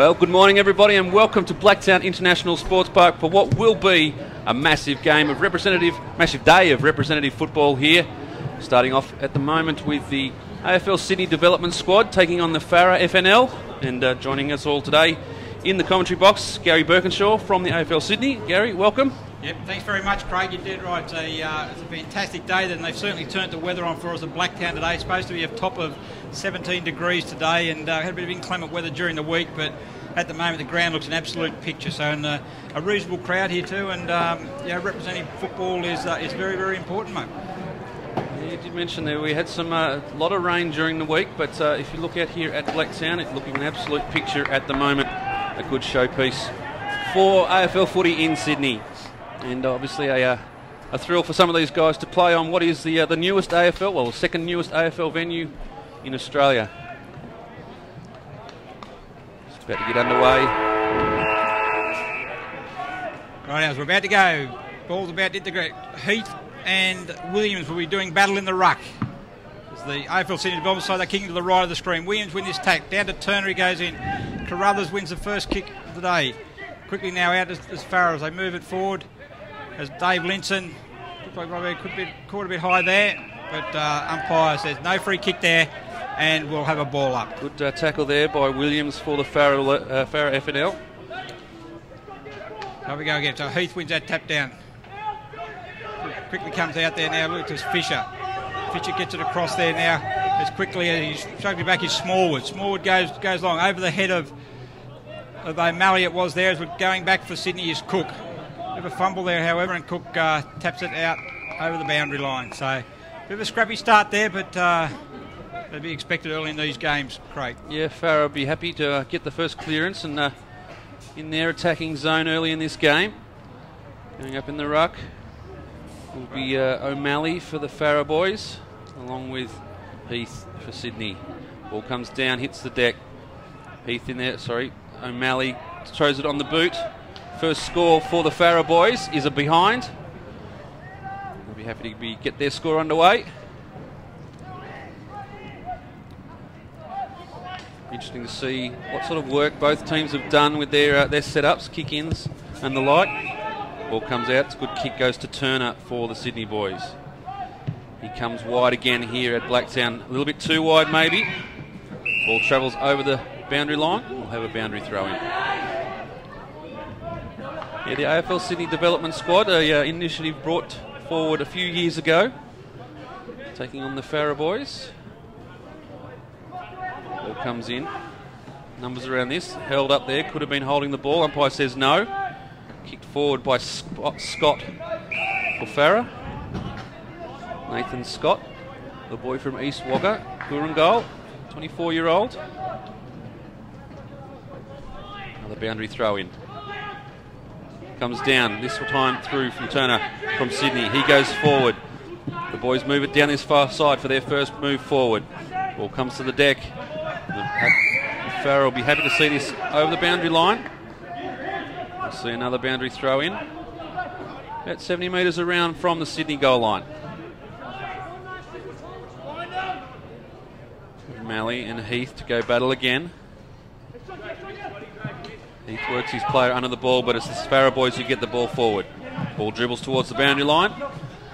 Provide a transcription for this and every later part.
Well, good morning everybody and welcome to Blacktown International Sports Park for what will be a massive day of representative football here. Starting off at the moment with the AFL Sydney Development Squad taking on the Farah FNL, and joining us all today in the commentary box, Gary Birkinshaw from the AFL Sydney. Gary, welcome. Yep, thanks very much, Craig. You did right. It's a fantastic day, and they've certainly turned the weather on for us at Blacktown today. It's supposed to be a top of 17 degrees today, and had a bit of inclement weather during the week, but at the moment the ground looks an absolute picture. So, and a reasonable crowd here too, and representing football is very, very important, mate. Yeah, you did mention there we had some lot of rain during the week, but if you look out here at Blacktown, it's looking an absolute picture at the moment. A good showpiece for AFL footy in Sydney. And obviously a thrill for some of these guys to play on what is the newest AFL, well, the second newest AFL venue in Australia. It's about to get underway. Right, as we're about to go, ball's about to hit the ground. Heath and Williams will be doing battle in the ruck. As the AFL Sydney Development side, they're kicking to the right of the screen. Williams wins this tack. Down to Turner, he goes in. Carruthers wins the first kick of the day. Quickly now out as far as they move it forward. As Dave Linson, looks like Robbie could be caught a bit high there, but umpire says no free kick there, and we'll have a ball up. Good tackle there by Williams for the Farah FNL. Here we go again. So Heath wins that tap down. Quickly comes out there now. Look, there's Fisher. Fisher gets it across there now as quickly as he's struggling back. Is Smallwood. Smallwood goes long over the head of O'Malley. It was there as we're going back for Sydney is Cook. Bit of a fumble there, however, and Cook taps it out over the boundary line. So, bit of a scrappy start there, but they'd be expected early in these games, Craig. Yeah, Farah will be happy to get the first clearance and in their attacking zone early in this game. Going up in the ruck will be O'Malley for the Farah boys, along with Heath for Sydney. Ball comes down, hits the deck. Heath in there, O'Malley throws it on the boot. First score for the Farah boys is a behind. They'll be happy to get their score underway. Interesting to see what sort of work both teams have done with their setups, kick-ins and the like. Ball comes out, it's a good kick, goes to Turner for the Sydney boys. He comes wide again here at Blacktown, a little bit too wide maybe. Ball travels over the boundary line, we'll have a boundary throw in. Yeah, the AFL Sydney Development Squad, an initiative brought forward a few years ago, taking on the Farah boys. Ball comes in, numbers around this, held up there, could have been holding the ball, umpire says no. Kicked forward by Scott for Farah. Nathan Scott, the boy from East Wagga, Kurungal, 24-year-old. Another boundary throw in. Comes down, this time through from Turner from Sydney. He goes forward. The boys move it down this far side for their first move forward. Ball comes to the deck. Farah will be happy to see this over the boundary line. We'll see another boundary throw in. About 70 metres around from the Sydney goal line. Malley and Heath to go battle again. Heath works his player under the ball, but it's the Farah boys who get the ball forward. Ball dribbles towards the boundary line.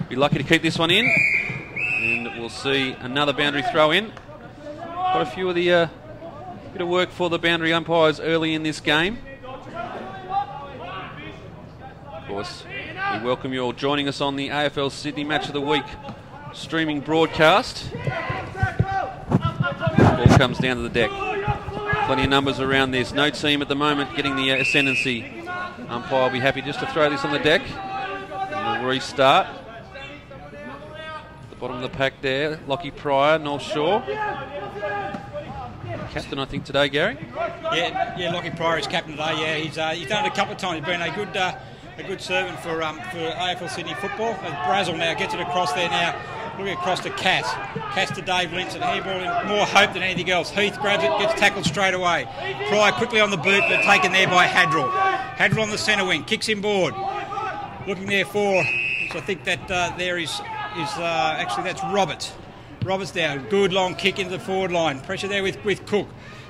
Be lucky to keep this one in. And we'll see another boundary throw in. Got a few of the bit of work for the boundary umpires early in this game. Of course, we welcome you all joining us on the AFL Sydney Match of the Week streaming broadcast. Ball comes down to the deck. Plenty of numbers around this. No team at the moment getting the ascendancy. Umpire will be happy just to throw this on the deck. And we'll restart. At the bottom of the pack there, Lockie Pryor, North Shore. Captain, I think, today, Gary? Yeah, Lockie Pryor is captain today. Yeah, he's done it a couple of times. He's been a good servant for AFL Sydney football. As Brazel now gets it across there now. Looking across to Cass. Cass to Dave Linson. Handball in more hope than anything else. Heath grabs it, gets tackled straight away. Pryor quickly on the boot, but taken there by Hadrell. Hadrell on the centre wing, kicks him board. Looking there for, so I think that there is actually that's Roberts. Roberts down. Good long kick into the forward line. Pressure there with Cook.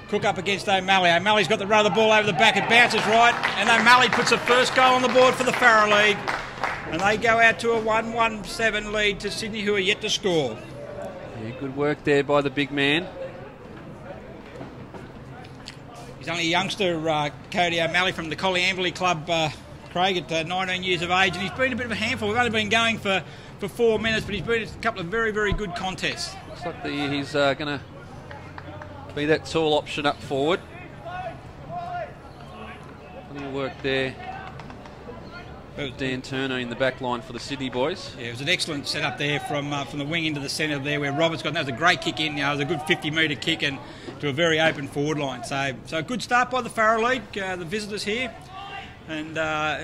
Cook up against O'Malley. O'Malley's got the run of the ball over the back. It bounces right, and O'Malley puts the first goal on the board for the Farrer League. And they go out to a 1-1-7 lead to Sydney, who are yet to score. Yeah, good work there by the big man. He's only a youngster, Cody O'Malley, from the Colliamberley Club, Craig, at 19 years of age. And he's been a bit of a handful. We've only been going for 4 minutes, but he's been a couple of very, very good contests. Looks like he's going to be that tall option up forward. Plenty of work there. Dan Turner in the back line for the Sydney boys. Yeah, it was an excellent setup there from the wing into the centre there, where Roberts got. That was a great kick in. It was a good 50-metre kick and to a very open forward line. So a good start by the Farrer League, the visitors here, and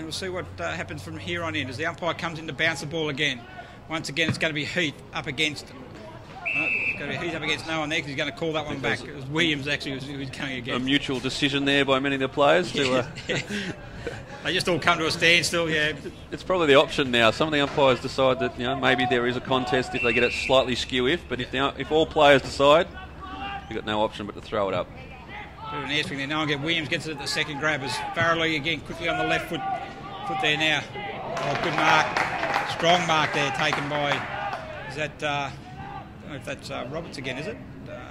we'll see what happens from here on in as the umpire comes in to bounce the ball again. Once again, it's going to be Heath up against. It's going to be Heath up against no one there because he's going to call that one back. It was Williams actually who was coming again. A mutual decision there by many of the players to. They just all come to a standstill, yeah. It's probably the option now. Some of the umpires decide that maybe there is a contest if they get it slightly skew but if all players decide, you've got no option but to throw it up. Bit of an airswing there. No one Williams gets it at the second grab as Farrer League again quickly on the left foot there now. Oh, good mark. Strong mark there taken by, is that, I don't know if that's Roberts again, is it?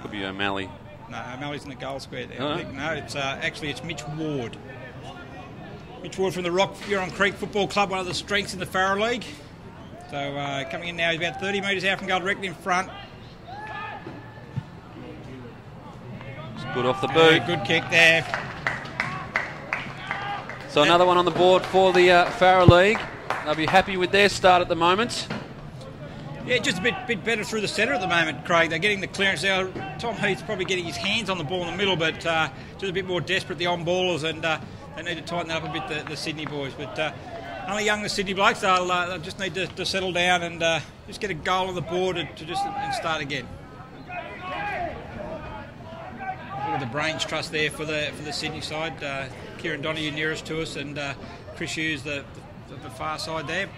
Could be O'Malley. No, O'Malley's in the goal square there. Oh. I think. No, it's actually it's Mitch Ward. Mitch Ward from the Rock Huron Creek Football Club, one of the strengths in the Farrer League. So coming in now, he's about 30 metres out from goal, directly in front. It's good off the boot. Good kick there. So another one on the board for the Farrer League. They'll be happy with their start at the moment. Yeah, just a bit better through the centre at the moment, Craig. They're getting the clearance there. Tom Heath's probably getting his hands on the ball in the middle, but just a bit more desperate, the on-ballers, and they need to tighten that up a bit, the Sydney boys. But only young, the Sydney blokes, they'll just need to settle down and just get a goal on the board and start again. Look at the brains trust there for the Sydney side. Kieran Donahue nearest to us, and Chris Hughes the far side there.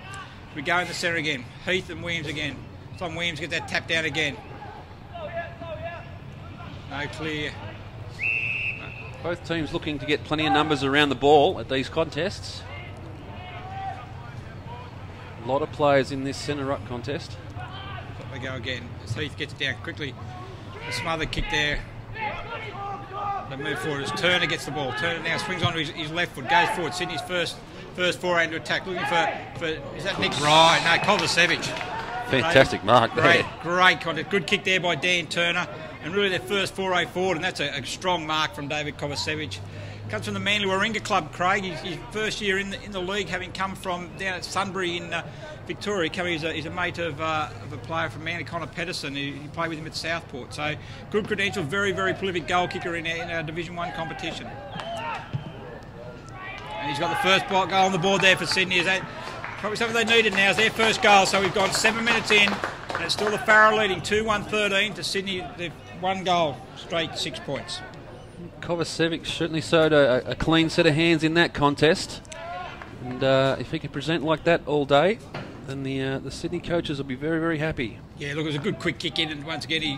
We go in the centre again. Heath and Williams again. Tom Williams gets that tap down again. No clear. Both teams looking to get plenty of numbers around the ball at these contests. A lot of players in this centre ruck contest. Up they go again. As Heath gets down quickly. A smothered kick there. They move forward as Turner gets the ball. Turner now swings onto his left foot, goes forward. Sydney's first foray into attack. Looking for is that Nick? Right, no, Kovacevic. Fantastic mark there. Great contact. Good kick there by Dan Turner. And really their first foray forward, and that's a strong mark from David Kovacevic. Comes from the Manly Warringah Club, Craig. His first year in the league, having come from down at Sunbury in Victoria. He's a mate of a player from Manly, Connor Pedersen, who played with him at Southport. So good credentials, very, very prolific goal kicker in our Division 1 competition. And he's got the first goal on the board there for Sydney. Is that probably something they needed now? Is their first goal. So we've gone 7 minutes in, and it's still the Farrer leading 2-1-13 to Sydney. They've one goal, straight 6 points. Kovacevic certainly showed a clean set of hands in that contest, and if he can present like that all day, then the Sydney coaches will be very, very happy. Yeah, look, it was a good quick kick in, and once again he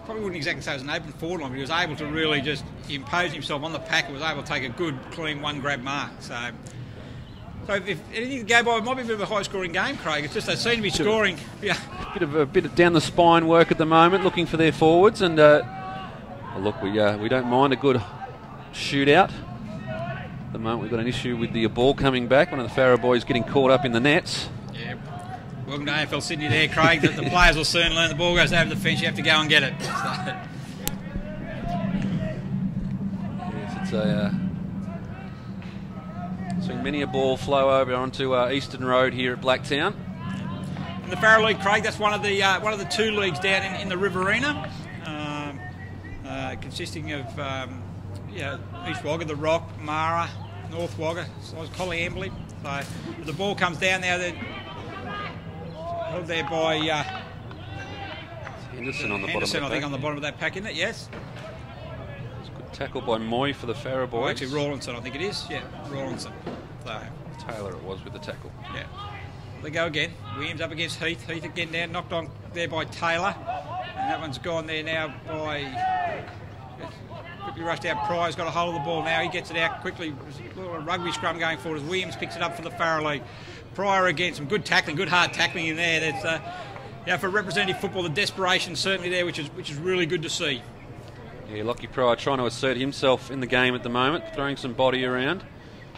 probably wouldn't exactly say it was an open forward line, but he was able to really just impose himself on the pack and was able to take a good, clean one grab mark. So if anything to go by, it might be a bit of a high scoring game, Craig. It's just they seem to be scoring. Yeah. A bit of down the spine work at the moment, looking for their forwards, and look, we don't mind a good shootout. At the moment, we've got an issue with the ball coming back. One of the Farrer boys getting caught up in the nets. Yeah. Welcome to AFL Sydney there, Craig. The players will soon learn the ball goes over the fence. You have to go and get it. Yes, seeing many a ball flow over onto Eastern Road here at Blacktown. And the Farrer League, Craig, that's one of the two leagues down in the Riverina. Consisting of East Wagga, the Rock, Mara, North Wagga, Colliamberley. So the ball comes down now, they're held there by Henderson on the bottom of that pack. I think on the bottom of that pack, isn't it? Yes. It's a good tackle by Moy for the Farrer boys. Oh, actually, Rawlinson, I think it is. Yeah, Rawlinson. So Taylor it was with the tackle. Yeah. They go again. Williams up against Heath. Heath again down, knocked on there by Taylor. And that one's gone there now by... He rushed out. Pryor's got a hold of the ball now. He gets it out quickly. There's a little rugby scrum going forward as Williams picks it up for the Farrer League. Pryor again, some good tackling, good hard tackling in there. That's for representative football, the desperation certainly there, which is really good to see. Yeah, Lockie Pryor trying to assert himself in the game at the moment, throwing some body around.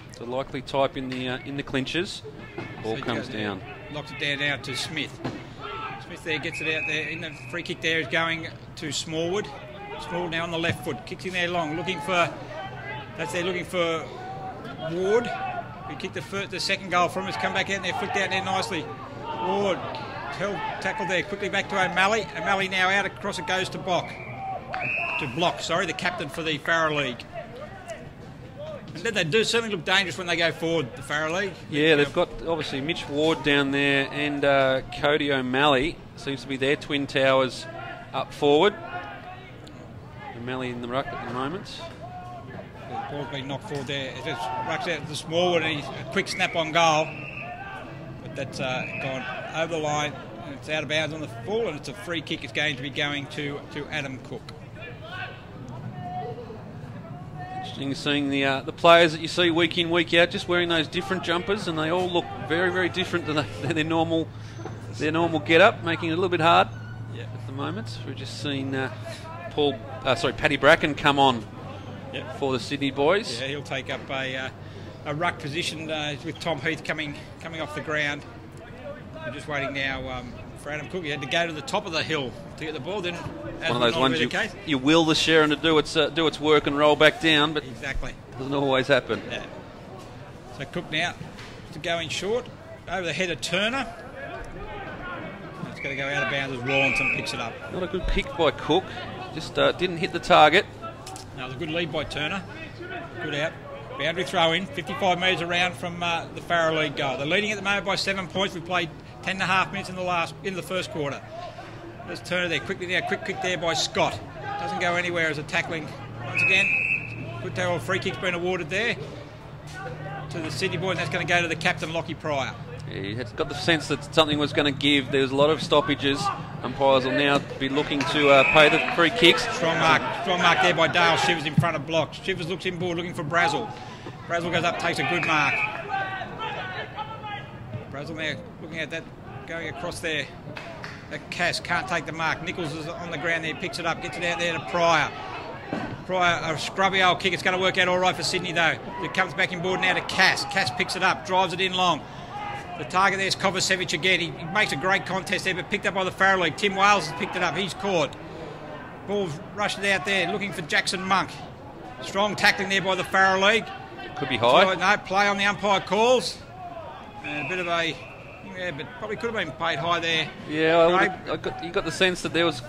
It's a likely type in the clinches. Ball So comes down. Knocks it down now to Smith. Smith there gets it out there. In the free kick there is going to Smallwood. Smallwood now on the left foot, kicks in there long, looking for Ward. He kicked the second goal from us, come back out there, flicked out there nicely. Ward held, tackled there, quickly back to O'Malley. O'Malley now out across, it goes to Block, the captain for the Farrer League. And then they do certainly look dangerous when they go forward, the Farrer League. Yeah, they've got obviously Mitch Ward down there and Cody O'Malley. Seems to be their twin towers up forward. O'Malley in the ruck at the moment. The ball's been knocked forward there. It just rucks out to Smallwood and a quick snap on goal. But that's gone over the line and it's out of bounds on the full, and it's a free kick. It's going to be going to Adam Cook. Interesting seeing the players that you see week in, week out, just wearing those different jumpers, and they all look very, very different to their normal get-up, making it a little bit hard at the moment. We've just seen Paddy Bracken come on for the Sydney boys. Yeah, he'll take up a ruck position with Tom Heath coming off the ground. We're just waiting now for Adam Cook. He had to go to the top of the hill to get the ball. Then one of those ones you will the Sharon to do its work and roll back down, but exactly doesn't always happen. Yeah. So Cook now to go in short over the head of Turner. It's going to go out of bounds as Rawlinson picks it up. Not a good kick by Cook. Just didn't hit the target. No, it was a good lead by Turner. Good out. Boundary throw in. 55 metres around from the Farrer League goal. They're leading at the moment by 7 points. We played 10.5 minutes in the first quarter. There's Turner there quickly now. Quick kick there by Scott. Doesn't go anywhere as a tackling. Once again, good tackle. Free kick's been awarded there to the Sydney boys. And that's going to go to the captain, Lockie Pryor. Yeah, he has got the sense that something was going to give. There's a lot of stoppages. Umpires will now be looking to pay the free kicks. Strong mark there by Dale Shivers in front of Block. Shivers looks inboard looking for Brazel. Brazel goes up, takes a good mark. Brazel now looking at that, going across there. Cass can't take the mark. Nichols is on the ground there, picks it up, gets it out there to Pryor. Pryor, a scrubby old kick. It's going to work out all right for Sydney though. It comes back inboard now to Cass. Cass picks it up, drives it in long. The target there is Kovacevic again. He makes a great contest there, but picked up by the Farrer League. Tim Wales has picked it up. He's caught. Ball's rushed out there, looking for Jackson Monk. Strong tackling there by the Farrer League. Could be high. So, no, play on the umpire calls. And a bit of a... Yeah, but probably could have been paid high there. Yeah, you got the sense that there was...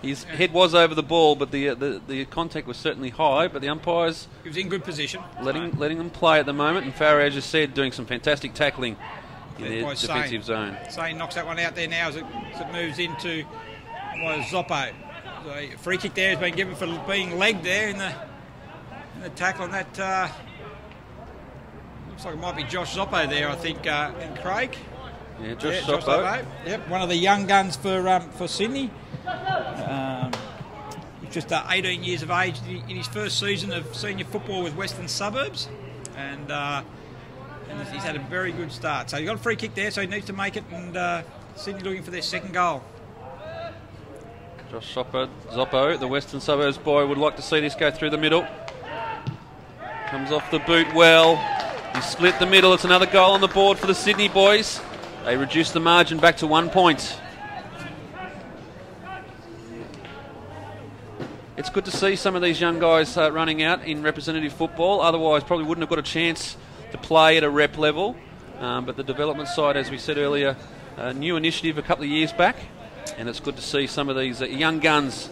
his head was over the ball, but the contact was certainly high. But the umpires, he was in good position, letting them play at the moment. And Farrer, as you said, doing some fantastic tackling in their defensive zone. Sane knocks that one out there now as it moves into Zoppo. So a free kick there has been given for being legged there in the tackle, and that looks like it might be Josh Zoppo there, I think, and Craig. Yeah, Josh Zoppo. Yep, one of the young guns for Sydney. He's just 18 years of age in his first season of senior football with Western Suburbs, and he's had a very good start. So he's got a free kick there, so he needs to make it, and Sydney looking for their second goal. Josh Zoppo, the Western Suburbs boy, would like to see this go through the middle. Comes off the boot well. He split the middle. It's another goal on the board for the Sydney boys. They reduce the margin back to 1 point. It's good to see some of these young guys running out in representative football. Otherwise, probably wouldn't have got a chance to play at a rep level. But the development side, as we said earlier, a new initiative a couple of years back. And it's good to see some of these young guns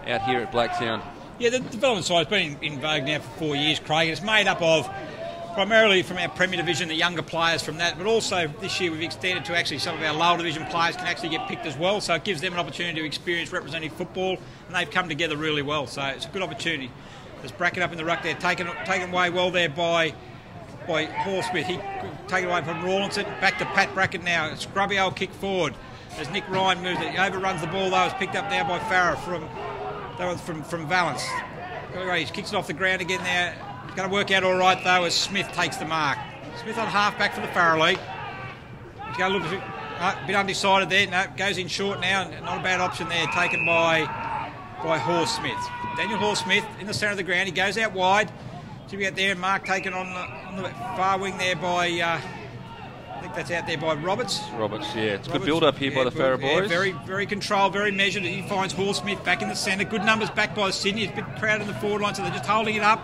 out here at Blacktown. Yeah, the development side has been in vogue now for 4 years, Craig. It's made up of primarily from our Premier Division, the younger players from that, but also this year we've extended to actually some of our lower division players can actually get picked as well, so it gives them an opportunity to experience representative football, and they've come together really well, so it's a good opportunity. There's Bracken up in the ruck there, taken away well there by Horsmith. He taken away from Rawlinson, back to Pat Bracken now, a scrubby old kick forward. As Nick Ryan moves it, he overruns the ball though, it's picked up now by Farrer That was from Valence. He kicks it off the ground again there. It's going to work out all right, though, as Smith takes the mark. Smith on half-back for the Farrer League. He's going to look a bit undecided there. No, goes in short now. Not a bad option there, taken by Horse Smith. Daniel Horse Smith in the centre of the ground. He goes out wide. To be out there, Mark taken on the far wing there by, I think that's out there by Roberts. Roberts, yeah. It's a good build-up here by the Farrer boys. Very, very controlled, very measured. He finds Horse Smith back in the centre. Good numbers back by Sydney. It's a bit crowded in the forward line, so they're just holding it up.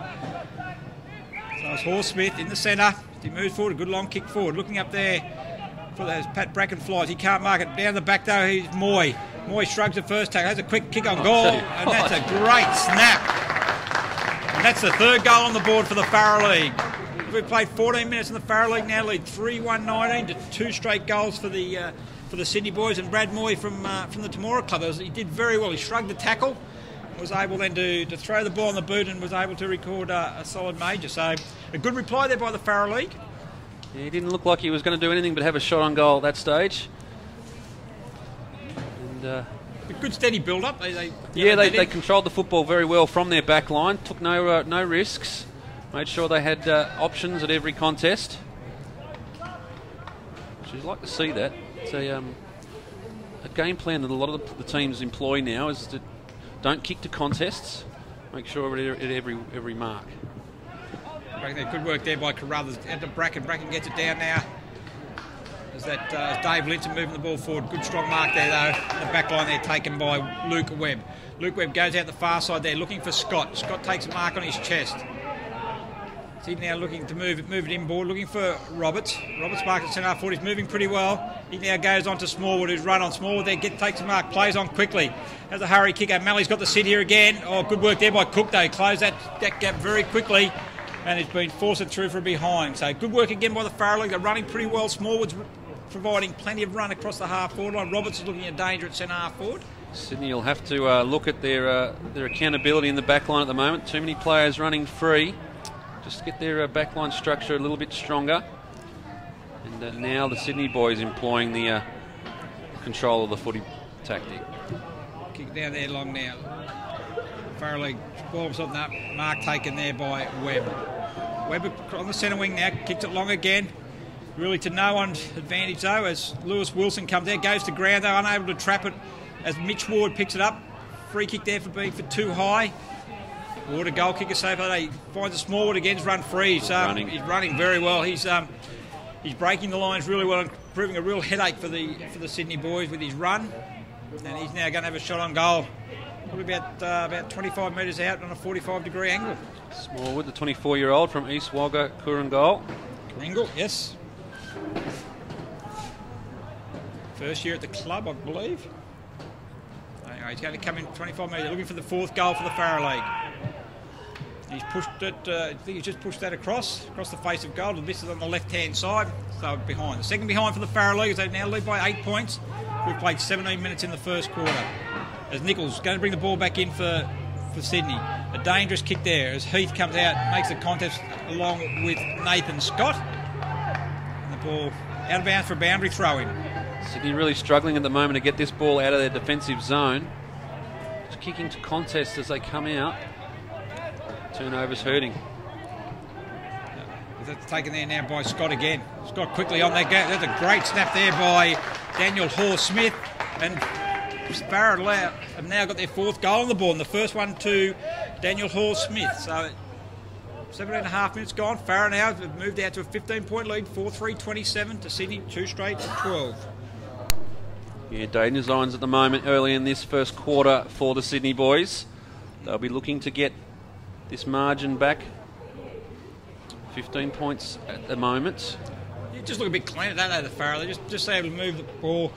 So it's Horse Smith in the centre. He moves forward, a good long kick forward. Looking up there for those Pat Bracken flies. He can't mark it. Down the back, though, he's Moy. Moy shrugs the first tackle. Has a quick kick on goal, and that's a great snap. And that's the third goal on the board for the Farrer League. We've played 14 minutes in the Farrer League now, lead 3-1-19 to 2 straight goals for the Sydney boys. And Brad Moy from the Temora Club, he did very well. He shrugged the tackle, was able then to throw the ball on the boot and was able to record a solid major. So a good reply there by the Farrer League. Yeah, he didn't look like he was going to do anything but have a shot on goal at that stage. And a good steady build-up. They controlled the football very well from their back line, took no risks, made sure they had options at every contest. Which you'd like to see that. It's a game plan that a lot of the teams employ now is to don't kick to contests, make sure at every mark. Good work there by Carruthers at the Bracken. Bracken gets it down now. Is that Dave Linton moving the ball forward. Good strong mark there, though. The back line there taken by Luke Webb. Luke Webb goes out the far side there looking for Scott. Scott takes a mark on his chest. He's now looking to move it inboard, looking for Roberts. Roberts marks at centre half forward. He's moving pretty well. He now goes on to Smallwood, who's run on Smallwood there. Takes a mark, plays on quickly. Has a hurry kick. O'Malley's got the sit here again. Oh, good work there by Cook, though. Closed that gap very quickly. And it's been forced through from behind. So good work again by the Farrer League. They're running pretty well. Smallwood's providing plenty of run across the half forward line. Roberts is looking at danger at centre half forward. Sydney will have to look at their accountability in the back line at the moment. Too many players running free. Just get their back line structure a little bit stronger. And now the Sydney boys employing the control of the footy tactic. Kick down there long now. Farrer League ball himself up. Mark taken there by Webb. Webb on the centre wing now. Kicks it long again. Really to no one's advantage, though, as Lewis Wilson comes there. Goes to ground, though, unable to trap it as Mitch Ward picks it up. Free kick there for being for too high. Ward, a goal kicker safe. He finds a Smallwood again. He's run free. He's running very well. He's breaking the lines really well and proving a real headache for the Sydney boys with his run. And he's now going to have a shot on goal. Probably about 25 metres out on a 45-degree angle. Smallwood, the 24-year-old from East Wagga, Kurrangul. Kurrangul, yes. First year at the club, I believe. Anyway, he's going to come in 25 metres, looking for the fourth goal for the Farrer League. He's pushed it, I think he's just pushed that across the face of goal. This is on the left-hand side, so behind. The second behind for the Farrer League, as they now lead by 8 points. We've played 17 minutes in the first quarter. As Nichols going to bring the ball back in for Sydney. A dangerous kick there as Heath comes out, makes the contest along with Nathan Scott. And the ball out of bounds for a boundary throw-in. Sydney really struggling at the moment to get this ball out of their defensive zone. Just kicking to contest as they come out. Turnovers hurting. That's taken there now by Scott again. Scott quickly on that gap. That's a great snap there by Daniel Horse-Smith. And Farrer have now got their fourth goal on the board. And the first one to Daniel Horse-Smith. So 7.5 minutes gone. Farrer now have moved out to a 15-point lead. 4-3-27 to Sydney. 2 straight of 12. Yeah, danger zones at the moment early in this first quarter for the Sydney boys. They'll be looking to get this margin back. 15 points at the moment. You just look a bit cleaner, don't they, the Farrer? They just able to move the ball.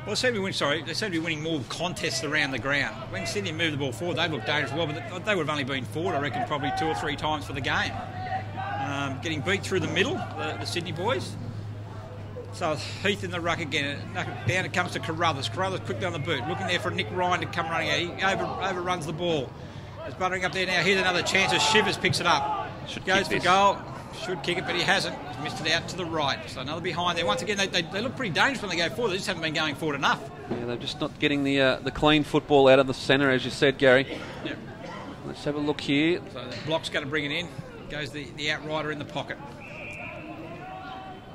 Well, they seem to be winning more contests around the ground. When Sydney moved the ball forward, they looked dangerous well, but they would have only been forward, I reckon, probably 2 or 3 times for the game. Getting beat through the middle, the Sydney boys. So Heath in the ruck again. Down it comes to Carruthers. Carruthers quickly on the boot. Looking there for Nick Ryan to come running out. He overruns the ball. It's buttering up there now. Here's another chance as Shivers picks it up. Goes for goal. Should kick it, but he hasn't. He's missed it out to the right. So another behind there. Once again, they look pretty dangerous when they go forward. They just haven't been going forward enough. Yeah, they're just not getting the clean football out of the centre, as you said, Gary. Yep. Let's have a look here. So the block's going to bring it in. Goes the outrider in the pocket.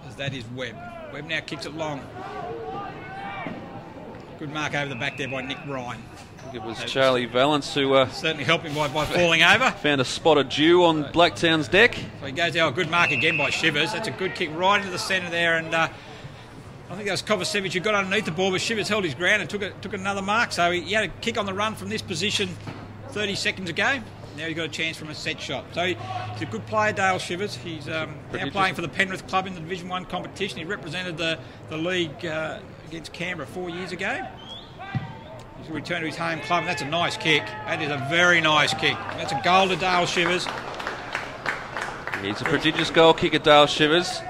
As that is Webb. Webb now kicks it long. Good mark over the back there by Nick Ryan. I think it was Charlie Valance who certainly helped him by falling over. Found a spot of dew on Blacktown's deck. So he goes out. A good mark again by Shivers. That's a good kick right into the centre there, and I think that was Kovacevic who got underneath the ball, but Shivers held his ground and took another mark. So he had a kick on the run from this position 30 seconds ago. Now he's got a chance from a set shot. So he's a good player, Dale Shivers. He's now playing for the Penrith club in the Division 1 competition. He represented the league against Canberra 4 years ago. He's returned to his home club, and that's a nice kick. That is a very nice kick. That's a goal to Dale Shivers. He's a prodigious goal kicker, Dale Shivers.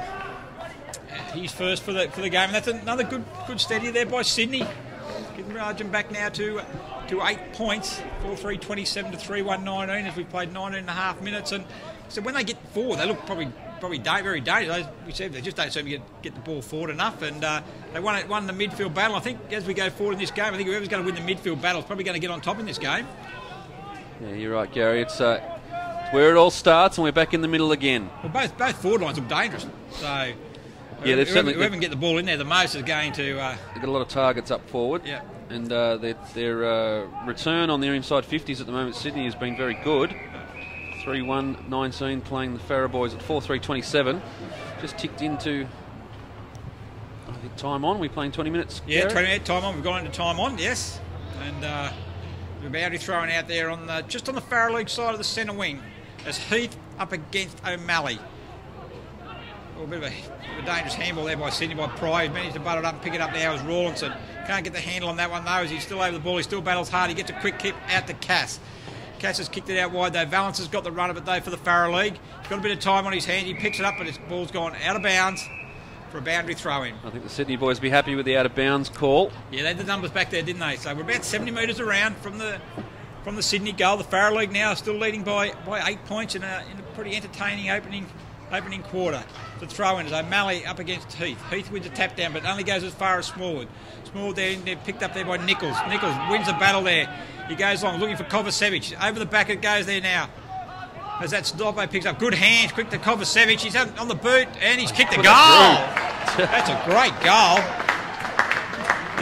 He's first for the game, and that's another good steady there by Sydney. Getting margin back now to 8 points, 4-3-27 to 3-1-19 as we've played 19.5 minutes. And so when they get forward, they look probably very dangerous. We said they just don't seem to get the ball forward enough, and they won the midfield battle. I think as we go forward in this game, I think whoever's going to win the midfield battle is probably going to get on top in this game. Yeah, you're right, Gary. It's where it all starts, and we're back in the middle again. Well, both forward lines look dangerous. So yeah, whoever can get the ball in there the most is going to... they've got a lot of targets up forward. Yeah. And their return on their inside 50s at the moment, Sydney, has been very good. 3-1-19 playing the Farrer boys at 4-3-27. Just ticked into, I think, time on. We're playing 20 minutes. Yeah, Gary? 20 minute time on. We've gone into time on, yes. And we're about to be throwing out there on just on the Farrer League side of the centre wing as Heath up against O'Malley. A bit of a dangerous handball there by Sydney, by Pry. He's managed to butt it up and pick it up now as Rawlinson. Can't get the handle on that one though, as he's still over the ball. He still battles hard. He gets a quick kick out to Cass. Cass has kicked it out wide though. Valance has got the run of it though for the Farrer League. He's got a bit of time on his hand. He picks it up, but his ball's gone out of bounds for a boundary throw in. I think the Sydney boys will be happy with the out of bounds call. Yeah, they had the numbers back there, didn't they? So we're about 70 metres around from the Sydney goal. The Farrer League now still leading by 8 points in a pretty entertaining opening quarter. The throw in is O'Malley up against Heath. Heath wins a tap down, but only goes as far as Smallwood. Smallwood there picked up there by Nichols. Nichols wins the battle there. He goes long, looking for Kovacevic. Over the back it goes there now. As that Stoppo picks up. Good hands, quick to Kovacevic. He's on the boot, and he's kicked a goal. That's a great goal.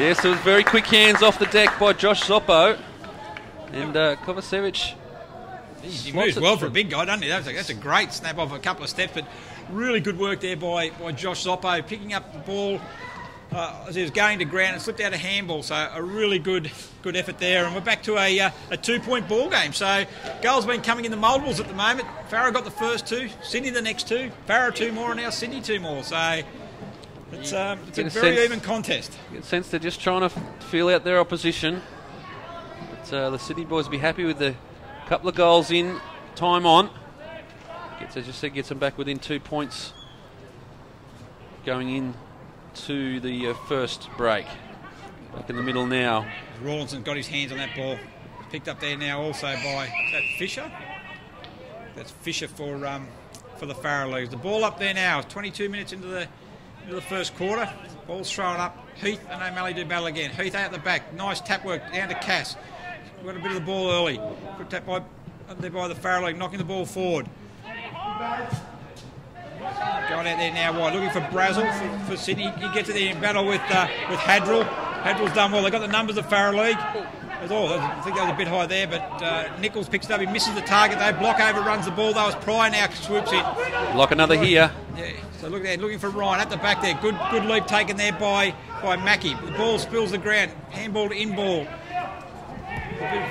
Yes, it was very quick hands off the deck by Josh Stoppo. And Kovacevic... He moves well for a big guy, doesn't he? That's a great snap off a couple of steps, but really good work there by Josh Zoppo, picking up the ball as he was going to ground and slipped out a handball. So a really good effort there, and we're back to a 2-point ball game. So goals been coming in the multiples at the moment. Farrer got the first 2, Sydney the next 2, Farrer 2 more, and now Sydney 2 more. So it's a very even contest. You get a sense they're just trying to feel out their opposition. But the Sydney boys will be happy with the couple of goals in, time on. Gets them back within 2 points going in to the first break. Back in the middle now. Rawlinson got his hands on that ball. Picked up there now also by, is that Fisher? That's Fisher for the Farrer Leagues. The ball up there now, 22 minutes into the first quarter. Ball's thrown up. Heath and O'Malley do battle again. Heath out the back. Nice tap work down to Cass. Got a bit of the ball early. Good tap by the Farrer League, knocking the ball forward. Going out there now wide, looking for Brazel for Sydney. He gets it there in battle with Hadrill. Hadrill's done well. They got the numbers of Farrer League. I think that was a bit high there, but Nichols picks it up. He misses the target though. Block overruns the ball though as Pryor now swoops in. Block another here. Yeah. So look there, looking for Ryan at the back there. Good leap taken there by Mackie. The ball spills the ground. Handball to in ball.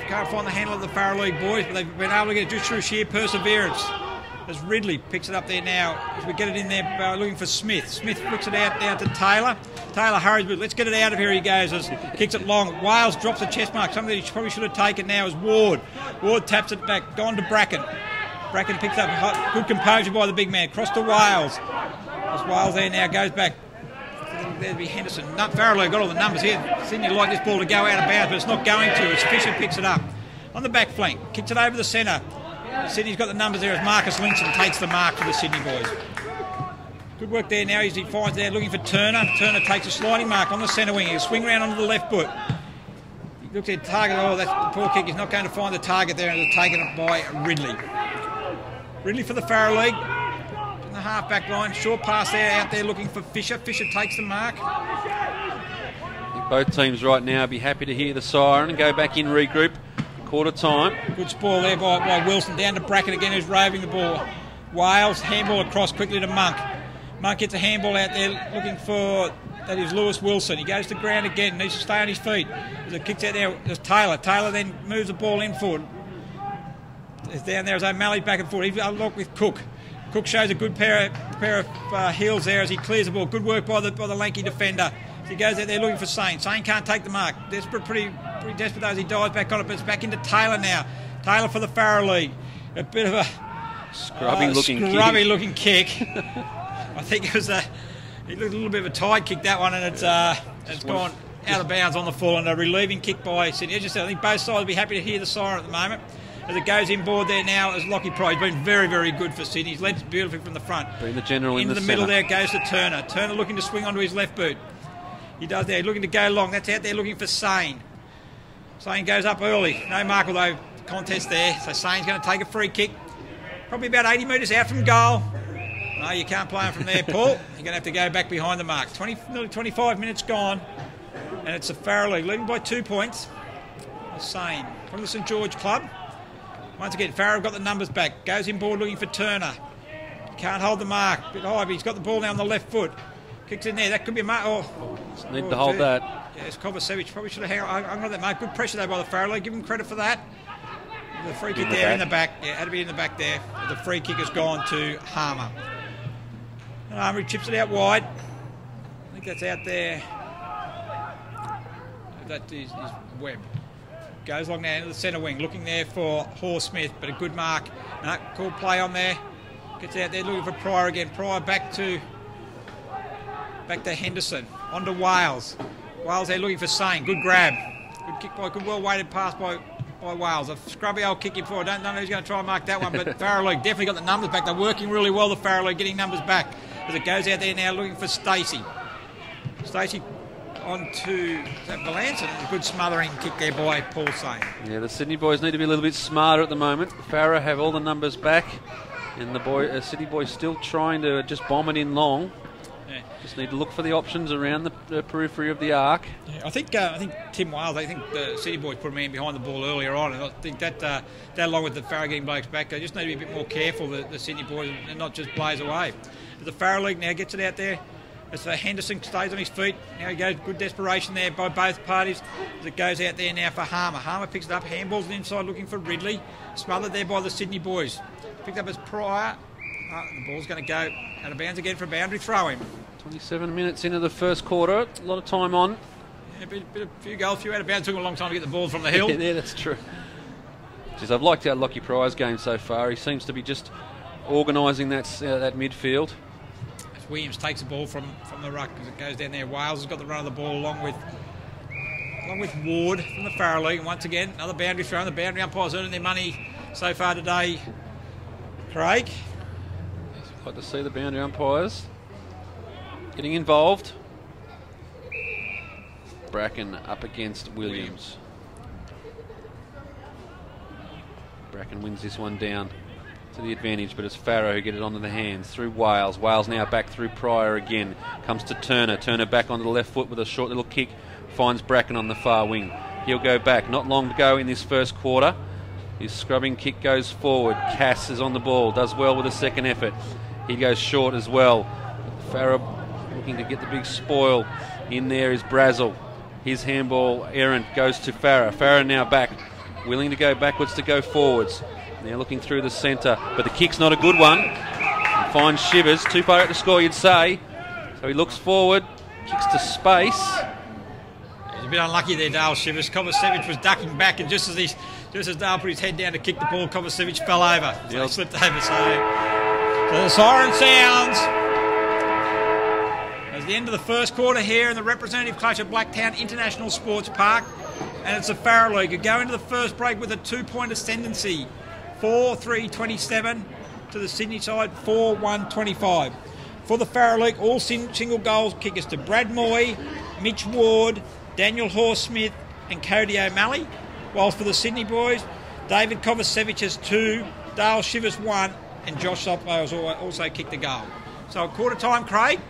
Can't find the handle of the Farrer League boys, but they've been able to get it just through sheer perseverance. As Ridley picks it up there now, as we get it in there, looking for Smith. Smith flicks it out down to Taylor. Taylor hurries, but let's get it out of here, he goes, as kicks it long. Wales drops a chest mark, something that he probably should have taken now is Ward. Ward taps it back, gone to Bracken. Bracken picks up good composure by the big man, cross to Wales. As Wales there now goes back. There'd be Henderson. Farrer League got all the numbers here. Sydney like this ball to go out of bounds, but it's not going to. It's Fisher picks it up. On the back flank, kicks it over the centre. Sydney's got the numbers there as Marcus Linson takes the mark for the Sydney boys. Good work there now as he finds there looking for Turner. Turner takes a sliding mark on the centre wing. He'll swing round onto the left foot. He looks at the target. Oh, that's the poor kick. He's not going to find the target there, and it's taken up by Ridley. Ridley for the Farrer League. In the half-back line. Short pass there, out there looking for Fisher. Fisher takes the mark. I think both teams right now be happy to hear the siren and go back in regroup. Quarter time. Good spoil there by Wilson. Down to Brackett again, who's roving the ball. Wales, handball across quickly to Monk. Monk gets a handball out there looking for, that is Lewis Wilson. He goes to the ground again, needs to stay on his feet. There's a kick out there, there's Taylor. Taylor then moves the ball in forward. It's down there as O'Malley back and forth. He's unlocked with Cook. Cook shows a good pair of heels there as he clears the ball. Good work by the lanky defender. As he goes out there looking for Sane. Sane can't take the mark. Desperate, pretty desperate as he dives back on it, but it's back into Taylor now. Taylor for the Farrer League. A bit of a scrubby looking kick. I think it was it looked a little bit of a tide kick, that one, and it's gone out of bounds on the full, and a relieving kick by Sydney. As I said, I think both sides will be happy to hear the siren at the moment. As it goes inboard there now as Lockie Pry. He's been very, very good for Sydney. He's led beautifully from the front. Being the general into in the middle there goes to Turner. Turner looking to swing onto his left boot. He does there, looking to go long. That's out there looking for Sane. Sane goes up early. No mark, although contest there. So Sane's going to take a free kick. Probably about 80 metres out from goal. No, you can't play him from there, Paul. You're going to have to go back behind the mark. Nearly 25 minutes gone. And it's a Farrer League leading by 2 points. Sane from the St George Club. Once again, Farrer got the numbers back. Goes inboard looking for Turner. Can't hold the mark. Bit high, but he's got the ball now on the left foot. Kicks in there. That could be a mark. Need to hold that. Yes, Kovacevic probably should have hung on that mark. Good pressure though by the Farrer League. Give him credit for that. The free kick there in the back. Yeah, had to be in the back there. The free kick has gone to Harmer. And Harmer chips it out wide. I think that's out there. That is Webb. Goes along now into the centre wing, looking there for Hoare Smith, but a good mark. No, cool play on there. Gets out there looking for Pryor again. Pryor back to Henderson. On to Wales. Wales there looking for Sane. Good grab. Good kick by, good well weighted pass by Wales. A scrubby old kick in forward. Don't know who's going to try and mark that one, but Farrer League definitely got the numbers back. They're working really well, the Farrer League, getting numbers back. As it goes out there now looking for Stacey. Stacey on to Valance, and a good smothering kick there by Paul Sane. Yeah, the Sydney boys need to be a little bit smarter at the moment. Farrer have all the numbers back, and the Sydney boys still trying to just bomb it in long. Yeah. Just need to look for the options around the periphery of the arc. Yeah, I think Tim Wiles, I think the Sydney boys put a man behind the ball earlier on, and I think that along with the Farrer getting blokes back, they just need to be a bit more careful, the Sydney boys, and not just blaze away. The Farrer League now gets it out there. As Henderson stays on his feet. Now he goes, good desperation there by both parties. As it goes out there now for Harmer. Harmer picks it up, handballs inside looking for Ridley. Smothered there by the Sydney boys. Picked up as Pryor. The ball's going to go out of bounds again for a boundary throw-in. 27 minutes into the first quarter. A lot of time on. Yeah, a few goals, few out of bounds. Took a long time to get the ball from the hill. Yeah, that's true. Jeez, I've liked our Lockie Pryor's game so far. He seems to be just organising that midfield. Williams takes the ball from the ruck as it goes down there. Wales has got the run of the ball along with Ward from the Farrer League. And once again, another boundary throw. The boundary umpires earning their money so far today. Craig? I'd like to see the boundary umpires getting involved. Bracken up against Williams. Bracken wins this one down to the advantage, but it's Farrer who get it onto the hands through Wales. Wales now back through Pryor again. Comes to Turner. Turner back onto the left foot with a short little kick. Finds Bracken on the far wing. He'll go back. Not long to go in this first quarter. His scrubbing kick goes forward. Cass is on the ball. Does well with a second effort. He goes short as well. Farrer looking to get the big spoil. In there is Brazel. His handball errant goes to Farrer. Farrer now back. Willing to go backwards to go forwards. Now looking through the centre, but the kick's not a good one. He finds Shivers, too far out to score, you'd say. So he looks forward, kicks to space. He's a bit unlucky there, Dale Shivers. Kovacevic was ducking back, and just as Dale put his head down to kick the ball, Kovacevic fell over. So he slipped over. So the siren sounds. It's the end of the first quarter here in the representative clash at Blacktown International Sports Park, and it's a Farrer League who go into the first break with a 2-point ascendancy. 4-3-27 to the Sydney side, 4-1-25. For the Farrer League, all single goal kickers to Brad Moy, Mitch Ward, Daniel Horsmith and Cody O'Malley. Whilst for the Sydney boys, David Kovacevic has 2, Dale Shivers 1 and Josh Sopwell has also kicked a goal. So at quarter time, Craig,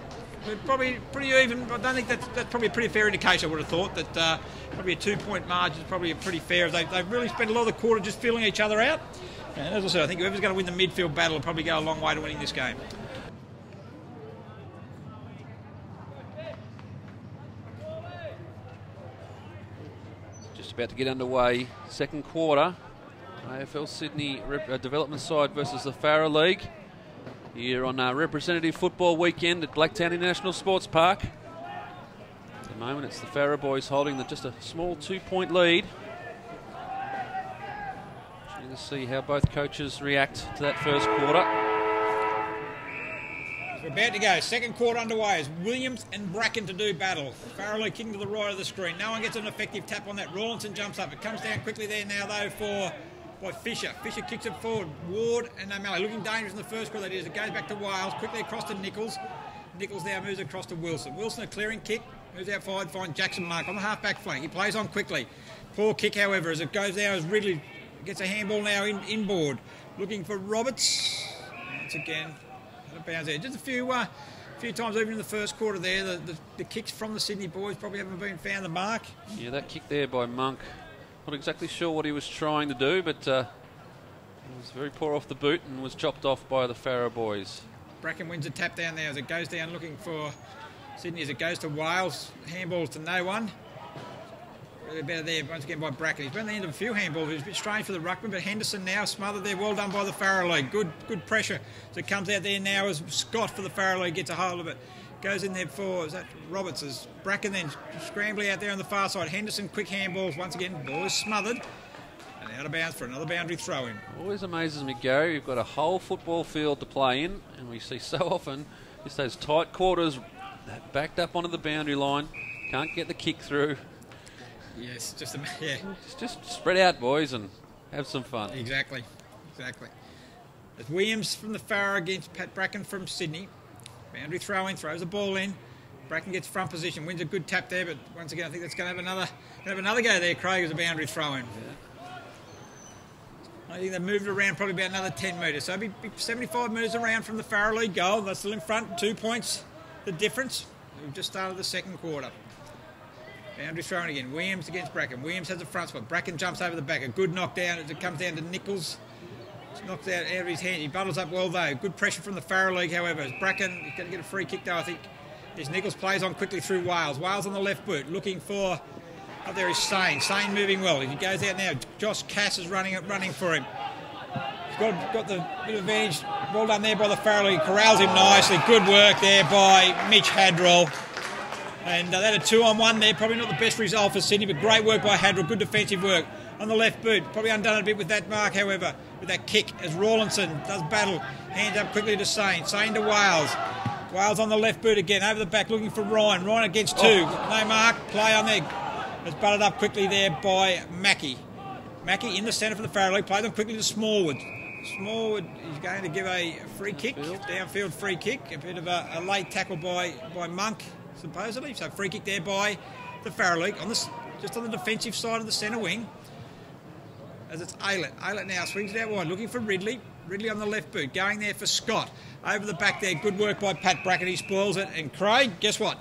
we're probably pretty even. I don't think that's probably a pretty fair indication. I would have thought that probably a 2-point margin is probably pretty fair. They've really spent a lot of the quarter just feeling each other out. And as I said, I think whoever's going to win the midfield battle will probably go a long way to winning this game. Just about to get underway. Second quarter. AFL Sydney Development side versus the Farrer League. Here on Representative Football Weekend at Blacktown International Sports Park. At the moment, it's the Farrer boys holding just a small 2-point lead. Trying to see how both coaches react to that first quarter. We're about to go. Second quarter underway as Williams and Bracken to do battle. Farrer League kicking to the right of the screen. No one gets an effective tap on that. Rawlinson jumps up. It comes down quickly there now, though, by Fisher. Fisher kicks it forward. Ward and O'Malley looking dangerous in the first quarter. It goes back to Wales. Quickly across to Nichols. Nichols now moves across to Wilson. Wilson a clearing kick. Moves out forward. Finds Jackson Mark on the half-back flank. He plays on quickly. Poor kick, however, as it goes down as Ridley gets a handball now inboard. Looking for Roberts. Once again, out of bounds there. Just a few times even in the first quarter there. The kicks from the Sydney boys probably haven't been found the mark. Yeah, that kick there by Monk. Not exactly sure what he was trying to do, but it was very poor off the boot and was chopped off by the Farrer boys. Bracken wins a tap down there as it goes down looking for Sydney as it goes to Wales. Handballs to no one. Really better there once again by Bracken. He's been at the end of a few handballs. It was a bit strange for the ruckman, but Henderson now smothered there. Well done by the Farrer League. Good pressure. So it comes out there now as Scott for the Farrer League gets a hold of it. Goes in there for, is that Roberts? As Bracken then scrambling out there on the far side. Henderson, quick handballs once again. Ball is smothered. And out of bounds for another boundary throw in. Always amazes me, Gary. You've got a whole football field to play in, and we see so often just those tight quarters backed up onto the boundary line. Can't get the kick through. Yes, yeah. Just spread out, boys, and have some fun. Exactly. It's Williams from the Farrer against Pat Bracken from Sydney. Boundary throw in, throws the ball in. Bracken gets front position, wins a good tap there, but once again I think that's going to have another go there. Craig as a boundary throw in. Yeah. I think they've moved it around probably about another 10 metres. So it'll be 75 metres around from the Farrer League goal. They're still in front, 2 points the difference. We've just started the second quarter. Boundary throw in again. Williams against Bracken. Williams has the front spot. Bracken jumps over the back. A good knockdown as it comes down to Nichols. Knocks out of his hand. He buttles up well though. Good pressure from the Farrer League, however. As Bracken is going to get a free kick though, I think. As Nichols plays on quickly through Wales. Wales on the left boot, looking for. Up there is Sane. Sane moving well. If he goes out now, Josh Cass is running for him. He's got the bit of advantage. Well done there by the Farrer League. Corrals him nicely. Good work there by Mitch Hadrell. And that a 2-on-1 there. Probably not the best result for Sydney, but great work by Hadrell. Good defensive work. On the left boot, probably undone a bit with that mark, however, with that kick as Rawlinson does battle. Hands up quickly to Sane. Sane to Wales. Wales on the left boot again, over the back looking for Ryan. Ryan against 2. No mark. Play on there. It's butted up quickly there by Mackie. Mackie in the centre for the Farrer League. Play them quickly to Smallwood. Smallwood is going to give a free kick. Downfield free kick. A bit of a late tackle by Monk, supposedly. So free kick there by the Farrer League. Just on the defensive side of the centre wing. As it's Aylett. Aylett now swings it out wide, looking for Ridley. Ridley on the left boot, going there for Scott. Over the back there, good work by Pat Bracken. He spoils it. And Craig, guess what?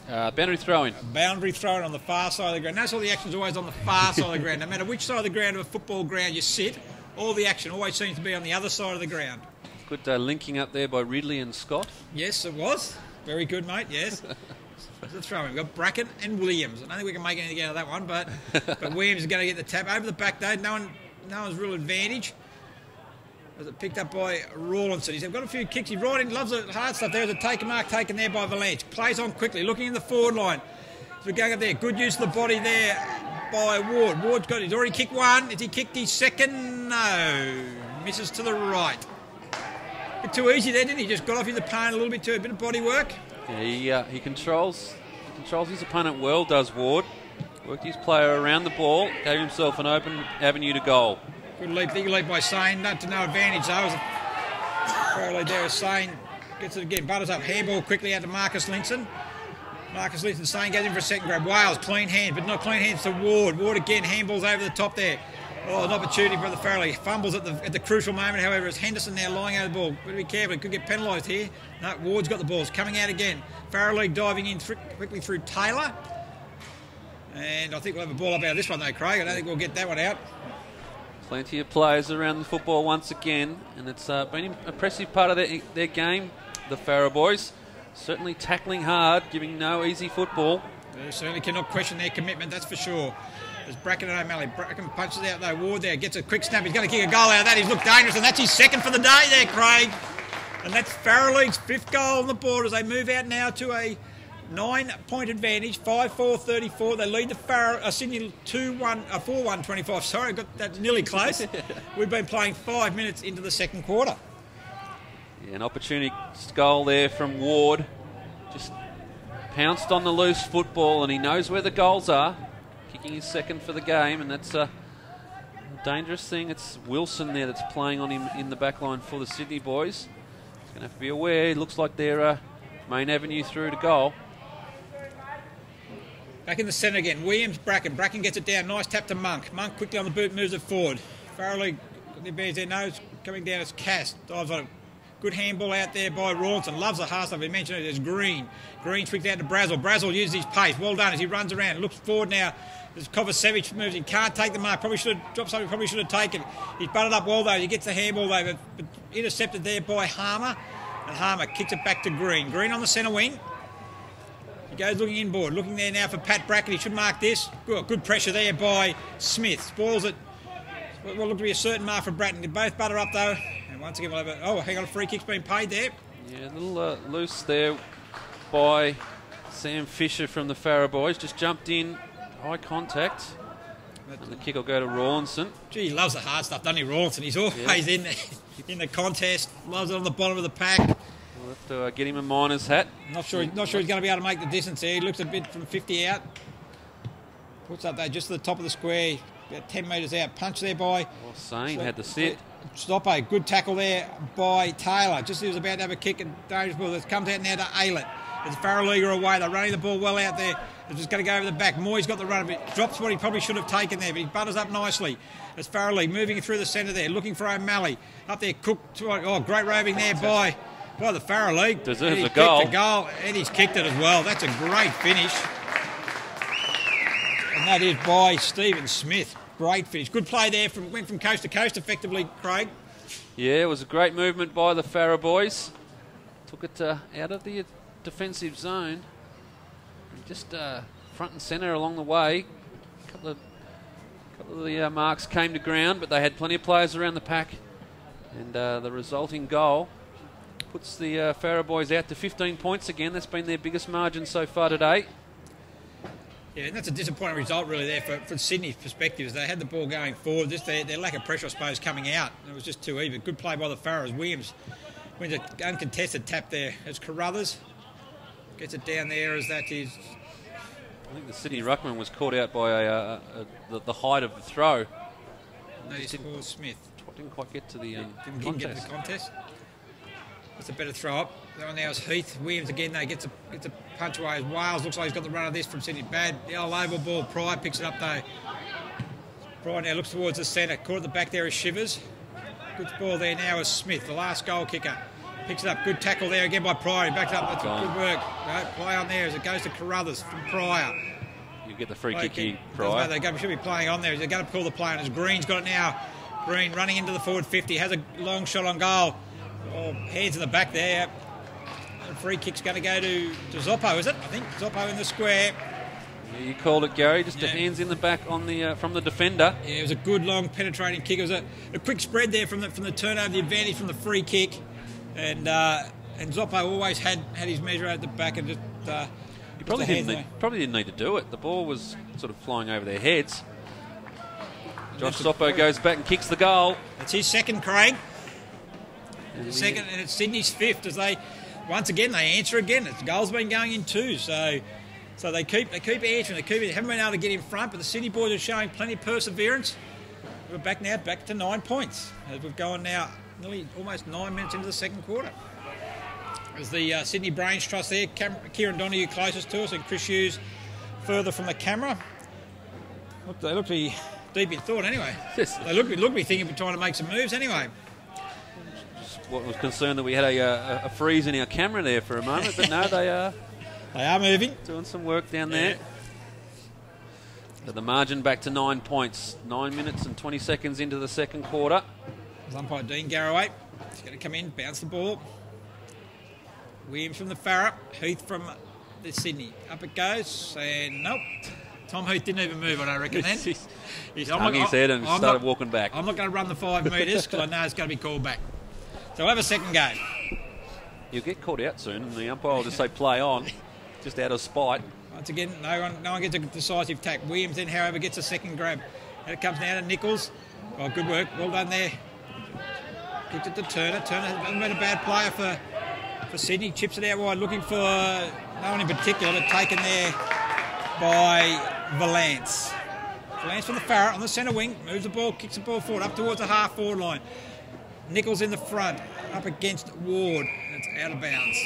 Boundary throw-in. Boundary throw-in on the far side of the ground. Notice all the action's always on the far side of the ground. No matter which side of the ground of a football ground you sit, all the action always seems to be on the other side of the ground. Good linking up there by Ridley and Scott. Yes, it was. Very good, mate, yes. The throw-in. We've got Bracken and Williams. I don't think we can make anything out of that one, but Williams is going to get the tap. Over the back, though, no one's real advantage. As it picked up by Rawlinson. He's got a few kicks. He's right in, loves the hard stuff there. There's a take mark taken there by Valanche. Plays on quickly, looking in the forward line. So we're going up there. Good use of the body there by Ward. He's already kicked one. Has he kicked his second? No. Misses to the right. A bit too easy there, didn't he? Just got off his opponent a little bit too. A bit of body work. Yeah, he controls his opponent well, does Ward. Worked his player around the ball, gave himself an open avenue to goal. Good leap. Big leap by Sane. Not to no advantage, though. Fair lead there as Sane gets it again. Butters up. Handball quickly out to Marcus Linson. Marcus Linson, Sane goes in for a second grab. Wales, clean hand, but not clean hands to Ward. Ward again, handballs over the top there. Oh, an opportunity for the Farrelly. Fumbles at the crucial moment, however, as Henderson now lying over the ball. Got to be careful, he could get penalised here. No, Ward's got the balls. Coming out again. Farrelly diving in quickly through Taylor. And I think we'll have a ball up out of this one though, Craig. I don't think we'll get that one out. Plenty of players around the football once again, and it's been an impressive part of their game, the Farrer boys. Certainly tackling hard, giving no easy football. They certainly cannot question their commitment, that's for sure. There's Bracken and O'Malley. Bracken punches out though. Ward there gets a quick snap. He's going to kick a goal out of that. He's looked dangerous, and that's his second for the day there, Craig. And that's Farrer League's 5th goal on the board as they move out now to a 9-point advantage, 5-4-34. They lead the Sydney 4-1-25. Sorry, I got that nearly close. We've been playing 5 minutes into the second quarter. Yeah, an opportunity goal there from Ward. Just pounced on the loose football, and he knows where the goals are. Kicking his second for the game, and that's a dangerous thing. It's Wilson there that's playing on him in the back line for the Sydney boys. He's going to have to be aware. It looks like their main avenue through to goal. Back in the centre again. Williams, Bracken. Bracken gets it down. Nice tap to Monk. Monk quickly on the boot, moves it forward. Farrelly got the advantage there. Nose coming down as Cass. Dives on it. Good handball out there by Rawlinson. Loves the hard stuff. We mentioned it. There's Green. Green swings out to Brazel. Brazel uses his pace. Well done as he runs around. Looks forward now. As Kovacevic moves in. Can't take the mark. Probably should have dropped something. Probably should have taken. He's butted up well though. He gets the handball though. But intercepted there by Harmer. And Harmer kicks it back to Green. Green on the centre wing. He goes looking inboard. Looking there now for Pat Bracken. He should mark this. Good pressure there by Smith. Spoils it. Will look to be a certain mark for Bratton. They both butter up though. And once again we'll have a... Oh, hang on. A free kick's been paid there. Yeah, a little loose there by Sam Fisher from the Farrer boys. Just jumped in. High contact. And the kick will go to Rawlinson. Gee, he loves the hard stuff, doesn't he, Rawlinson? He's always in the contest. Loves it on the bottom of the pack. We'll have to get him a miner's hat. Not sure he's going to be able to make the distance there. He looks a bit from 50 out. Puts up there just to the top of the square. About 10 metres out. Punch there by... Well, Sane had the sit. Stoppo. Good tackle there by Taylor. Just as he was about to have a kick and dangerous ball. It comes out now to Aylett. There's Farrelly away. They're running the ball well out there. They're just going to go over the back. Moy's got the run of it. Drops what he probably should have taken there, but he butters up nicely. As Farrelly moving through the centre there, looking for O'Malley. Up there, Cook. Oh, great roving there by the Farrelly. Deserves a goal. Kicked a goal, and he's kicked it as well. That's a great finish. And that is by Stephen Smith. Great finish. Good play there. Went from coast to coast effectively, Craig. Yeah, it was a great movement by the Farrer boys. Took it out of the defensive zone. Just front and centre along the way. A couple of the marks came to ground, but they had plenty of players around the pack. And the resulting goal puts the Farrer boys out to 15 points again. That's been their biggest margin so far today. Yeah, and that's a disappointing result really there from Sydney's perspective. As they had the ball going forward, just their lack of pressure, I suppose, coming out. It was just too even. Good play by the Farrers. Williams wins an uncontested tap there as Carruthers gets it down there as that is... I think the Sydney ruckman was caught out by the height of the throw. That is Paul Smith. Didn't quite get to the didn't get to the contest. It's a better throw up. That one now is Heath. Williams again though gets a punch away as Wales looks like he's got the run of this from Sydney. Bad yellow oval ball. Pryor picks it up though. Pryor now looks towards the centre. Caught at the back there is Shivers. Good ball there now is Smith, the last goal kicker. Picks it up. Good tackle there again by Pryor. He backs up. That's good work. Play on there as it goes to Carruthers from Pryor. You get the free kick here, Pryor. They should be playing on there. They're going to pull the play on as Green's got it now. Green running into the forward 50. Has a long shot on goal. Oh, hands in the back there. And free kick's going to go to Zoppo, is it? I think Zoppo in the square. Yeah, you called it, Gary. Just a hands in the back on the from the defender. Yeah, it was a good long penetrating kick. It was a quick spread there from the turnover, the advantage from the free kick. And Zoppo always had his measure at the back and just... He probably didn't need to do it. The ball was sort of flying over their heads. Josh Zoppo goes back and kicks the goal. It's his second, Craig. Second, and it's Sydney's fifth as they... Once again, they answer again. The goal's been going in too, so they keep answering. They haven't been able to get in front, but the Sydney boys are showing plenty of perseverance. we're back now, back to 9 points. As we've gone now nearly almost 9 minutes into the second quarter. As the Sydney Brains Trust there, Kieran Donahue closest to us and Chris Hughes further from the camera. They look to be deep in thought anyway. Yes. They look to be thinking of trying to make some moves anyway. What was concerned that we had a freeze in our camera there for a moment, but no, they are moving. Doing some work down there. So the margin back to 9 points. 9 minutes and 20 seconds into the second quarter. Umpire Dean Garraway. He's going to come in, bounce the ball. Williams from the Farah. Heath from the Sydney. Up it goes, and nope. Tom Heath didn't even move, I don't reckon then. He's hung his head and started walking back. I'm not going to run the 5 metres because I know it's going to be called back. So we'll have a second game. You'll get called out soon, and the umpire will just say play on, just out of spite. Once again, no one gets a decisive tack. Williams then, however, gets a second grab. And it comes now to Nichols. Oh, good work. Well done there. Kicked it to Turner. Turner hasn't been a bad player for Sydney. Chips it out wide, looking for no one in particular, but taken there by Valance. Valance from the Farah on the centre wing. Moves the ball, kicks the ball forward, up towards the half-forward line. Nichols in the front, up against Ward, and it's out of bounds.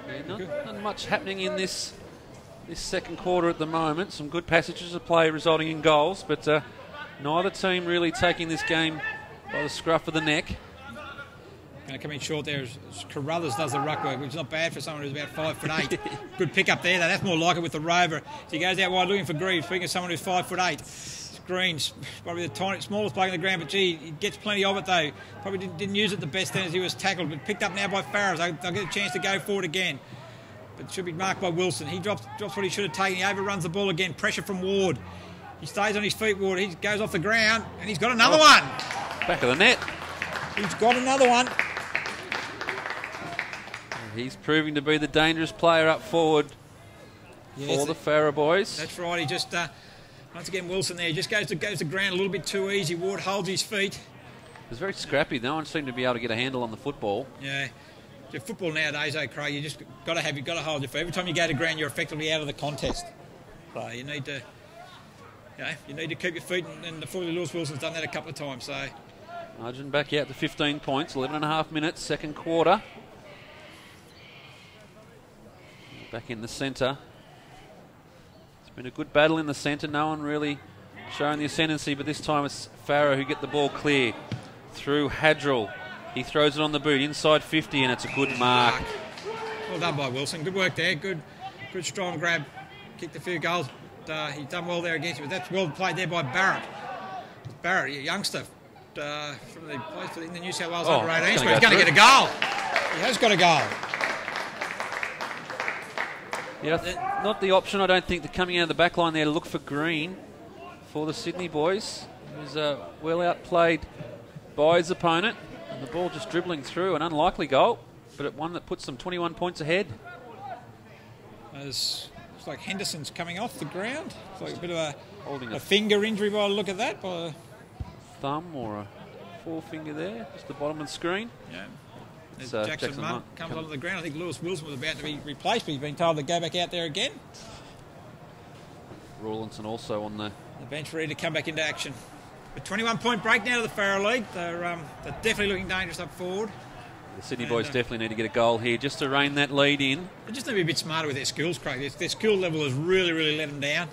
Yeah, not much happening in this second quarter at the moment. Some good passages of play resulting in goals, but neither team really taking this game by the scruff of the neck. Going to come in short there as Carruthers does the ruck work, which is not bad for someone who's about 5'8". Good pick up there, though. That's more like it with the Rover. So he goes out wide looking for Green. Speaking of someone who's 5'8". Green's probably the smallest bloke in the ground, but gee, he gets plenty of it though. Probably didn't use it the best then as he was tackled, but picked up now by Farrows. They'll get a chance to go forward again. But it should be marked by Wilson. He drops what he should have taken. He overruns the ball again. Pressure from Ward. He stays on his feet, Ward. He goes off the ground, and he's got another one. Back of the net. He's got another one. He's proving to be the dangerous player up forward for the Farah boys. That's right. He just... once again, Wilson there just goes to ground a little bit too easy. Ward holds his feet. It was very scrappy. No one seemed to be able to get a handle on the football. Yeah. Football nowadays, Craig, you just got to hold your feet. Every time you go to ground, you're effectively out of the contest. So you need to keep your feet, and the fully Lewis Wilson's done that a couple of times. So margin back out to 15 points, 11 and a half minutes, second quarter. Back in the centre. Been a good battle in the centre. No one really showing the ascendancy, but this time it's Farah who get the ball clear through Hadrill. He throws it on the boot inside 50, and it's a good mark. Well done by Wilson. Good work there. Good strong grab. Kicked a few goals. He's done well there against him. That's well played there by Barrett. Barrett, a youngster from the place in the New South Wales under 18. He's going to get a goal. He has got a goal. Yeah, not the option, I don't think, the coming out of the back line there to look for Green for the Sydney boys. He was well outplayed by his opponent, and the ball just dribbling through. An unlikely goal, but one that puts them 21 points ahead. Looks like Henderson's coming off the ground. It's like a bit of holding a finger injury by the look of that. By a thumb or a forefinger there, just the bottom of the screen. Yeah. Jackson Monk comes onto the ground. I think Lewis Wilson was about to be replaced, but he's been told to go back out there again. Rawlinson also on the bench ready to come back into action. A 21-point break now to the Farah League. They're definitely looking dangerous up forward. The Sydney boys definitely need to get a goal here just to rein that lead in. They just need to be a bit smarter with their skills, Craig. Their skill level has really let them down.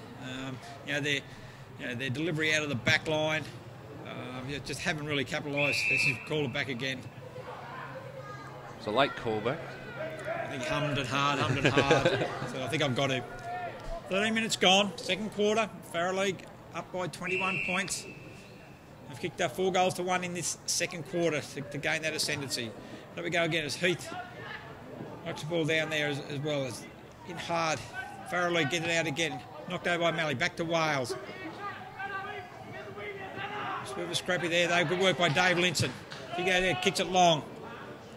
Their delivery out of the back line just haven't really capitalised. They've called it back again. It's a late callback. I think hummed it hard. So I think I've got to. 13 minutes gone, second quarter. Farah League up by 21 points. They've kicked up 4-1 in this second quarter to gain that ascendancy. There we go again as Heath knocks the ball down there as well as in hard. Farah League get it out again. Knocked over by Malley. Back to Wales. Just a bit of a scrappy there though. Good work by Dave Linson. He goes there, kicks it long.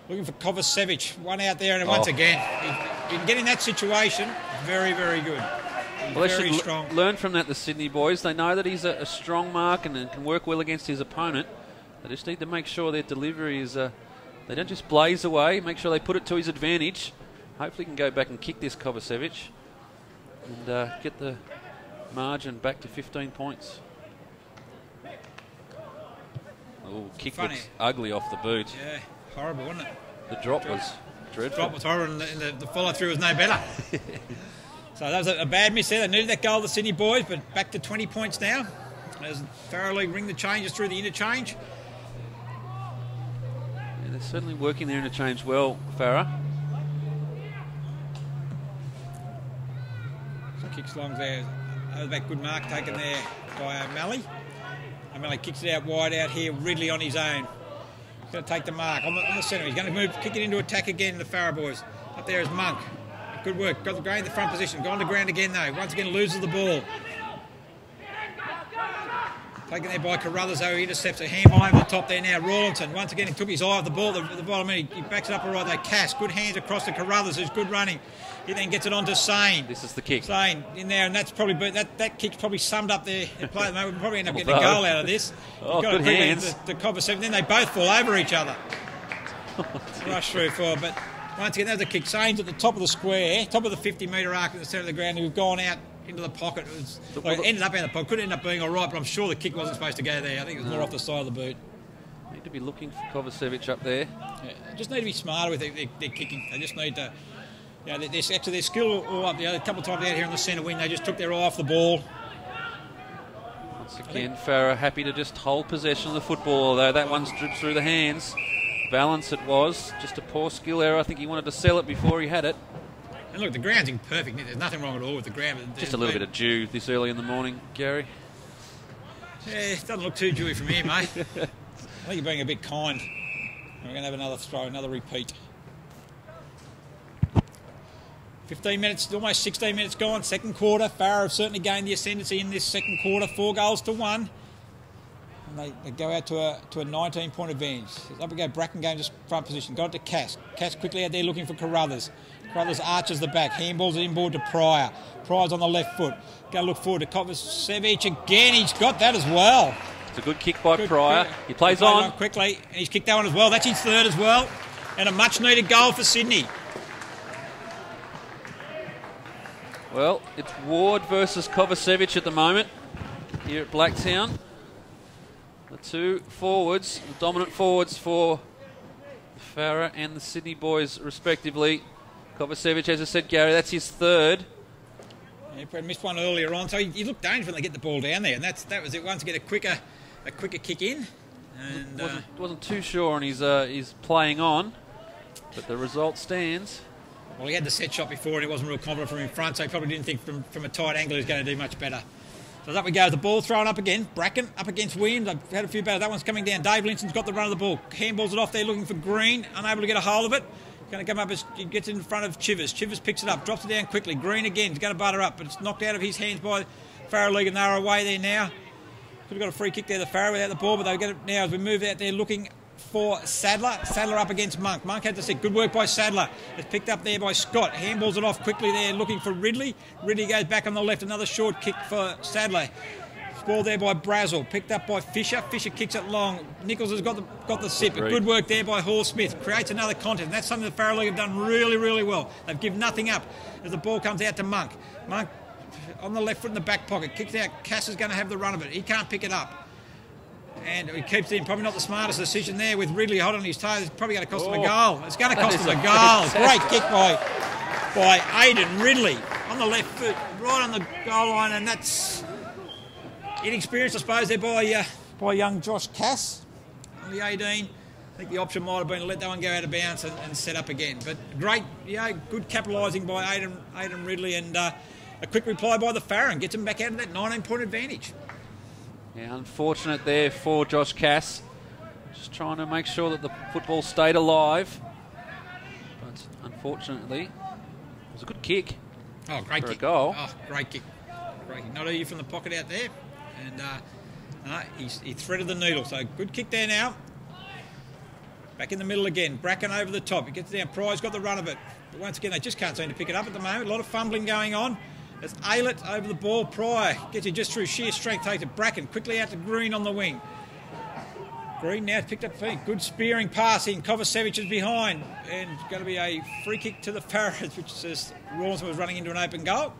Looking for Kovacevic. One out there, and once again, he can get in that situation. Very good. Well, very they strong. should learn from that, the Sydney boys. They know that he's a strong mark and can work well against his opponent. They just need to make sure their delivery is... they don't just blaze away. Make sure they put it to his advantage. Hopefully he can go back and kick this Kovacevic and get the margin back to 15 points. Oh, kick looks ugly off the boot. Yeah, horrible, wasn't it? The drop was dreadful. The drop was horrible, and the follow-through was no better. So that was a bad miss there. They needed that goal, the Sydney boys, but back to 20 points now. As Farah League ring the changes through the interchange. Yeah, they're certainly working their interchange well, Farah. So kicks long there. Over back, good mark taken there by O'Malley. O'Malley kicks it out wide out here. Ridley on his own. He's going to take the mark on the centre. He's going to move, kick it into attack again, the Farah boys. Up there is Monk. Good work. Got the grain in the front position. Gone to ground again though. Once again loses the ball. Taken there by Carruthers, though. He intercepts a handball over the top there now. Rawlinson, once again, he took his eye off the ball at the bottom. He backs it up all right, though. Cass, good hands across to Carruthers, who's good running. He then gets it on to Sane. This is the kick. Sane in there, and that's probably that kick's probably summed up their play at the moment. We'll probably end up getting a goal out of this. Oh, good hands. The Cobber 7, then they both fall over each other. Rush through for, but once again, that was a kick. Sane's at the top of the square, top of the 50-metre arc at the centre of the ground, who've gone out into the pocket. It ended up out of the pocket. Could end up being all right, but I'm sure the kick wasn't supposed to go there. I think it was more off the side of the boot. Need to be looking for Kovacevic up there. Yeah, they just need to be smarter with their kicking. They just need to, you know, their skill all up. A couple of times out here in the centre wing, they just took their eye off the ball. Once again, Farah happy to just hold possession of the football, although that one's dripped through the hands. Balance it was. Just a poor skill error. I think he wanted to sell it before he had it. And look, the ground's imperfect. There's nothing wrong at all with the ground. Just a little bit of dew this early in the morning, Gary. Yeah, it doesn't look too dewy from here, mate. I think you're being a bit kind. We're going to have another throw, another repeat. 15 minutes, almost 16 minutes gone. Second quarter. Farah have certainly gained the ascendancy in this second quarter. 4 goals to 1. And they go out to a 19-point advantage. Up we go, Bracken going just front position. Got it to Cass. Cass quickly out there looking for Carruthers. Carruthers arches the back. Handballs it inboard to Pryor. Pryor's on the left foot. Go look forward to Kovacevic again. He's got that as well. It's a good kick by Pryor. He plays on quickly, and he's kicked that one as well. That's his third as well. And a much-needed goal for Sydney. Well, it's Ward versus Kovacevic at the moment here at Blacktown. The two forwards, the dominant forwards for Farah and the Sydney boys respectively. Kovacevic, as I said, Gary, that's his third. Yeah, he missed one earlier on, so he looked dangerous when they get the ball down there, and that was it. Once to get a quicker kick in. And wasn't too sure on his playing on, but the result stands. Well, he had the set shot before, and he wasn't real confident from in front, so he probably didn't think from a tight angle he was going to do much better. So up we go. The ball thrown up again. Bracken up against Williams. I've had a few battles. That one's coming down. Dave Linson's got the run of the ball. Handballs it off there looking for Green. Unable to get a hold of it. Going to come up as he gets in front of Chivers. Chivers picks it up. Drops it down quickly. Green again. He's going to butter up, but it's knocked out of his hands by Farah League, and they're away there now. Could have got a free kick there, the Farah, without the ball, but they'll get it now as we move out there looking for Sadler. Sadler up against Monk. Monk had to stick. Good work by Sadler. It's picked up there by Scott. Handballs it off quickly there looking for Ridley. Ridley goes back on the left. Another short kick for Sadler. Ball there by Brazel, picked up by Fisher. Fisher kicks it long. Nichols has got the sip. Good work there by Hall Smith. Creates another contest. And that's something the Farah League have done really, really well. They've given nothing up as the ball comes out to Monk. Monk on the left foot in the back pocket. Kicks out. Cass is going to have the run of it. He can't pick it up. And he keeps it in. Probably not the smartest decision there with Ridley hot on his toes. It's probably going to cost him a goal. It's going to cost him a goal. Great kick by Aidan Ridley on the left foot, right on the goal line, and that's inexperienced, I suppose, there by young Josh Cass on the 18. I think the option might have been to let that one go out of bounds and set up again. But great, good capitalising by Aidan Ridley, and a quick reply by the Farron gets him back out of that 19-point advantage. Yeah, unfortunate there for Josh Cass. Just trying to make sure that the football stayed alive. But unfortunately, it was a good kick. Oh, great kick. A goal. Oh, great kick. Great kick. Not easy from the pocket out there. And he threaded the needle. So good kick there now. Back in the middle again. Bracken over the top. He gets down. Pryor's got the run of it. But once again, they just can't seem to pick it up at the moment. A lot of fumbling going on. It's Aylett over the ball. Pryor gets it just through sheer strength. Takes it. Bracken quickly out to Green on the wing. Green now picked up feet. Good spearing pass in. Kovacevic is behind. And it's going to be a free kick to the Farahs, which says Rawlinson was running into an open goal.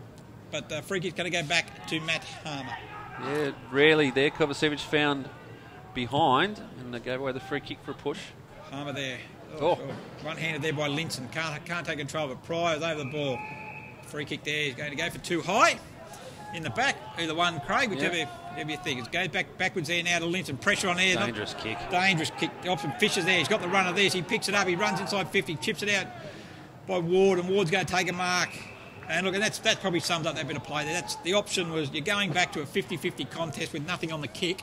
but free kick's going to go back to Matt Harmer. Yeah, rarely there. Kovacevic found behind, and they gave away the free kick for a push. Harmer there. Oh. One-handed there by Linson. Can't take control, but Pryor's over the ball. Free kick there. He's going to go for too high. In the back, either one, Craig, whichever you think. It goes backwards there now to Linson. Pressure on there. Dangerous kick. Dangerous kick. The option Fisher's there. He's got the runner there. So he picks it up. He runs inside 50, chips it out by Ward, and Ward's going to take a mark. And look, and that probably sums up that bit of play there. The option was you're going back to a 50-50 contest with nothing on the kick.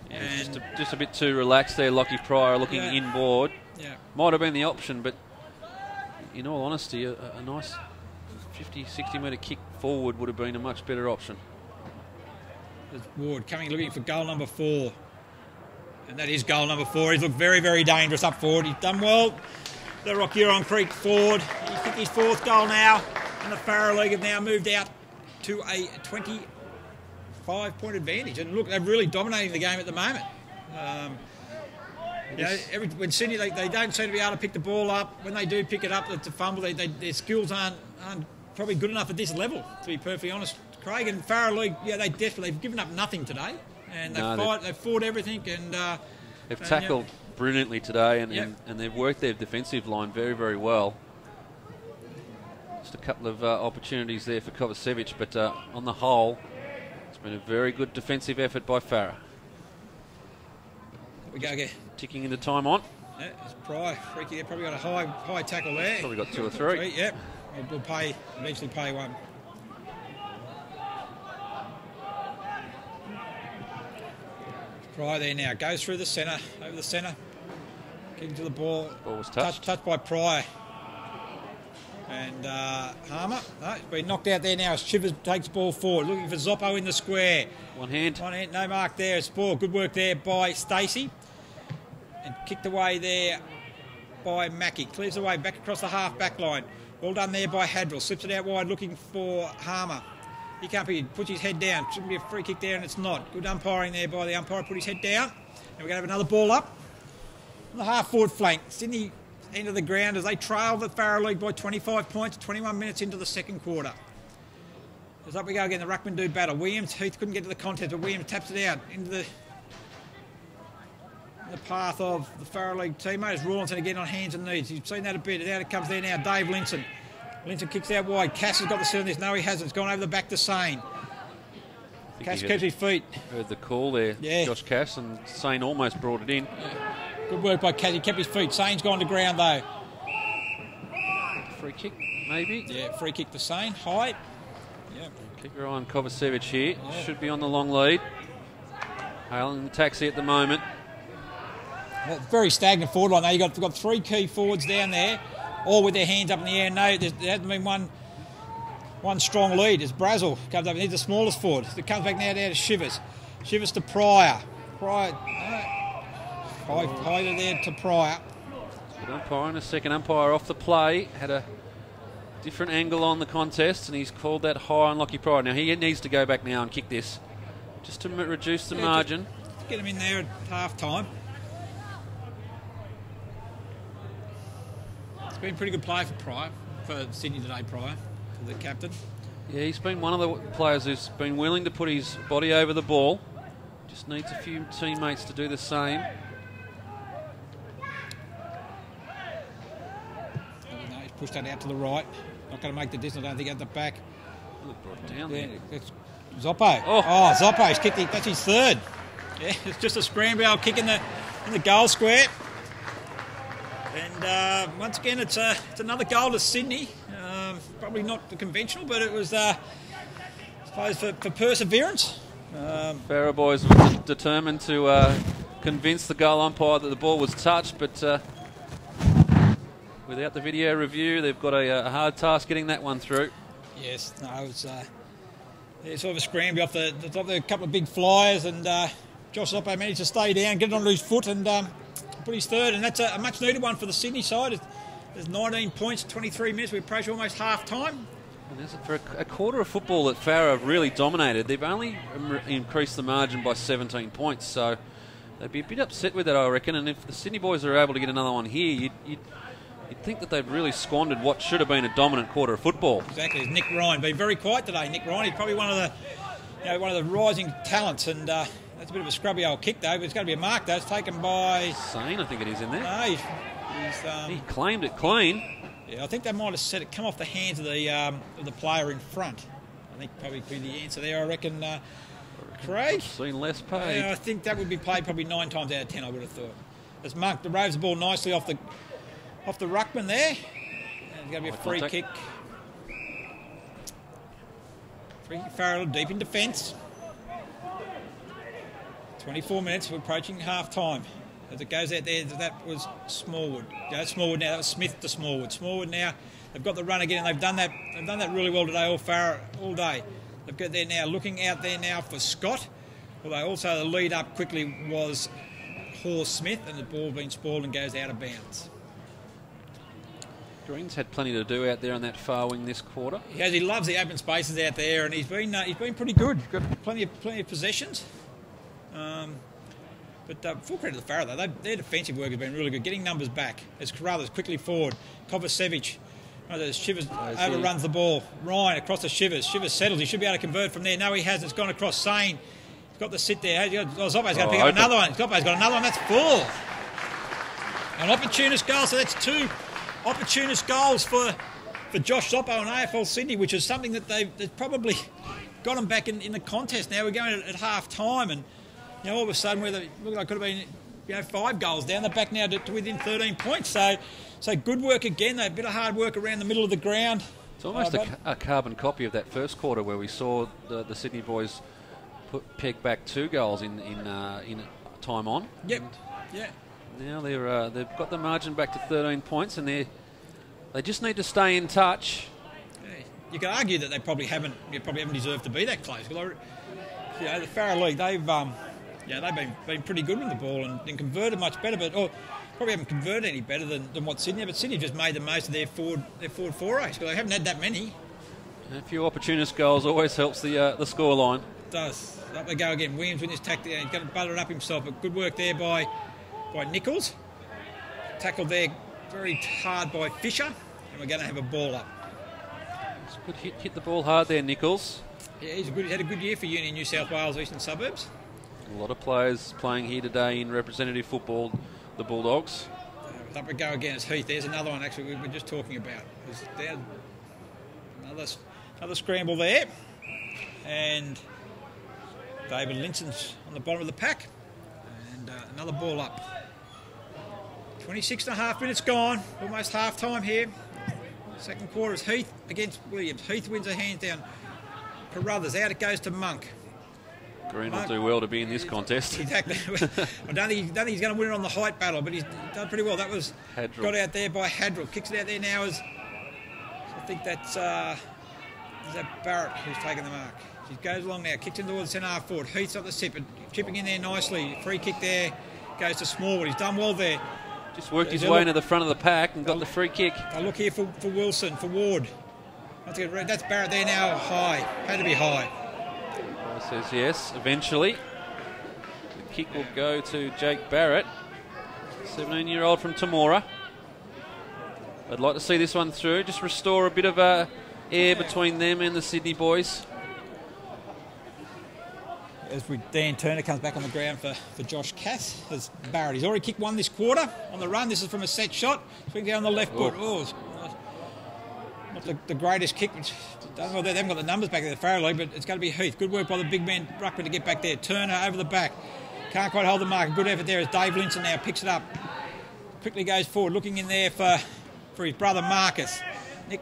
Yeah, and just a bit too relaxed there, Lockie Pryor looking inboard. Yeah. Might have been the option, but in all honesty, a nice 50-60 metre kick forward would have been a much better option. There's Ward coming looking for goal number 4. And that is goal number 4. He's looked very, very dangerous up forward. He's done well. The Rock Huron Creek forward. He's kicked his 4th goal now. And the Farrer League have now moved out to a 25-point advantage. And look, they're really dominating the game at the moment. When Sydney, they don't seem to be able to pick the ball up. When they do pick it up, it's a fumble. Their skills aren't probably good enough at this level, to be perfectly honest. Craig and Farrer League, they've given up nothing today. And they've fought everything. And they've tackled brilliantly today, and they've worked their defensive line very, very well. Just a couple of opportunities there for Kovacevic, but on the whole, it's been a very good defensive effort by Farrer. We go again. Ticking into time on. Yeah, it's Pryor. Freaky, they've probably got a high tackle there. Probably got 2 or 3. Yep. We'll eventually pay one. Pryor there now. Goes through the centre, over the centre. Kicking to the ball. Ball was touched. Touched by Pryor. And Harmer, he's been knocked out there now as Shivers takes the ball forward. Looking for Zoppo in the square. One hand, no mark there. It's ball. Good work there by Stacey. And kicked away there by Mackie. Clears away back across the half-back line. Well done there by Hadrill. Slips it out wide looking for Harmer. He can't be, puts his head down. Shouldn't be a free kick there, and it's not. Good umpiring there by the umpire. Put his head down. And we're going to have another ball up. On the half-forward flank. Sydney into the ground as they trail the Farrer League by 25 points, 21 minutes into the second quarter. As up we go again, the Ruckman do battle. Heath couldn't get to the contest, but Williams taps it out into the path of the Farrer League teammates. Rawlinson again on hands and knees. You've seen that a bit. Out it comes there now. Dave Linson. Linson kicks out wide. Cass has got the sit on this. No, he hasn't. It's gone over the back to Sane. Cass keeps his feet. Heard the call there, Josh Cass, and Sane almost brought it in. Yeah. Good work by Cass. He kept his feet. Sane's gone to ground though. Free kick, maybe? Yeah, free kick to Sane. High. Yeah. Keep your eye on Kovacevic here. Yeah. Should be on the long lead. Hale in the taxi at the moment. Well, very stagnant forward line. Now you've got 3 key forwards down there, all with their hands up in the air. No, there hasn't been one strong lead. As Brazel comes up, he's the smallest forward. It comes back now down to Shivers. Shivers to Pryor. Pryor. High there to Pryor. Good umpire and a second umpire off the play. Had a different angle on the contest, and he's called that high on Lockie Pryor. Now he needs to go back now and kick this, just to reduce the margin. Get him in there at half time. It's been pretty good play for Pryor, for Sydney today, Pryor, for the captain. Yeah, he's been one of the players who's been willing to put his body over the ball. Just needs a few teammates to do the same. Push that out to the right. Not going to make the distance, I don't think, at the back. Brought it down there. It's Zoppo. Oh, Zoppo's kicked it. That's his 3rd. Yeah, it's just a scramble kick in the goal square. And once again, it's another goal to Sydney. Probably not the conventional, but it was, I suppose, for perseverance. Farrer boys were determined to convince the goal umpire that the ball was touched, but without the video review, they've got a hard task getting that one through. Yes, no, it's sort of a scramble off the top of a couple of big flyers, and Josh Zoppo managed to stay down, get it onto his foot, and put his 3rd, and that's a much needed one for the Sydney side. There's 19 points, 23 minutes. We approach almost half time. And for a quarter of football that Farrer have really dominated, they've only increased the margin by 17 points, so they'd be a bit upset with that, I reckon. And if the Sydney boys are able to get another one here, you'd You'd think that they've really squandered what should have been a dominant quarter of football. Exactly. It's Nick Ryan. Been very quiet today, Nick Ryan. He's probably one of the rising talents, and that's a bit of a scrubby old kick, though, but it's going to be a mark, though. It's taken by... Sane, I think it is in there. No, he claimed it clean. Yeah, I think they might have said it come off the hands of the player in front. I think probably could be the answer there. I reckon Craig? I've seen less paid. Yeah, I think that would be played probably 9 times out of 10, I would have thought. As Monk roves the ball nicely off the ruckman there. And it's going to be a free kick. Free kick, Farrell deep in defence. 24 minutes, we're approaching half-time. As it goes out there, that was Smallwood. Smallwood now, that was Smith to Smallwood. Smallwood now, they've got the run again, and they've done that really well today, all day. They've got there now, looking out there now for Scott. Although also the lead up quickly was Horse Smith, and the ball being spoiled and goes out of bounds. Green's had plenty to do out there on that far wing this quarter. He loves the open spaces out there, and he's been pretty good. He's got plenty of possessions. But full credit to the Farrow, though. Their defensive work has been really good, getting numbers back. As Carruthers quickly forward. Kovacevic. Shivers overruns the ball. Ryan across to Shivers. Shivers settles. He should be able to convert from there. No, he hasn't. It's gone across Sane. He's got the sit there. Zoppo's going to pick up another one. Zoppo's got another one. That's 4. An opportunist goal. So that's 2 opportunist goals for Josh Zoppo and AFL Sydney, which is something that they've probably got them back in the contest. Now we're going at half time, and all of a sudden it looked like it could have been 5 goals down. They're back now to within 13 points. So good work again. A bit of hard work around the middle of the ground. It's almost a carbon copy of that first quarter where we saw the Sydney boys peg back 2 goals in time on. Yep. Yeah. Now they've got the margin back to 13 points, and they just need to stay in touch. Yeah. You could argue that they probably haven't deserved to be that close. The Farrow League, they've been pretty good with the ball and converted much better, but probably haven't converted any better than what Sydney. But Sydney just made the most of their forward forays because they haven't had that many. A few opportunist goals always helps the score line. It does. Up they go again. Williams with his tactic. He's going to butter it up himself, but good work there by Nichols. Tackled there very hard by Fisher, and we're going to have a ball up. It's a good hit the ball hard there, Nichols. Yeah, he had a good year for Union New South Wales Eastern Suburbs. A lot of players playing here today in representative football, the Bulldogs. Up we go again. It's Heath. There's another one actually we were just talking about. Another scramble there. And David Linson's on the bottom of the pack. And another ball up. 26 and a half minutes gone. Almost half time here. Second quarter is Heath against Williams. Heath wins a hands down. Carruthers out, it goes to Monk. Green will do well to be in this contest. Exactly. I don't think he's going to win it on the height battle, but he's done pretty well. That was Hadrill. Got out there by Hadrill. Kicks it out there now as I think that's Barrett who's taken the mark. He goes along now, kicks into the centre half forward. Heath's up the tip, chipping in there nicely. Free kick there, goes to Smallwood. He's done well there. Just worked his way into the front of the pack and got the free kick. I look here for Wilson, for Ward. That's Barrett there now, high. Had to be high. Says yes, eventually. The kick will go to Jake Barrett, 17-year-old from Temora. I'd like to see this one through, just restore a bit of air between them and the Sydney boys. Dan Turner comes back on the ground for Josh Cass. As Barrett, he's already kicked one this quarter on the run. This is from a set shot. Swing down the left foot. Not the greatest kick. They haven't got the numbers back in the Farrow League, but it's going to be Heath. Good work by the big man Ruckman to get back there. Turner over the back. Can't quite hold the mark. Good effort there as Dave Linson now picks it up. Quickly goes forward, looking in there for his brother Marcus. Nick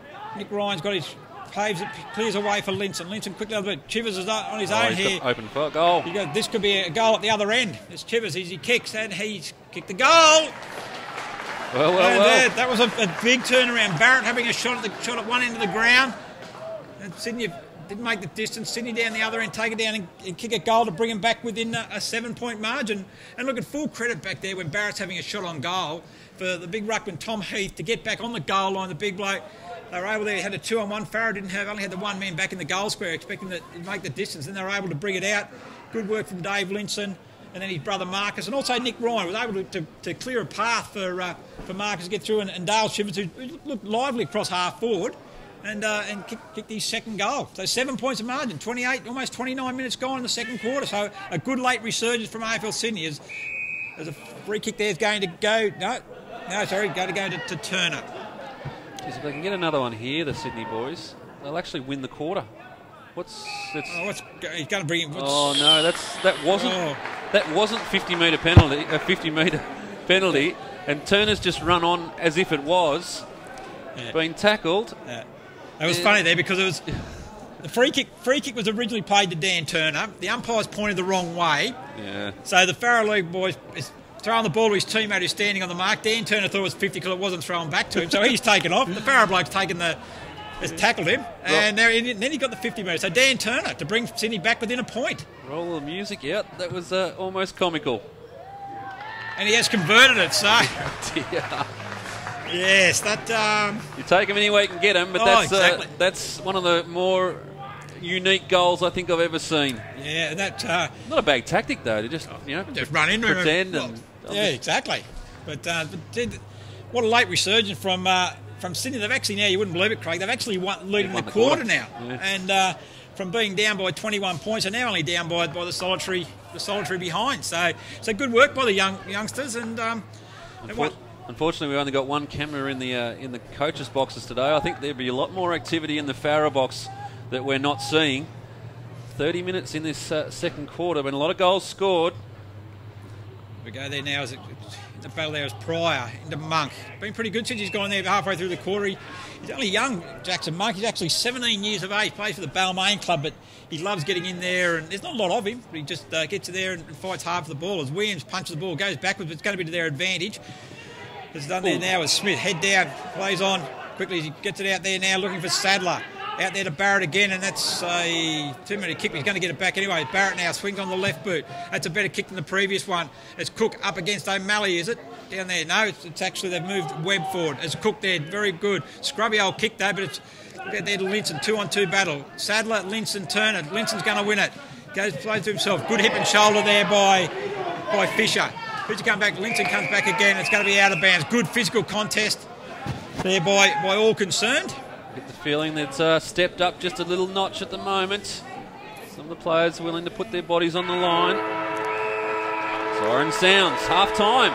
Ryan's got his paves it, clears away for Linson. Linson quickly over the Chivers is on his own here. Open for a goal. This could be a goal at the other end. It's Chivers. He kicks and he's kicked the goal. Well. That was a big turnaround. Barrett having a shot at one end of the ground. And Sydney didn't make the distance. Sydney down the other end, take it down and kick a goal to bring him back within a 7-point margin. And look at full credit back there when Barrett's having a shot on goal for the big ruckman Tom Heath to get back on the goal line. The big bloke. They were able to had a 2-on-1. Farrow only had the one man back in the goal square, expecting to make the distance. Then they were able to bring it out. Good work from Dave Linson and then his brother Marcus, and also Nick Ryan was able to clear a path for Marcus to get through, and Dale Shivers, who looked lively across half forward, and kicked his second goal. So 7 points of margin, 28, almost 29 minutes gone in the second quarter. So a good late resurgence from AFL Sydney as a free kick there is going to go. No, sorry, go to Turner. If they can get another one here, the Sydney boys, they'll actually win the quarter. He's going to bring him. Oh no, that wasn't 50-metre penalty. A 50-metre penalty, and Turner's just run on as if it was. Yeah. Been tackled. Yeah. It was funny there because it was the free kick. Free kick was originally played to Dan Turner. The umpires pointed the wrong way. Yeah. So the Farrow League boys is throwing the ball to his teammate who's standing on the mark. Dan Turner thought it was 50 because it wasn't thrown back to him, so he's taken off. The Farrow bloke's has tackled him, and then he got the 50 metres. So Dan Turner to bring Sydney back within a point. Roll the music out. That was almost comical. And he has converted it, so... Yes, that... You take him any way you can get him, but that's one of the more unique goals I think I've ever seen. Yeah, that... Not a bad tactic, though, to just, just run into pretend him. Exactly. But what a late resurgence from Sydney. They've actually, now you wouldn't believe it, Craig, they've actually leading the quarter now. Yeah. And from being down by 21 points, they're now only down by the solitary behind. So good work by the youngsters. And unfortunately, we've only got one camera in the coaches' boxes today. I think there'd be a lot more activity in the Farrow box that we're not seeing. 30 minutes in this second quarter, but a lot of goals scored. We go there now as the battle there is Pryor into Monk. Been pretty good since he's gone there halfway through the quarter. He's only young, Jackson Monk. He's actually 17 years of age, plays for the Balmain club, but he loves getting in there, and there's not a lot of him, but he just gets in there and fights hard for the ball. As Williams punches the ball, goes backwards, but it's going to be to their advantage. It's done there now with Smith. Head down, plays on quickly as he gets it out there now, looking for Sadler. Out there to Barrett again, and that's a 2-minute kick. He's going to get it back anyway. Barrett now swings on the left boot. That's a better kick than the previous one. It's Cook up against O'Malley, is it? Down there. No, it's actually they've moved Webb forward. It's Cook there. Very good. Scrubby old kick though, but it's out there to Linson. 2-on-2 battle. Sadler, Linson, Turner. Linson's going to win it. Plays to himself. Good hip and shoulder there by Fisher. Fisher comes back. Linson comes back again. It's going to be out of bounds. Good physical contest there by all concerned. Get the feeling that's stepped up just a little notch at the moment. Some of the players are willing to put their bodies on the line. Siren sounds, half time.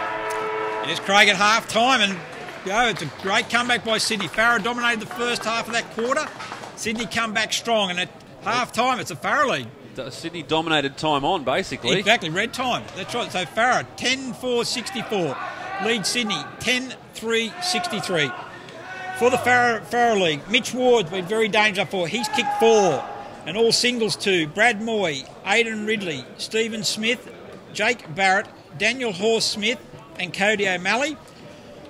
Yes, Craig at half time, and it's a great comeback by Sydney. Farrow dominated the first half of that quarter. Sydney come back strong, and at half time it's a Farrow league. Sydney dominated time on, basically. Exactly, red time. That's right. So Farrow 10-4-64 lead Sydney 10-3-63. For the Farrow League, Mitch Ward's been very dangerous for. He's kicked 4, and all singles 2. Brad Moy, Aidan Ridley, Stephen Smith, Jake Barrett, Daniel Horse Smith, and Cody O'Malley.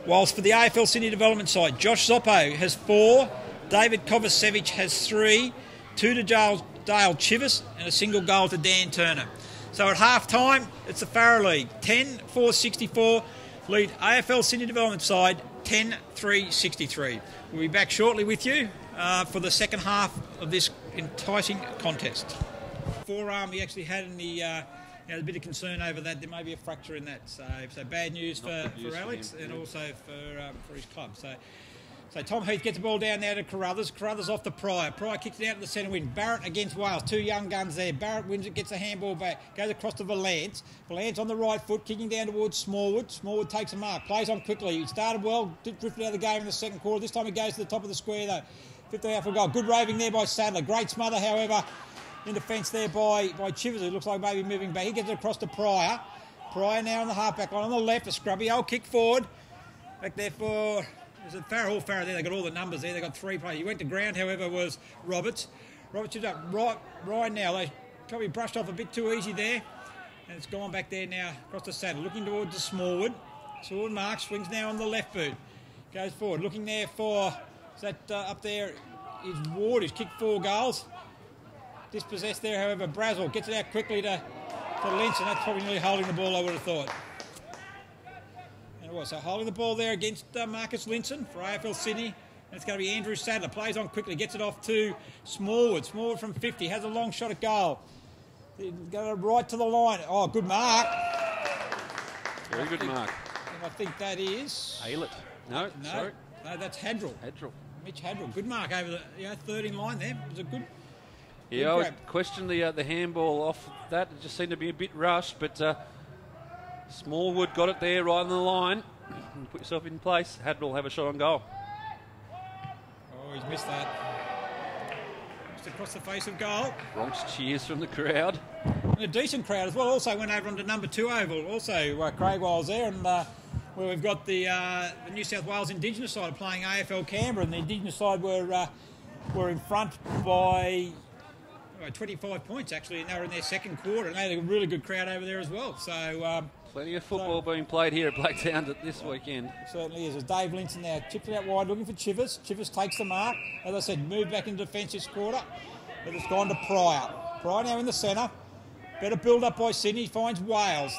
Whilst for the AFL Sydney Development side, Josh Zoppo has 4, David Kovacevic has 3, 2 to Dale Chivas, and a single goal to Dan Turner. So at half time, it's the Farrow League 10-4-64, lead AFL Sydney Development side 10-3-63. We'll be back shortly with you for the second half of this enticing contest. Forearm he actually had in the... there's a bit of concern over that. There may be a fracture in that. So bad news for Alex and also for his club. So Tom Heath gets the ball down there to Carruthers. Carruthers off to Pryor. Pryor kicks it out to the centre wing. Barrett against Wales. 2 young guns there. Barrett wins it, gets the handball back. Goes across to Valance. Valance on the right foot, kicking down towards Smallwood. Smallwood takes a mark. Plays on quickly. He started well, drifted out of the game in the second quarter. This time he goes to the top of the square though. 50 out for goal. Good roving there by Sadler. Great smother, however, in defence there by Chivers. It looks like maybe moving back. He gets it across to Pryor. Pryor now on the half-back line on the left. A scrubby old kick forward. Back there for... There's a Farrow there. They got all the numbers there. They got 3 players. He went to ground, however, was Roberts. Roberts is up right now. They probably brushed off a bit too easy there. And it's gone back there now across the saddle. Looking towards the Smallwood. Smallwood Mark swings now on the left boot. Goes forward. Looking there for... Is that up there is Ward, who's kicked 4 goals. Dispossessed there, however. Brazel gets it out quickly to Lynch, and that's probably nearly holding the ball, I would have thought. So holding the ball there against Marcus Linson for AFL Sydney. And it's going to be Andrew Sadler. Plays on quickly, gets it off to Smallwood. Smallwood from 50, has a long shot at goal. Go right to the line. Oh, good mark. Very good mark. I think that is... Aylett. No, sorry. No, that's Hadrill. Mitch Hadrill. Good mark over the third in line there. It was a good... Yeah, I would question the handball off that. It just seemed to be a bit rushed, but Smallwood got it there right on the line. Put yourself in place. Hadrill will have a shot on goal. Oh, he's missed that. Just across the face of goal. Bronx cheers from the crowd. And a decent crowd as well. Also went over onto number 2 oval. Also, Craig Wiles there, and where we've got the New South Wales Indigenous side playing AFL Canberra, and the Indigenous side were in front by 25 points actually, and they were in their second quarter, and they had a really good crowd over there as well. So plenty of football being played here at Blacktown this weekend. Certainly is. As Dave Linson now chips it out wide, looking for Chivers. Chivers takes the mark. As I said, moved back into defence this quarter, but it's gone to Pryor. Pryor now in the centre. Better build up by Sydney. Finds Wales.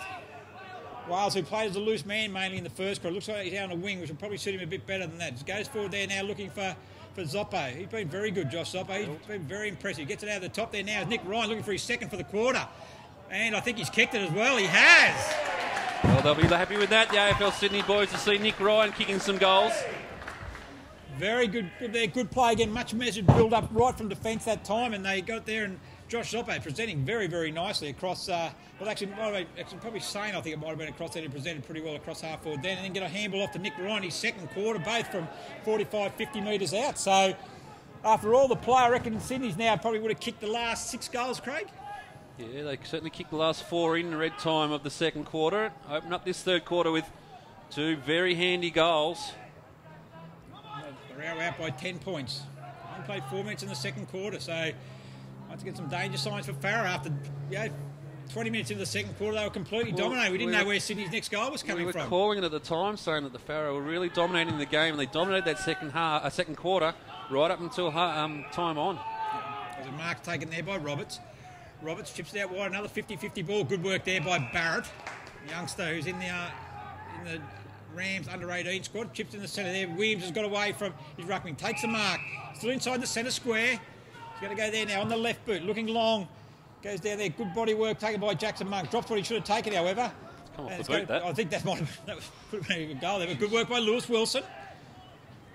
Wales, who played as a loose man mainly in the first quarter. Looks like he's out on the wing, which will probably suit him a bit better than that. Just goes forward there now looking for Zoppo. He's been very good, Josh Zoppo. He's been very impressive. Gets it out of the top there now. Nick Ryan looking for his second for the quarter. And I think he's kicked it as well. He has. Well, they'll be happy with that, the AFL Sydney boys, to see Nick Ryan kicking some goals. Very good. Good play again. Much measured build up right from defence that time. And they got there, and Josh Zoppo presenting very, very nicely across. Probably saying I think it might have been across there. He presented pretty well across half forward then, and then get a handball off to Nick Ryan, his second quarter, both from 45, 50 metres out. So after all the play, I reckon Sydney's now probably would have kicked the last 6 goals, Craig. Yeah, they certainly kicked the last 4 in red time of the second quarter. Open up this third quarter with 2 very handy goals. They're out by 10 points. Only played 4 minutes in the second quarter, so I have to get some danger signs for Farah after 20 minutes into the second quarter. They were completely dominating. We didn't know where Sydney's next goal was coming from. We were calling it at the time, saying that the Farah were really dominating the game, and they dominated that second quarter right up until time on. There's a mark taken there by Roberts. Roberts chips it out wide, another 50-50 ball. Good work there by Barrett, the youngster who's in the Rams under-18 squad. Chips in the centre there. Williams has got away from his ruckman. Takes the mark. Still inside the centre square. He's going to go there now on the left boot. Looking long. Goes down there. Good body work taken by Jackson Monk. Drops what he should have taken, however. Come off the boot, that. I think that could have been a good goal there. But good work by Lewis Wilson.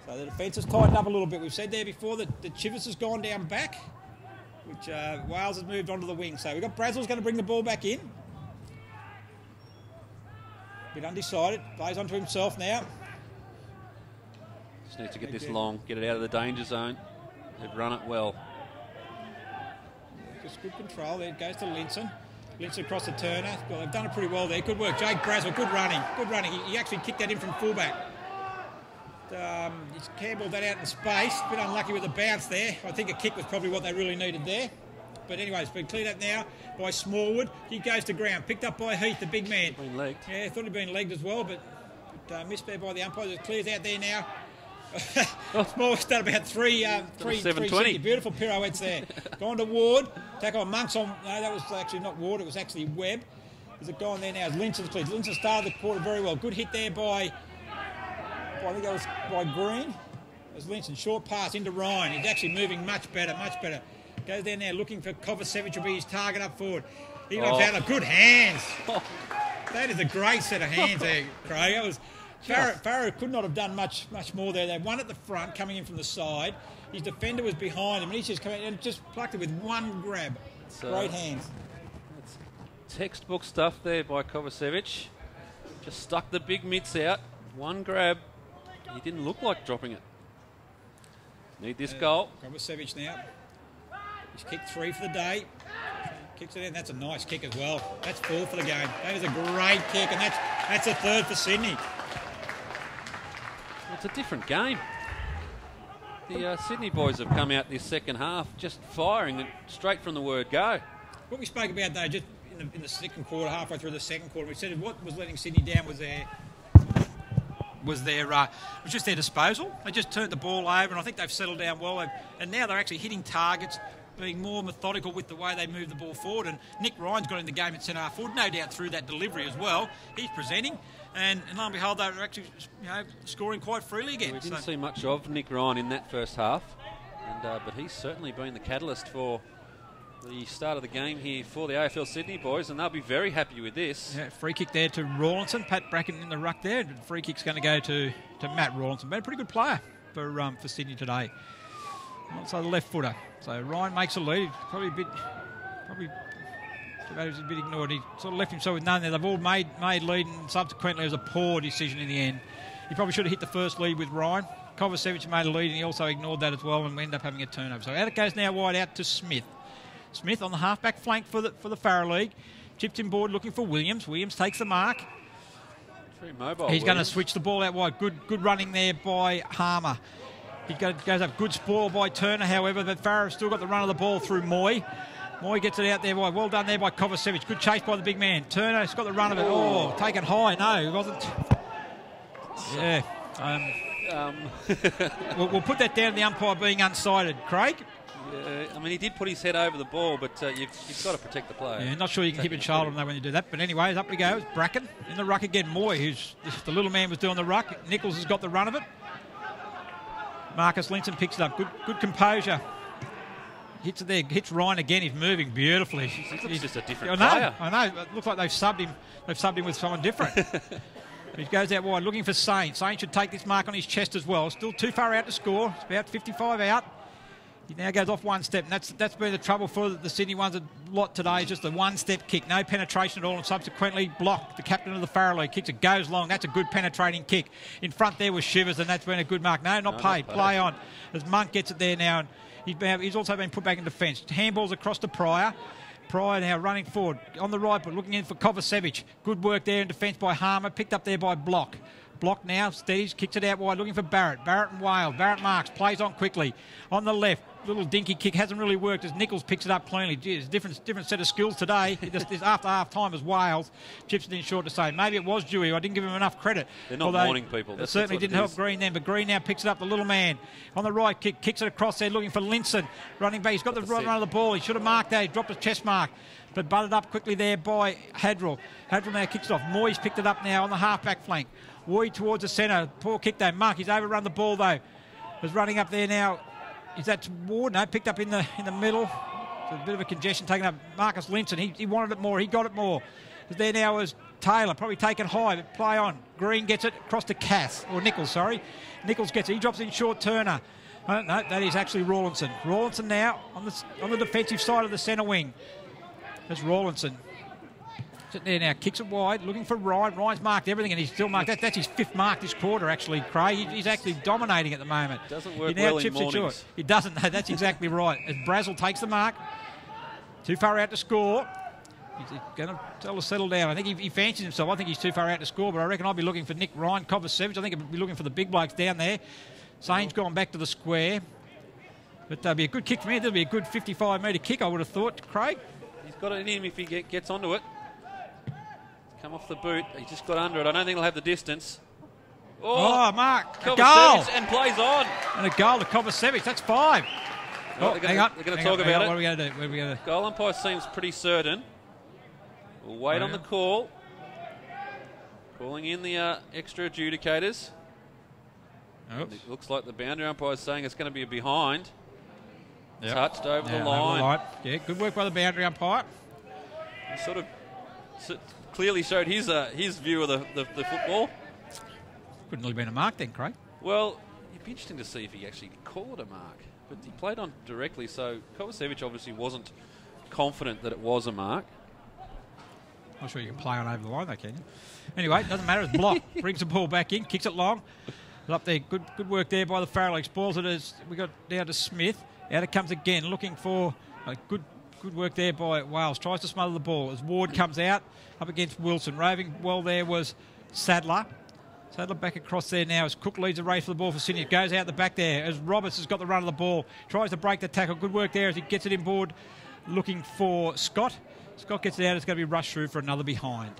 So the defence has tightened up a little bit. We've said there before that the Chivers has gone down back, which Wales has moved onto the wing. So we've got Brazel's going to bring the ball back in. Bit undecided. Plays onto himself now. Just needs to get this long, get it out of the danger zone. They've run it well. Just good control. There it goes to Linson. Linson across the Turner. Well, they've done it pretty well there. Good work. Jake Brazel, good running. Good running. He actually kicked that in from fullback. He's campbelled that out in space. A bit unlucky with the bounce there. I think a kick was probably what they really needed there. But anyway, it's been cleared up now by Smallwood. He goes to ground. Picked up by Heath, the big man. Been legged. Yeah, thought he'd been legged as well, but missed there by the umpire. It clears out there now. Smallwood's done about 320. Beautiful pirouettes there. Gone to Ward. Tackle on Monks on. No, that was actually not Ward. It was actually Webb. There's a guy on there now. Linson's cleared. Linson started the quarter very well. Good hit there by I think that was by Green. There's Linson. Short pass into Ryan. He's actually moving much better, much better. Goes down there looking for Kovacevic will be his target up forward. He knocks out a good hands. That is a great set of hands there, Craig. That was Farah could not have done much more there. They won at the front, coming in from the side. His defender was behind him, and he's just come out and just plucked it with one grab. Great hands. It's textbook stuff there by Kovacevic. Just stuck the big mitts out. One grab. He didn't look like dropping it. Need this goal. Kovacevic now. He's kicked 3 for the day. Kicks it in. That's a nice kick as well. That's 4 for the game. That is a great kick, and that's a 3rd for Sydney. It's a different game. The Sydney boys have come out this second half just firing it straight from the word go. What we spoke about, though, just in the second quarter, halfway through the second quarter, we said what was letting Sydney down was just their disposal. They just turned the ball over, and I think they've settled down well. And now they're actually hitting targets, being more methodical with the way they move the ball forward. And Nick Ryan's got in the game at centre half forward, no doubt through that delivery as well. He's presenting, and lo and behold, they're actually scoring quite freely again. We didn't see much of Nick Ryan in that first half, but he's certainly been the catalyst for The start of the game here for the AFL Sydney boys, and they'll be very happy with this. Yeah, free kick there to Rawlinson. Pat Bracken in the ruck there. Free kick's going to go to Matt Rawlinson. Been a pretty good player for Sydney today. Also the left footer. So Ryan makes a lead. Probably was a bit ignored. He sort of left himself with none there. They've all made lead, and subsequently it was a poor decision in the end. He probably should have hit the first lead with Ryan. Kovacevic made a lead, and he also ignored that as well, and we end up having a turnover. So out it goes now, wide out to Smith. Smith on the half-back flank for the Farah League. Chipped in board looking for Williams. Williams takes the mark. Very mobile. He's going to switch the ball out wide. Good running there by Harmer. He goes up. Good spoil by Turner, however, but Farah still got the run of the ball through Moy. Moy gets it out there wide. Well done there by Kovacevic. Good chase by the big man. Turner's got the run of it. Oh, taken high. No, it wasn't. Yeah. We'll put that down to the umpire being unsighted. Craig? Yeah, I mean, he did put his head over the ball, but you've got to protect the player. Yeah, not sure you can hip and shoulder him though when you do that. But anyways, up he goes. Bracken in the ruck again. Moy, who's the little man, was doing the ruck. Nichols has got the run of it. Marcus Linson picks it up. Good composure. Hits it there. Hits Ryan again. He's moving beautifully. He's just a different player. I know. It looks like they've subbed him. They've subbed him with someone different. He goes out wide looking for Sane. Sane should take this mark on his chest as well. Still too far out to score. It's about 55 out. He now goes off one step, and that's been the trouble for the Sydney ones a lot today. Just a one-step kick, no penetration at all, and subsequently blocked. The captain of the Farah League kicks it, goes long. That's a good penetrating kick. In front there was Shivers, and that's been a good mark. No, not paid. Play on. As Monk gets it there now, and he's also been put back in defence. Handballs across to Pryor. Pryor now running forward on the right, but looking in for Kovacevic. Good work there in defence by Harmer, picked up there by Block. Block now, steadies, kicks it out wide, looking for Barrett. Barrett and Wales. Barrett marks, plays on quickly. On the left, little dinky kick, hasn't really worked as Nichols picks it up cleanly. Gee, it's a different set of skills today. This after half time as Wales chips it in short to say. Maybe it was Dewey. I didn't give him enough credit. They're not warning people. It certainly didn't help Green then, but Green now picks it up, the little man. On the right, kicks it across there, looking for Linson. Running back, he's got the right run of the ball. He should have marked that. He dropped a chest mark, but butted up quickly there by Hadrell. Hadrell now kicks it off. Moy's picked it up now on the half-back flank. Woy towards the centre. Poor kick though. Mark, he's overrun the ball though. Was running up there now. Is that Ward? No, picked up in the middle. So a bit of a congestion taken up. Marcus Linson, he wanted it more. He got it more. There now is Taylor, probably taken high, but play on. Green gets it across to Cass, or Nichols, sorry. Nichols gets it. He drops in short. Turner. No, that is actually Rawlinson. Rawlinson now on the defensive side of the centre wing. That's Rawlinson. Sitting there now, kicks it wide, looking for Ryan. Ryan's marked everything, and he's still marked. That's his fifth mark this quarter, actually, Craig. He's actually dominating at the moment. Doesn't work well in mornings. It doesn't, no, that's exactly right. As Brazel takes the mark, too far out to score. He's going to tell to settle down. I think he fancies himself. I think he's too far out to score, but I reckon I'll be looking for Nick Ryan, Kovacevic. I think I'll be looking for the big blokes down there. Sane's gone back to the square. But that'll be a good kick from here. That'll be a good 55-metre kick, I would have thought, Craig. He's got it in him if he gets onto it. Come off the boot. He just got under it. I don't think he'll have the distance. Oh, Mark. A goal. And plays on. And a goal to Kovacevic. That's 5. Hang on. They're going to talk about it. What are we going to do? Goal umpire seems pretty certain. We'll wait on the call. Calling in the extra adjudicators. It looks like the boundary umpire is saying it's going to be a behind. Yep. Touched over the line. Yeah, good work by the boundary umpire. He sort of clearly showed his view of the football. Couldn't really been a mark then, Craig. Well, it'd be interesting to see if he actually called a mark. But he played on directly, so Kovacevic obviously wasn't confident that it was a mark. Not sure you can play on over the line, though, can you? Anyway, it doesn't matter. It's blocked. Brings the ball back in, kicks it long. Up there, good work there by the Farah League. Spoils it as we got down to Smith. Out it comes again, looking for a good work there by Wales. Tries to smother the ball as Ward comes out up against Wilson. Roving well there was Sadler. Sadler back across there now as Cook leads the race for the ball for Sydney. It goes out the back there as Roberts has got the run of the ball. Tries to break the tackle. Good work there as he gets it inboard looking for Scott. Scott gets it out. It's going to be rushed through for another behind.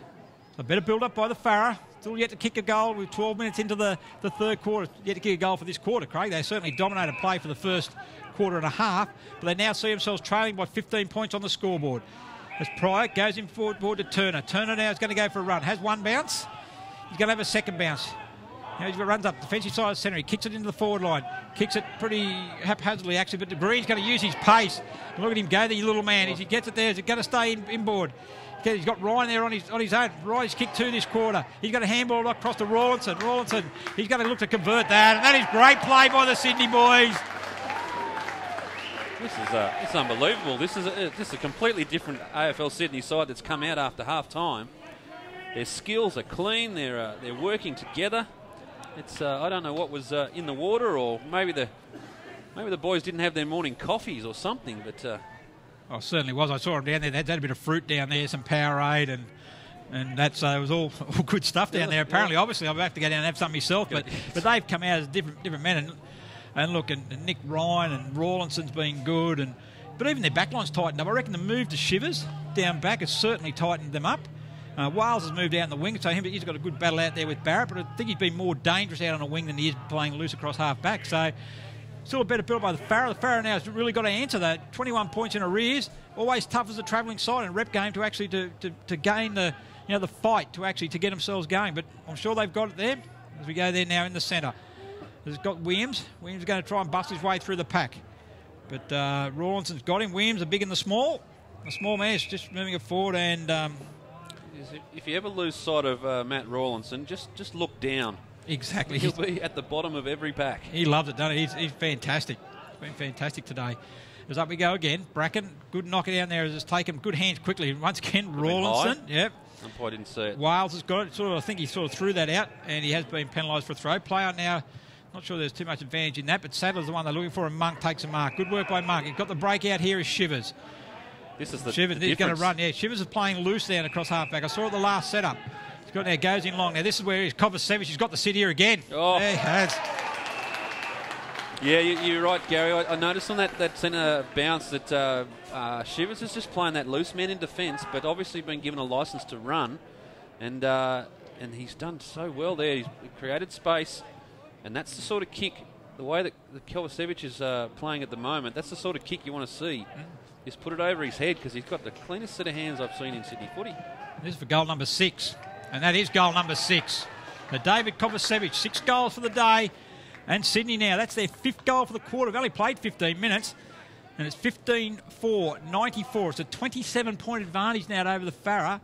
So a better build-up by the Farah. Still yet to kick a goal. We're 12 minutes into the third quarter. Yet to kick a goal for this quarter, Craig. They certainly dominated play for the first quarter and a half, but they now see themselves trailing by 15 points on the scoreboard. As Pryor goes in forward to Turner. Turner now is going to go for a run. Has one bounce. He's going to have a second bounce. He runs up the defensive side of the centre. He kicks it into the forward line. Kicks it pretty haphazardly, actually, but Green's going to use his pace. And look at him go, the little man. As he gets it there, is it going to stay inboard? He's got Ryan there on his own. Ryan's kicked 2 this quarter. He's got a handball across to Rawlinson. Rawlinson, he's going to look to convert that. And that is great play by the Sydney boys. It's unbelievable. This is a completely different AFL Sydney side that's come out after half time. Their skills are clean. They're working together. It's I don't know what was in the water, or maybe the boys didn't have their morning coffees or something. But oh, certainly was. I saw them down there. They had a bit of fruit down there, some Powerade, and that's it was all good stuff down there. Apparently, obviously, I'll have to go down and have some myself. But they've come out as different men. And look, and Nick Ryan and Rawlinson's been good, but even their backline's tightened up. I reckon the move to Shivers down back has certainly tightened them up. Wales has moved out in the wing, so he's got a good battle out there with Barrett, but I think he's been more dangerous out on a wing than he is playing loose across half back. So still a better build by the Farah. The Farah now has really got to answer that. 21 points in arrears, always tough as a travelling side and rep game to actually to gain the fight to get themselves going. But I'm sure they've got it there as we go there now in the centre. There's got Williams. Williams is going to try and bust his way through the pack. But Rawlinson's got him. Williams, the big and the small. The small man is just moving it forward. And if you ever lose sight of Matt Rawlinson, just look down. Exactly. He'll be at the bottom of every pack. He loves it, doesn't he? He's fantastic. He's been fantastic today. As up we go again. Bracken, good knock it down there as it's taken. Good hands quickly. Once again, Rawlinson. Yep. Umpire didn't see it. Wales has got it. I think he sort of threw that out, and he has been penalised for a throw. Play on now. Not sure there's too much advantage in that, but Sadler's the one they're looking for, and Monk takes a mark. Good work by Monk. He's got the breakout here is Shivers. This is the Shivers, difference. He's going to run. Yeah, Shivers is playing loose down across halfback. I saw it the last setup. He's got now goes in long. Now this is where he's Kovacevic. He's got the sit here again. Oh, there he has. Yeah, you're right, Gary. I noticed on that centre bounce that Shivers is just playing that loose man in defence, but obviously been given a licence to run, and he's done so well there. He's created space, and that's the sort of kick. The way that Kovacevic is playing at the moment, that's the sort of kick you want to see. Just put it over his head because he's got the cleanest set of hands I've seen in Sydney footy. This is for goal number 6, and that is goal number 6. David Kovacevic, 6 goals for the day, and Sydney now, that's their 5th goal for the quarter. They've only played 15 minutes, and it's 15-4-94. It's a 27-point advantage now over the Farah,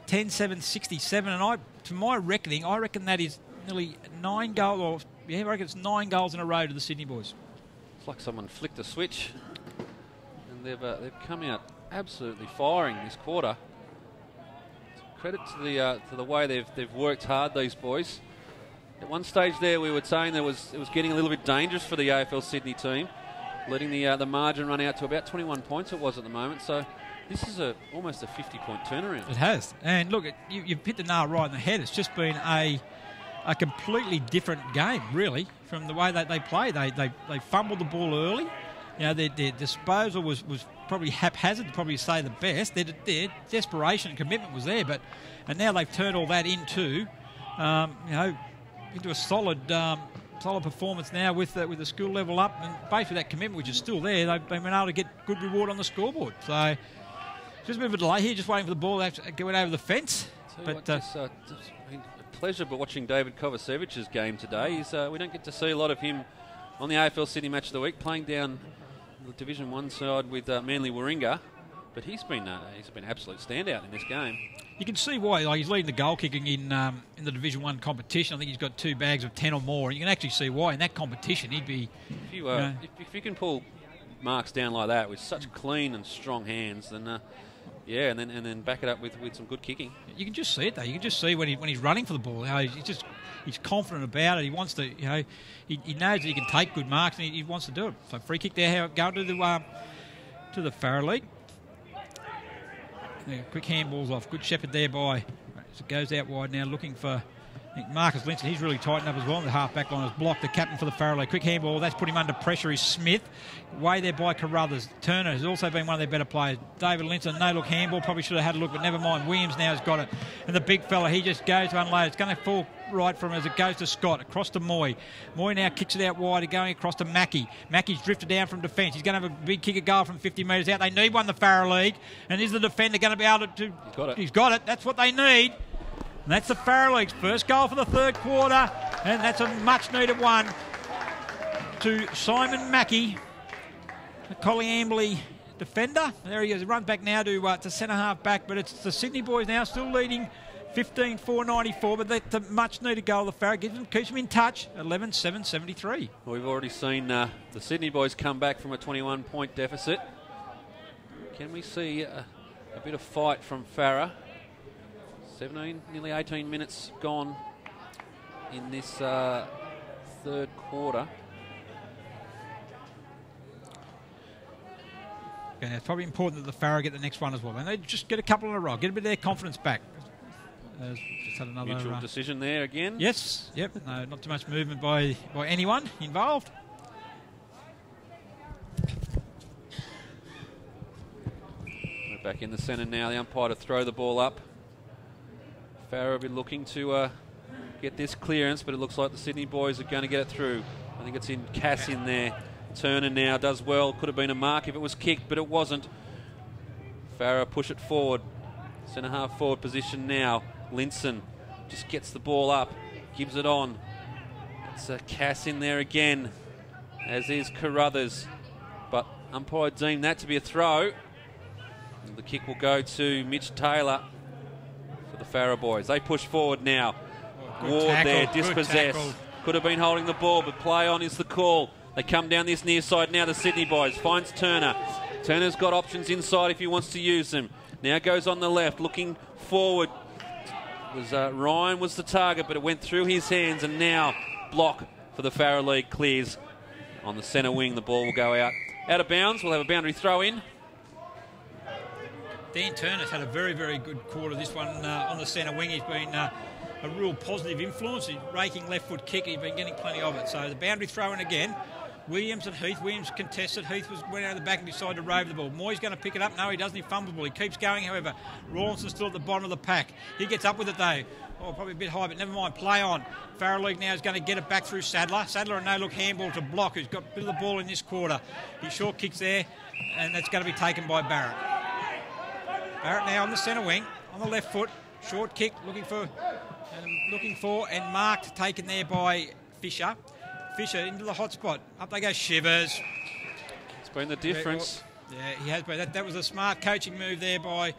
10-7-67, and to my reckoning, I reckon that is nearly 9 goals, I reckon it's 9 goals in a row to the Sydney boys. It's like someone flicked a switch, and they've come out absolutely firing this quarter. Credit to the way they've worked hard, these boys. At one stage there, we were saying it was getting a little bit dangerous for the AFL Sydney team, letting the margin run out to about 21 points it was at the moment. So this is almost a 50-point turnaround. It has. And look, you've hit the nail right in the head. It's just been a completely different game, really, from the way that they play. They fumbled the ball early. You know, their disposal was probably haphazard, to probably say the best. Their desperation and commitment was there, and now they've turned all that into a solid performance now with the skill level up, and basically that commitment which is still there. They've been able to get good reward on the scoreboard. So just a bit of a delay here, just waiting for the ball to go over the fence. But it's been a pleasure watching David Kovacevic's game today. We don't get to see a lot of him on the AFL Sydney Match of the Week, playing down the Division 1 side with Manly Warringah, but he's been an absolute standout in this game. You can see why. Like, he's leading the goal kicking in the Division 1 competition. I think he's got 2 bags of 10 or more. And you can actually see why in that competition he'd be. If you can pull marks down like that with such clean and strong hands, then and then back it up with some good kicking. You can just see it though. You can just see when he's running for the ball, how he's confident about it. He wants to, he knows that he can take good marks, and he wants to do it. So free kick there, going to the Farah League. Yeah, quick handballs off. Good shepherd there by. So it goes out wide now, looking for Marcus Linson. He's really tightened up as well. The half-back line has blocked the captain for the Farah League. Quick handball. That's put him under pressure is Smith. Way there by Carruthers. Turner has also been one of their better players. David Linson, no look handball. Probably should have had a look, but never mind. Williams now has got it. And the big fella, he just goes to unload. It's going to fall right from him as it goes to Scott. Across to Moy. Moy now kicks it out wide, going across to Mackie. Mackie's drifted down from defence. He's going to have a big kick of goal from 50 metres out. They need one, the Farah League. And is the defender going to be able to... He's got it. He's got it. That's what they need. And that's the Farah League's first goal for the third quarter. And that's a much-needed one to Simon Mackey, the Collie Amberley defender. There he is. He runs back now to centre-half back, but it's the Sydney boys now still leading 15-4-94, but that's a much-needed goal. The Farah keeps them in touch, 11-7-73. Well, we've already seen the Sydney boys come back from a 21-point deficit. Can we see a bit of fight from Farah? 17, nearly 18 minutes gone in this third quarter. And it's probably important that the Farah get the next one as well. And they just get a couple in a row, get a bit of their confidence back. Just had another mutual decision there again. Yes, yep. No, not too much movement by anyone involved. We're back in the centre now. The umpire to throw the ball up. Farah will be looking to get this clearance, but it looks like the Sydney boys are going to get it through. I think it's in Cass in there. Turner now does well. Could have been a mark if it was kicked, but it wasn't. Farah push it forward. Centre half forward position now. Linson just gets the ball up, gives it on. It's a Cass in there again, as is Carruthers. But umpire deemed that to be a throw. And the kick will go to Mitch Taylor for the Farah boys. They push forward now. Ward tackle, there, dispossessed. Could have been holding the ball, but play on is the call. They come down this near side now, the Sydney boys. Finds Turner. Turner's got options inside if he wants to use them. Now goes on the left, looking forward. Ryan was the target, but it went through his hands, and now block for the Farah League clears. On the centre wing, the ball will go out. Out of bounds, we'll have a boundary throw in. Dan Turner's had a very, very good quarter. This one on the centre wing. He's been a real positive influence. He's raking left foot kick. He's been getting plenty of it. So the boundary throw in again. Williams and Heath. Williams contested. Heath went out of the back and decided to rove the ball. Moy's going to pick it up. No, he doesn't. He fumbles the ball. He keeps going, however. Rawlinson's still at the bottom of the pack. He gets up with it, though. Oh, probably a bit high, but never mind. Play on. Farah League now is going to get it back through Sadler. Sadler a no-look handball to Block, who's got a bit of the ball in this quarter. He short kicks there, and that's going to be taken by Barrett. Barrett now on the centre wing, on the left foot. Short kick, looking for and marked, taken there by Fisher. Fisher into the hot spot. Up they go, Shivers. It's been the difference. Yeah, he has been. That was a smart coaching move there by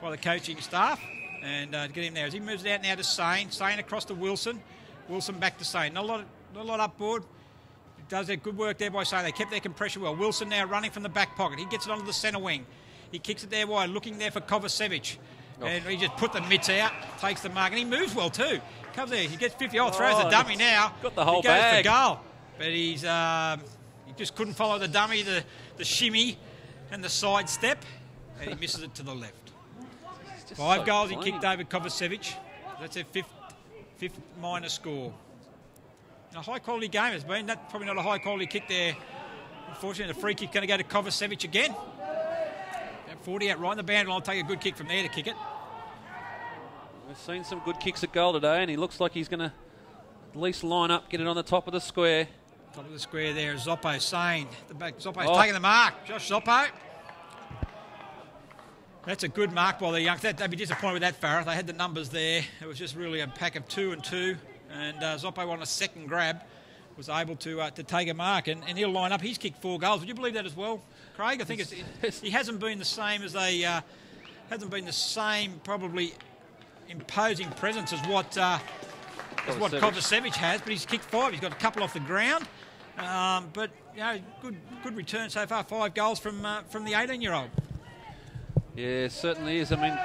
the coaching staff. And to get him there. As he moves it out now to Sane. Sane across to Wilson. Wilson back to Sane. Not a lot up board. Does that good work there by Sane. They kept their compression well. Wilson now running from the back pocket. He gets it onto the centre wing. He kicks it there wide, looking there for Kovacevic. And he just put the mitts out, takes the mark, and he moves well too. Comes there, he gets 50. Throws the dummy now. Got the whole bag. He goes for goal. But he just couldn't follow the dummy, the shimmy, and the side step, and he misses it to the left. 5 goals he kicked over Kovacevic. That's their fifth minor score. A high-quality game has been. That's probably not a high-quality kick there. Unfortunately, the free kick going to go to Kovacevic again. About 40 out right in the boundary line. Take a good kick from there to kick it. We've seen some good kicks at goal today, and he looks like he's going to at least line up, get it on the top of the square. Top of the square there is Zoppo. Sane. Zoppo's taking the mark. Josh Zoppo. That's a good mark by the Youngs. They'd be disappointed with that, Farah. They had the numbers there. It was just really a pack of 2 and 2. And Zoppo on a second grab was able to take a mark. And he'll line up. He's kicked 4 goals. Would you believe that as well, Craig? I think he hasn't been the same as probably imposing presence as what Kovacevic has. But he's kicked 5. He's got a couple off the ground. But good return so far. 5 goals from the 18-year-old. Yeah, certainly is. I mean,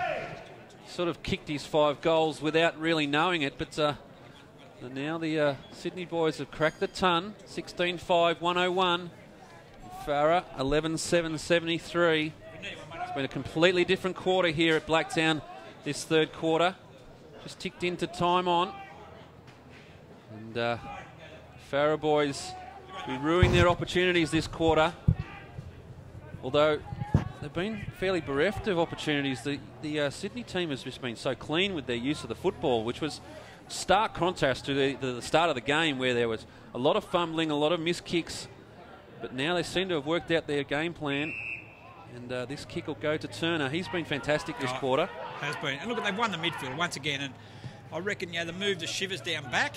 sort of kicked his 5 goals without really knowing it, but now the Sydney boys have cracked the ton. 16-5, 101. Farah, 11-7-73. It's been a completely different quarter here at Blacktown this third quarter. Just ticked into time on. And Farah boys will be ruining their opportunities this quarter. Although they've been fairly bereft of opportunities. The Sydney team has just been so clean with their use of the football, which was stark contrast to the start of the game, where there was a lot of fumbling, a lot of missed kicks. But now they seem to have worked out their game plan. And this kick will go to Turner. He's been fantastic this quarter. Has been. And look, they've won the midfield once again. And I reckon, the move to Shivers down back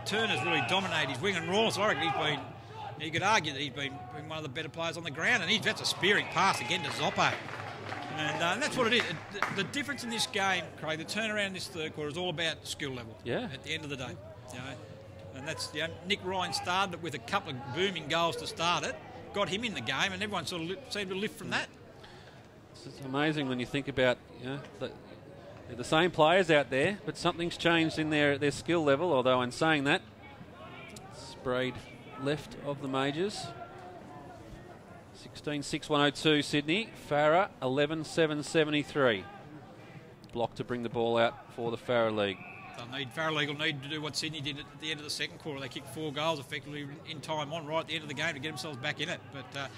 Turner's really dominated his wing, and Rawls, I reckon he's been, you could argue that he's been one of the better players on the ground, and that's a spearing pass again to Zoppo. And that's what it is. The difference in this game, Craig, the turnaround in this third quarter is all about skill level. Yeah. At the end of the day. And that's, Nick Ryan started it with a couple of booming goals to start it, got him in the game, and everyone sort of seemed to lift from that. It's amazing when you think about, they're the same players out there, but something's changed in their skill level, although in saying that, sprayed left of the majors. 16-6-102 Sydney. Farah 11-7-73. Block to bring the ball out for the Farah League. Farah League will need to do what Sydney did at the end of the second quarter. They kicked 4 goals effectively in time on right at the end of the game to get themselves back in it. But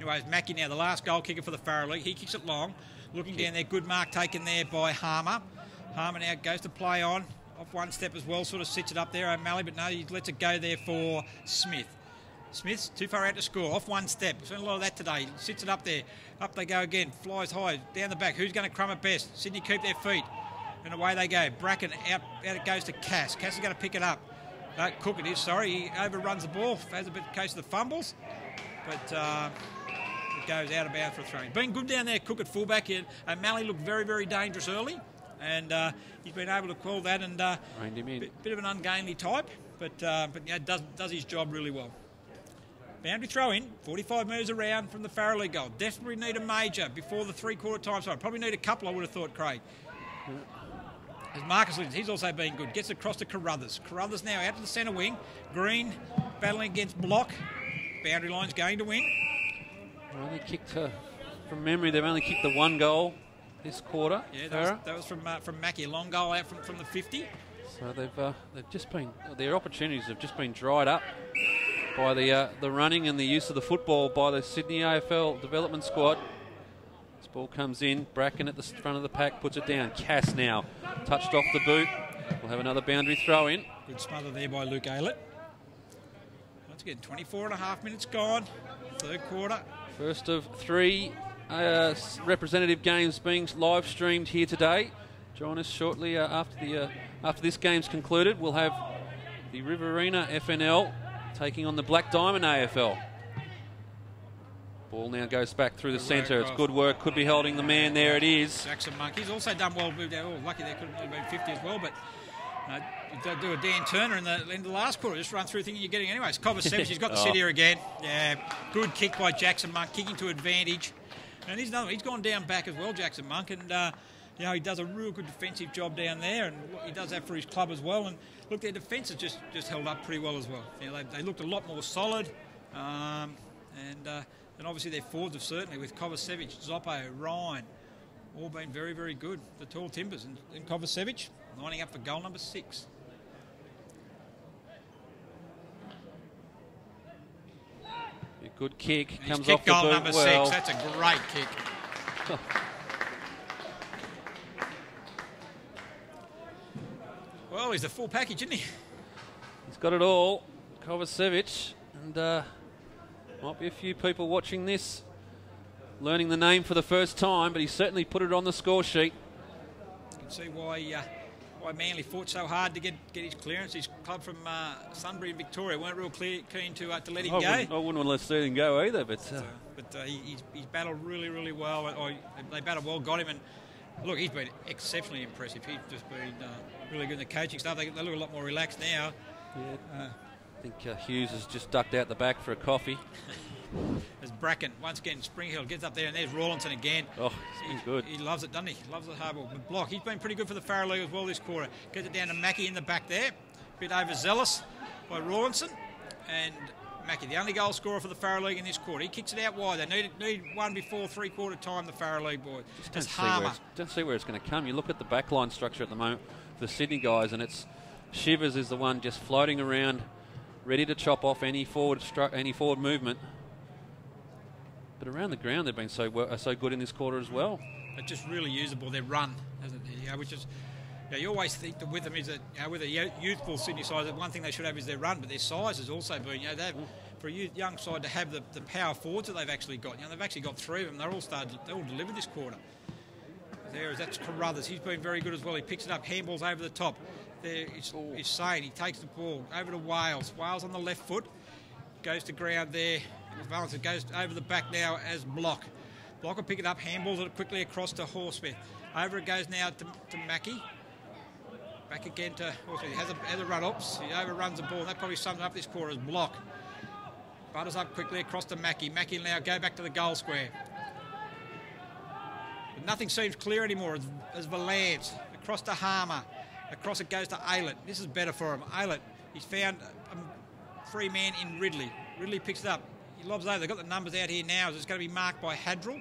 anyways, Mackie now, the last goal kicker for the Farah League. He kicks it long. Looking down there, good mark taken there by Harmer. Harmer now goes to play on. Off one step as well, sort of sits it up there, O'Malley, but no, he lets it go there for Smith. Smith's too far out to score, off one step. We've seen a lot of that today. Sits it up there. Up they go again, flies high, down the back. Who's going to crumb it best? Sydney keep their feet. And away they go. Bracken out it goes to Cass. Cass is going to pick it up. Cook it is, sorry. He overruns the ball. Has a bit of case of the fumbles. But it goes out of bounds for a throw. Been good down there, Cook at fullback. O'Malley looked very, very dangerous early. And he's been able to call that and reined him in. Bit of an ungainly type. But does his job really well. Boundary throw in, 45 metres around from the Farah League goal. Desperately need a major before the three-quarter time. So probably need a couple, I would have thought, Craig. As Marcus Liddens, he's also been good. Gets across to Carruthers. Carruthers now out to the centre wing. Green battling against Block. Boundary line's going to win. Only kicked from memory. They've only kicked the 1 goal this quarter. Yeah, that was from Mackie. A long goal out from the 50. So they've just been, their opportunities have just been dried up by the running and the use of the football by the Sydney AFL development squad. This ball comes in, Bracken at the front of the pack, puts it down. Cass now, touched off the boot. We'll have another boundary throw in. Good smother there by Luke Aylett. Once again, 24.5 minutes gone, third quarter. First of 3 representative games being live streamed here today. Join us shortly after this game's concluded. We'll have the Riverina FNL taking on the Black Diamond AFL. Ball now goes back through the centre. It's good work. Could be holding the man. There it is. Jackson Monk. He's also done well. Moved out. Oh, lucky there could have only been 50 as well. But you do a Dan Turner in the end of the last quarter. Just run through thinking you're getting anyways. Cobb Sevich, he's got the sit here again. Yeah, good kick by Jackson Monk, kicking to advantage. And he's gone down back as well, Jackson Monk. And he does a real good defensive job down there, and he does that for his club as well. And look, their defence has just held up pretty well as well. They looked a lot more solid. And obviously their forwards have certainly, with Kovacevic, Zoppo, Ryan, all been very, very good. The tall timbers. And Kovacevic lining up for goal number 6. A good kick. And comes kick off the goal boot number well. 6. That's a great kick. Well, he's the full package, isn't he? He's got it all. Kovacevic. And might be a few people watching this learning the name for the first time, but he certainly put it on the score sheet. You can see why Manly fought so hard to get his clearance. His club from Sunbury in Victoria weren't real keen to let him go. I wouldn't want to let him go either, but he's battled really, really well. They battled well, got him, and look, he's been exceptionally impressive. He's just been really good in the coaching stuff. They look a lot more relaxed now. Yeah. I think Hughes has just ducked out the back for a coffee. There's Bracken. Once again, Springhill gets up there, and there's Rawlinson again. Oh, he's good. He loves it, doesn't he? Loves the hard ball. Block. He's been pretty good for the Farah League as well this quarter. Gets it down to Mackie in the back there. A bit overzealous by Rawlinson. And Mackie, the only goal scorer for the Farah League in this quarter. He kicks it out wide. They need one before three-quarter time, the Farah League boys. Just Harmer. Don't see where it's going to come. You look at the backline structure at the moment for the Sydney guys, and it's Shivers is the one just floating around, ready to chop off any forward movement. But around the ground, they've been so good in this quarter as well. It's just really usable. Their run, hasn't it? Which is, you always think that with them is that with a youthful Sydney side, the one thing they should have is their run, but their size has also been. For a young side to have the power forwards that they've actually got. They've actually got 3 of them. They all delivered this quarter. That's Carruthers. He's been very good as well. He picks it up, handballs over the top. there is Sane. He takes the ball over to Wales. Wales on the left foot. Goes to ground there. Valence goes over the back now as Block. Block will pick it up, handballs it quickly across to Horsmith. Over it goes now to Mackie. Back again to Horsmith. He has a run. Oops, he overruns the ball. That probably sums up this quarter as Block. Butters up quickly across to Mackie. Mackie will now go back to the goal square. But nothing seems clear anymore as Valance. Across to Harmer. Across it goes to Aylett. This is better for him. Aylett, he's found a free man in Ridley. Ridley picks it up. He lobs over. They've got the numbers out here now. It's going to be marked by Hadrill.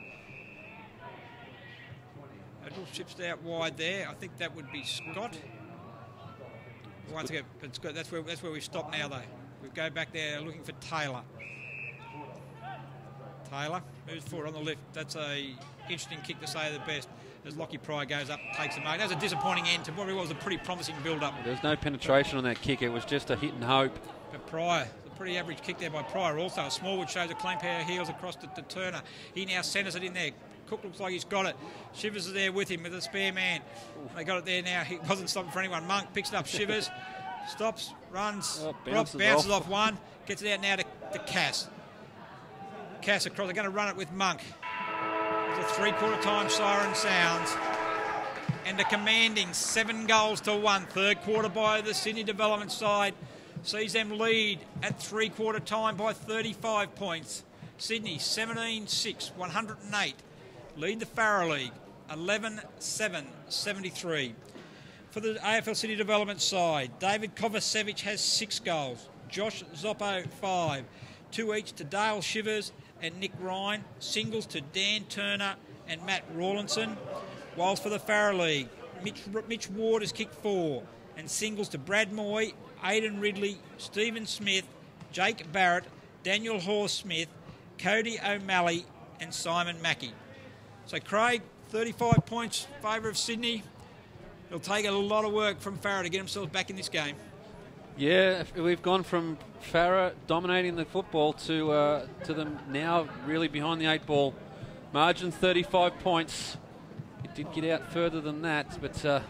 Hadrill ships out wide there. I think that would be Scott. Once again, but that's where we've stopped now, though. We go back there looking for Taylor. Taylor moves forward on the left. That's a interesting kick to say the best. As Lockie Pryor goes up, takes a mark. That was a disappointing end to what was a pretty promising build-up. There was no penetration on that kick. It was just a hit and hope. But Pryor, a pretty average kick there by Pryor also. Smallwood shows a clean pair of heels across to Turner. He now centres it in there. Cook looks like he's got it. Shivers is there with him with a spare man. They got it there now. He wasn't stopping for anyone. Monk picks it up. Shivers. Stops, runs, bounces off one, gets it out now to Cass. Cass across, they're going to run it with Monk. There's a three-quarter time siren sounds. And a commanding 7-1. Third quarter by the Sydney Development side. Sees them lead at three-quarter time by 35 points. Sydney 17-6, 108. Lead the Farrer League 11-7, 73. For the AFL Sydney Development side, David Kovacevic has 6 goals. Josh Zoppo 5. 2 each to Dale Shivers and Nick Ryan. Singles to Dan Turner and Matt Rawlinson. Whilst for the Farrer League, Mitch Ward has kicked 4. And singles to Brad Moy, Aidan Ridley, Stephen Smith, Jake Barrett, Daniel Horsmith, Cody O'Malley and Simon Mackey. So Craig, 35 points in favour of Sydney. It'll take a lot of work from Farrer to get themselves back in this game. Yeah, we've gone from Farrer dominating the football to them now really behind the 8 ball. Margin 35 points. It did get out further than that, but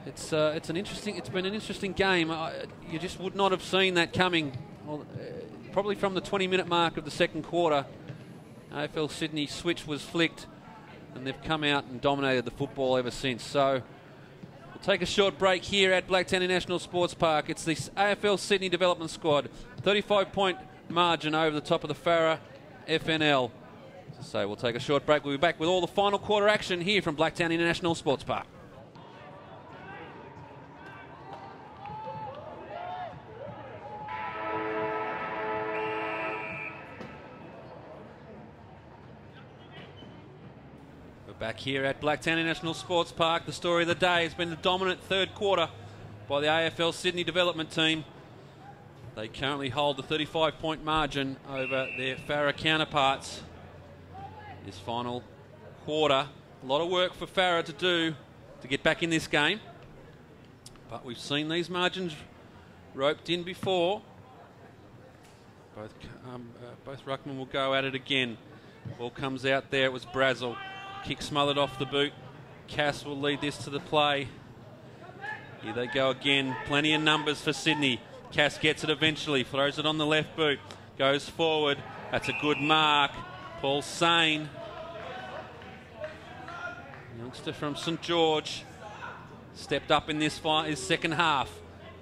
it's been an interesting game. You just would not have seen that coming. Well, probably from the 20-minute mark of the second quarter, AFL Sydney switch was flicked, and they've come out and dominated the football ever since. So we'll take a short break here at Blacktown International Sports Park. It's the AFL Sydney Development Squad. 35-point margin over the top of the Farrer FNL. So we'll take a short break. We'll be back with all the final quarter action here from Blacktown International Sports Park. Back here at Blacktown International Sports Park, the story of the day has been the dominant third quarter by the AFL Sydney Development Team. They currently hold the 35-point margin over their Farrer counterparts. This final quarter, a lot of work for Farrer to do to get back in this game. But we've seen these margins roped in before. Both ruckmen will go at it again. Ball comes out there, it was Brazel. Kick smothered off the boot. Cass will lead this to the play. Here they go again. Plenty of numbers for Sydney. Cass gets it eventually. Throws it on the left boot. Goes forward. That's a good mark. Paul Sane. Youngster from St George. Stepped up in this his second half.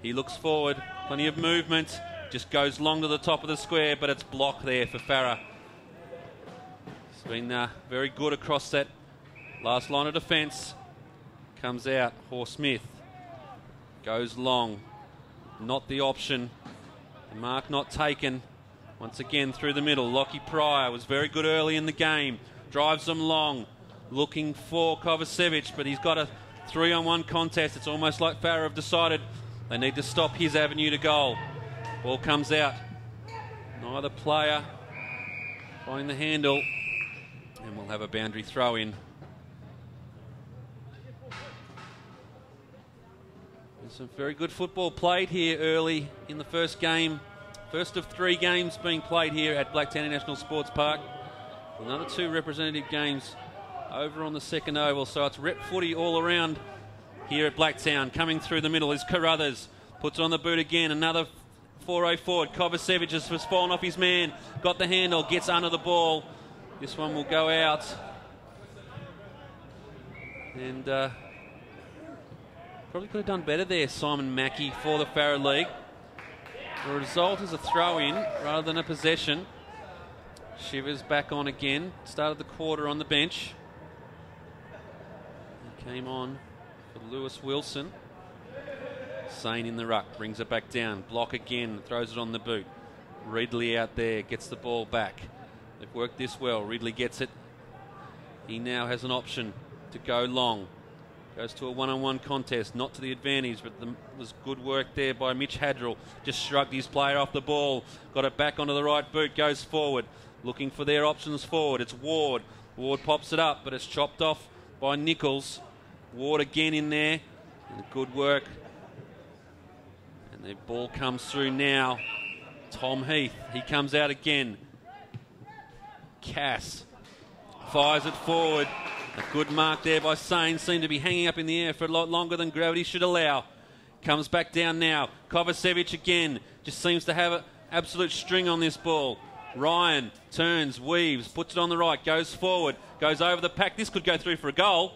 He looks forward. Plenty of movement. Just goes long to the top of the square, but it's blocked there for Farrer. It's been very good across that last line of defence. Comes out. Horsmith goes long. Not the option. The mark not taken. Once again through the middle. Lockie Pryor was very good early in the game. Drives them long. Looking for Kovacevic, but he's got a 3-on-1 contest. It's almost like Farrer have decided they need to stop his avenue to goal. Ball comes out. Neither player finding the handle. And we'll have a boundary throw in. There's some very good football played here early in the first game. First of 3 games being played here at Blacktown International Sports Park. Another 2 representative games over on the second oval. So it's rep footy all around here at Blacktown. Coming through the middle is Carruthers. Puts it on the boot again. Another 4-0 forward. Kovacevic has fallen off his man. Got the handle. Gets under the ball. This one will go out. And probably could have done better there, Simon Mackey, for the Farrer League. The result is a throw-in rather than a possession. Shivers back on again. Started the quarter on the bench. He came on for Lewis Wilson. Sane in the ruck, brings it back down. Block again, throws it on the boot. Ridley out there, gets the ball back. They've worked this well. Ridley gets it. He now has an option to go long. Goes to a one-on-one contest, not to the advantage, but was good work there by Mitch Hadrill. Just shrugged his player off the ball. Got it back onto the right boot, goes forward. Looking for their options forward. It's Ward. Ward pops it up, but it's chopped off by Nichols. Ward again in there. And good work. And the ball comes through now. Tom Heath. He comes out again. Cass fires it forward. A good mark there by Sane. Seemed to be hanging up in the air for a lot longer than gravity should allow. Comes back down now. Kovacevic again. Just seems to have an absolute string on this ball. Ryan turns, weaves, puts it on the right, goes forward, goes over the pack. This could go through for a goal.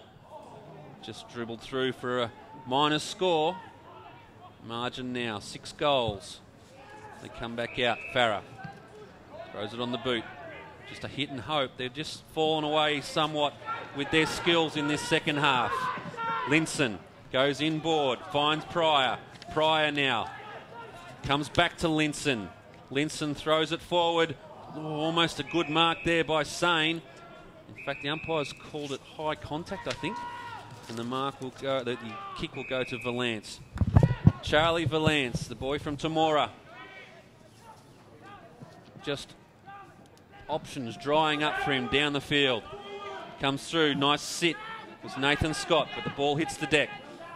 Just dribbled through for a minus score. Margin now, 6 goals. They come back out. Farrer throws it on the boot. Just a hit and hope. They've just fallen away somewhat with their skills in this second half. Linson goes inboard, finds Pryor. Pryor now comes back to Linson. Linson throws it forward. Almost a good mark there by Sane. In fact, the umpires called it high contact, I think. And the mark will go. The kick will go to Valance. Charlie Valance, the boy from Temora. Just options drying up for him down the field. Comes through, nice sit. It was Nathan Scott, but the ball hits the deck.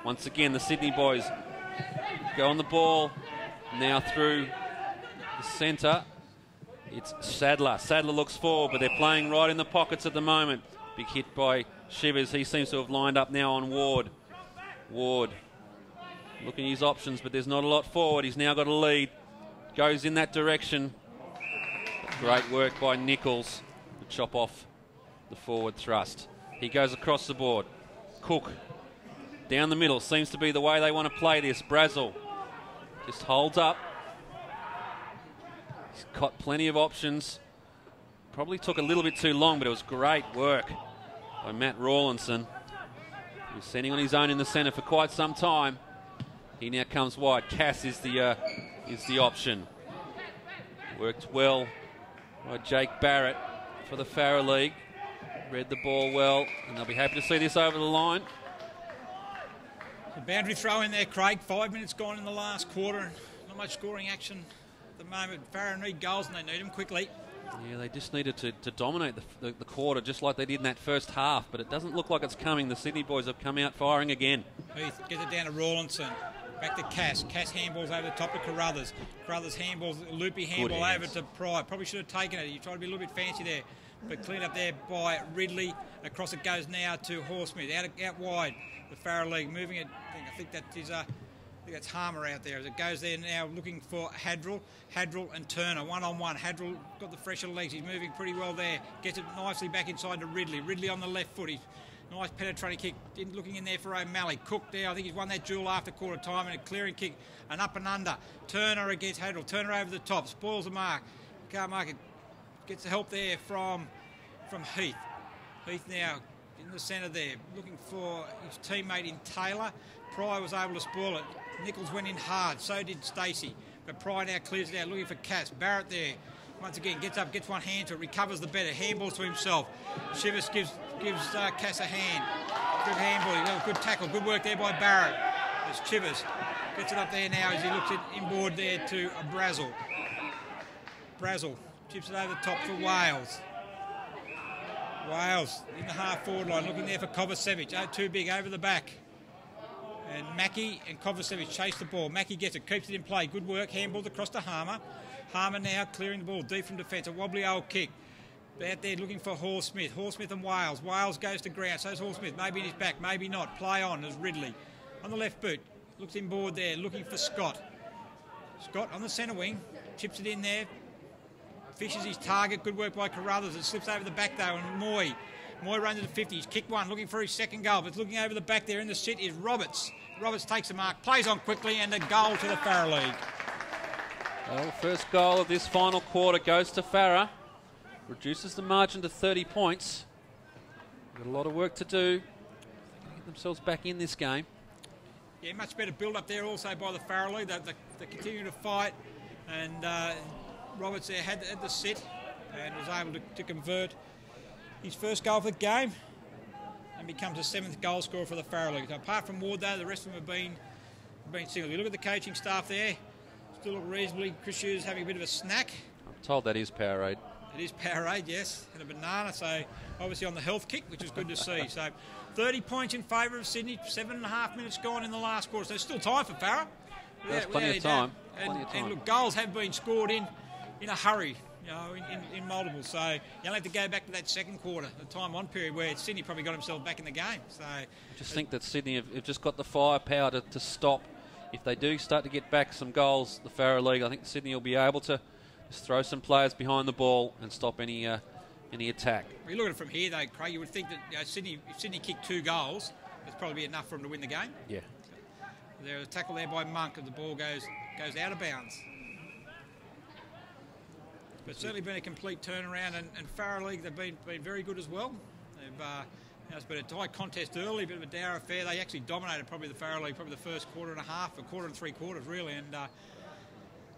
Once again, the Sydney boys go on the ball. Now through the centre. It's Sadler. Sadler looks forward, but they're playing right in the pockets at the moment. Big hit by Shivers. He seems to have lined up now on Ward. Ward looking at his options, but there's not a lot forward. He's now got a lead. Goes in that direction. Great work by Nichols to chop off the forward thrust. He goes across the board. Cook down the middle. Seems to be the way they want to play this. Brazel just holds up. He's got plenty of options. Probably took a little bit too long, but it was great work by Matt Rawlinson. He was sitting on his own in the centre for quite some time. He now comes wide. Cass is the option. Worked well by Jake Barrett for the Farrer League. Read the ball well, and they'll be happy to see this over the line. The boundary throw in there, Craig. 5 minutes gone in the last quarter. Not much scoring action at the moment. Farrer need goals, and they need them quickly. Yeah, they just needed to dominate the quarter just like they did in that first half, but it doesn't look like it's coming. The Sydney boys have come out firing again. Heath gets it down to Rawlinson. Back to Cass. Cass handballs over the top to Carruthers. Carruthers handballs, loopy handball over to Pryor. Probably should have taken it. He tried to be a little bit fancy there, but cleaned up there by Ridley. Across it goes now to Horsmith. Out wide, the Farrer League. Moving it, I think that is that's Harmer out there as it goes there now, looking for Hadrill and Turner, one-on-one. Hadrill got the fresher legs. He's moving pretty well there. Gets it nicely back inside to Ridley. Ridley on the left foot. He's nice penetrating kick, looking in there for O'Malley. Cook there, I think he's won that duel after quarter time, and a clearing kick, an up and under. Turner against Hadrill. Turner over the top, spoils the mark. Can't mark it. Gets the help there from Heath. Heath now in the centre there, looking for his teammate in Taylor. Pryor was able to spoil it. Nichols went in hard, so did Stacey. But Pryor now clears it out, looking for Cass. Barrett there, once again, gets up, gets one hand to it, recovers the better, handballs to himself. Shivers gives Cass a hand. Good handball, good tackle, good work there by Barrett. As Chivers gets it up there now as he looks inboard there to Brazel. Brazel chips it over the top for Wales. Wales in the half forward line, looking there for Kovacevic. Oh, too big over the back. And Mackey and Kovacevic chase the ball. Mackey gets it, keeps it in play. Good work, handballed across to Harmer. Harmer now clearing the ball deep from defence. A wobbly old kick. Out there looking for Horsmith. Horsmith and Wales. Wales goes to ground. So's Horsmith. Maybe in his back, maybe not. Play on as Ridley. on the left boot. Looks inboard there, looking for Scott. Scott on the centre wing, chips it in there. Fishes his target. Good work by Carruthers. It slips over the back though, and Moy runs to the 50. He's kicked one, looking for his second goal. But looking over the back there in the sit is Roberts. Roberts takes the mark, plays on quickly, and a goal to the Farah League. Well, first goal of this final quarter goes to Farah. Reduces the margin to 30 points. Got a lot of work to do. They get themselves back in this game. Yeah, much better build up there also by the Farah League. They continue to fight, and Roberts there had the sit and was able to convert his first goal for the game and becomes the 7th goal scorer for the Farah League. So apart from Ward though, the rest of them have been singles. You look at the coaching staff there, still look reasonably. Chris Hughes having a bit of a snack. I'm told that is Powerade. It is Powerade, yes, and a banana, so obviously on the health kick, which is good to see. So 30 points in favour of Sydney, 7.5 minutes gone in the last quarter, so there's still time for Farah. There's plenty of time. And look, goals have been scored in a hurry, you know, in multiples. So you only have to go back to that second quarter, the time on period where Sydney probably got himself back in the game. So I just think that Sydney have just got the firepower to stop. If they do start to get back some goals, the Farah League, I think Sydney will be able to just throw some players behind the ball and stop any attack. If you look at it from here, though, Craig, you would think that if Sydney kicked 2 goals, it's probably enough for them to win the game. Yeah. There's a tackle there by Monk, and the ball goes out of bounds. But it's certainly been a complete turnaround, and Farah League, they've been very good as well. It's been a tight contest early, a bit of a dour affair. They actually dominated probably the Farah League, probably the first quarter and a half, a quarter and 3 quarters really, and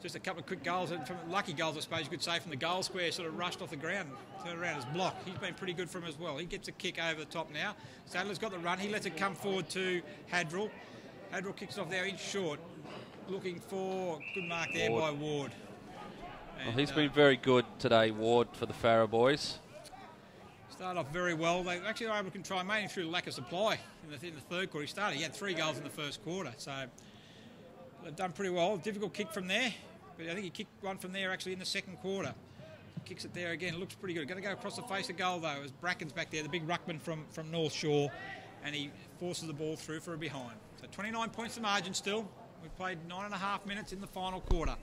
just a couple of quick goals, and from lucky goals, I suppose you could say, from the goal square, sort of rushed off the ground, turned around his block. He's been pretty good for him as well. He gets a kick over the top now. Sadler's got the run. He lets it come forward to Hadrill. Hadrill kicks it off there in short, looking for good mark there by Ward. Well, he's been very good today, Ward, for the Farah boys. Started off very well. They actually were able to control mainly through lack of supply in the third quarter. He had 3 goals in the first quarter, so they've done pretty well. Difficult kick from there, but I think he kicked one from there actually in the second quarter. Kicks it there again, looks pretty good. Going to go across the face of goal though, as Bracken's back there, the big ruckman from North Shore, and he forces the ball through for a behind. So 29 points the margin still. We've played 9.5 minutes in the final quarter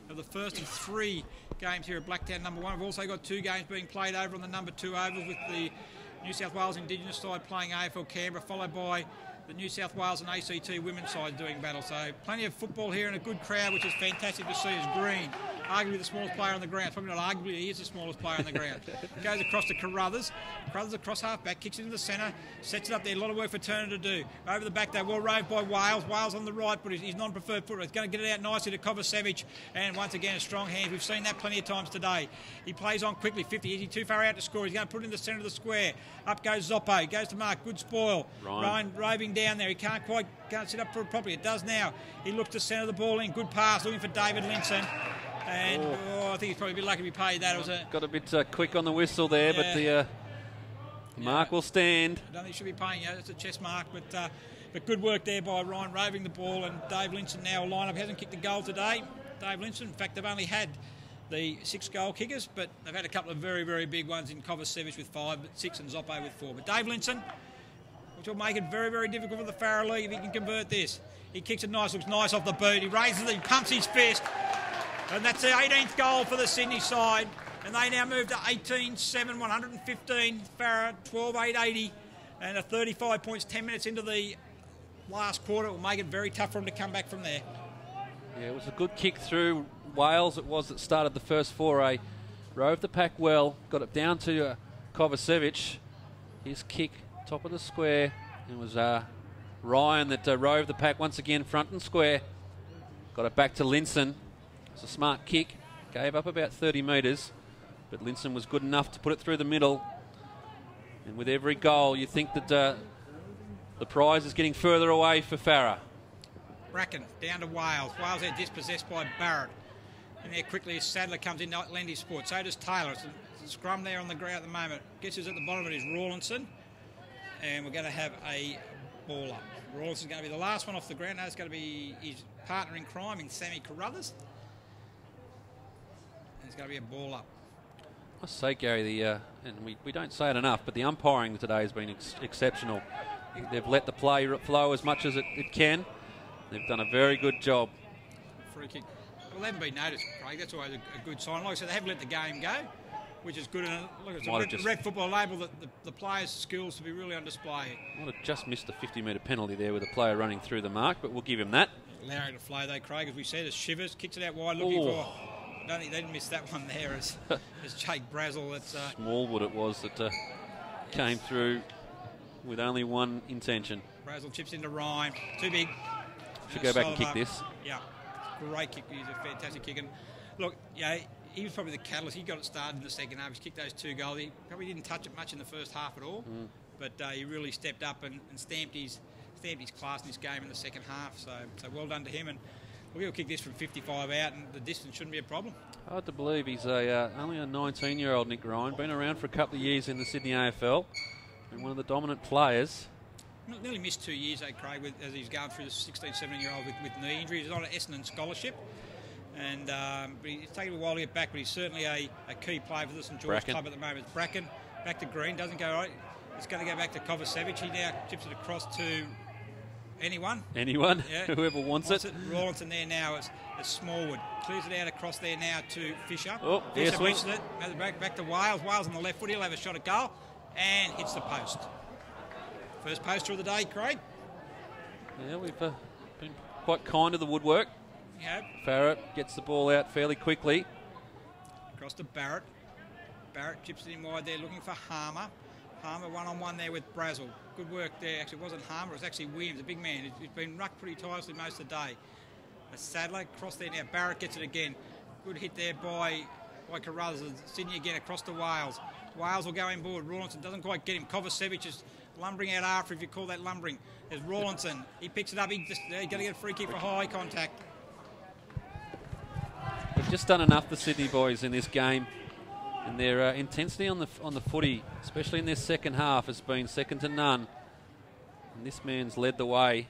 of the first of 3 games here at Blacktown number 1. We've also got 2 games being played over on the number 2 ovals, with the New South Wales Indigenous side playing AFL Canberra, followed by the New South Wales and ACT women's side doing battle. So plenty of football here and a good crowd, which is fantastic to see, as Green, arguably the smallest player on the ground, probably not arguably, he is the smallest player on the ground, goes across to Carruthers. Carruthers across half-back, kicks it into the centre, sets it up there, a lot of work for Turner to do. Over the back though, well roved by Wales. Wales on the right, but his non-preferred footer. He's going to get it out nicely to Kovacevic, and once again a strong hand. We've seen that plenty of times today. He plays on quickly, 50, is he too far out to score? He's going to put it in the centre of the square. Up goes Zoppo, goes to mark, good spoil. Ryan roving down there, he can't sit up for it properly. It does now. He looks to centre the ball in, good pass, looking for David Linson. And I think he's probably a bit lucky to be paid that. It was got a bit quick on the whistle there, but the mark will stand. I don't think he should be paying. It's a chest mark, but good work there by Ryan, roving the ball, and Dave Linson now will line up. Hasn't kicked a goal today. Dave Linson, in fact, they've only had the 6 goal kickers, but they've had a couple of very, very big ones in Kovacevic with 5, but 6, and Zoppo with 4. But Dave Linson, which will make it very, very difficult for the Farah League if he can convert this. He kicks it nice, looks nice off the boot. He raises it, he pumps his fist. And that's the 18th goal for the Sydney side. And they now move to 18-7, 115. Farah, 12-8-80. And a 35 points, 10 minutes into the last quarter. It will make it very tough for them to come back from there. Yeah, it was a good kick through Wales. It was that started the first foray. Rove the pack well. Got it down to Kovacevic. His kick, top of the square. It was Ryan that rove the pack once again, front and square. Got it back to Linson. It's a smart kick, gave up about 30 metres, but Linson was good enough to put it through the middle. And with every goal, you think that the prize is getting further away for Farah. Bracken down to Wales. Wales are dispossessed by Barrett. And there quickly as Sadler comes in to lend his support. So does Taylor. It's a scrum there on the ground at the moment. Guess who's at the bottom of it is Rawlinson. And we're going to have a ball up. Rawlinson's going to be the last one off the ground. Now it's going to be his partner in crime in Sammy Carruthers. It's going to be a ball up. I say, Gary, and we don't say it enough, but the umpiring today has been exceptional. They've let the play flow as much as it can. They've done a very good job. Free kick. Well, they haven't been noticed, Craig. That's always a good sign. Like I said, they have let the game go, which is good. And look, it's a red football label that the players' skills to be really on display. Might have just missed the 50-metre penalty there with a player running through the mark, but we'll give him that. Allowing to flow though, Craig, as we said, as Shivers kicks it out wide, looking for. I don't think they didn't miss that one there as Jake Brazel. It's Smallwood it was that came through with only one intention. Brazel chips into Ryan, too big. Should go back and kick this. Yeah, great kick. He's a fantastic kick. And look, yeah, he was probably the catalyst. He got it started in the second half. He's kicked those 2 goals. He probably didn't touch it much in the first half at all, but he really stepped up and stamped his class in this game in the second half. So well done to him. And we'll kick this from 55 out, and the distance shouldn't be a problem. Hard to believe he's only a 19-year-old Nick Ryan, been around for a couple of years in the Sydney AFL, and one of the dominant players. Nearly missed 2 years, Craig, as he's going through the 16, 17-year-old with knee injuries. He's on an Essendon scholarship, and but it's taken a while to get back, but he's certainly a key player for the St George club at the moment. It's Bracken, back to Green, doesn't go right. It's going to go back to Kovacevic. He now chips it across to anyone, yeah. Whoever wants it. Rawlinson there now as Smallwood. Clears it out across there now to Fisher. Oh, Fisher misses it. Back to Wales. Wales on the left foot. He'll have a shot at goal and hits the post. First poster of the day, Craig. Yeah, we've been quite kind to the woodwork. Yeah. Farrah gets the ball out fairly quickly. Across to Barrett. Barrett chips it in wide there looking for Harmer. Harmer one-on-one there with Brazel. Good work there. Actually, it wasn't Harmer, it was actually Williams, a big man. He's been rucked pretty tirelessly most of the day. Sadler across there now. Barrett gets it again. Good hit there by Carruthers. Sydney again across to Wales. Wales will go inboard. Rawlinson doesn't quite get him. Kovacevic is lumbering out after, if you call that lumbering. There's Rawlinson. He picks it up. He's going to get a free kick for high contact. They've just done enough, the Sydney boys, in this game. And their intensity on the footy, especially in their second half, has been second to none. And this man's led the way,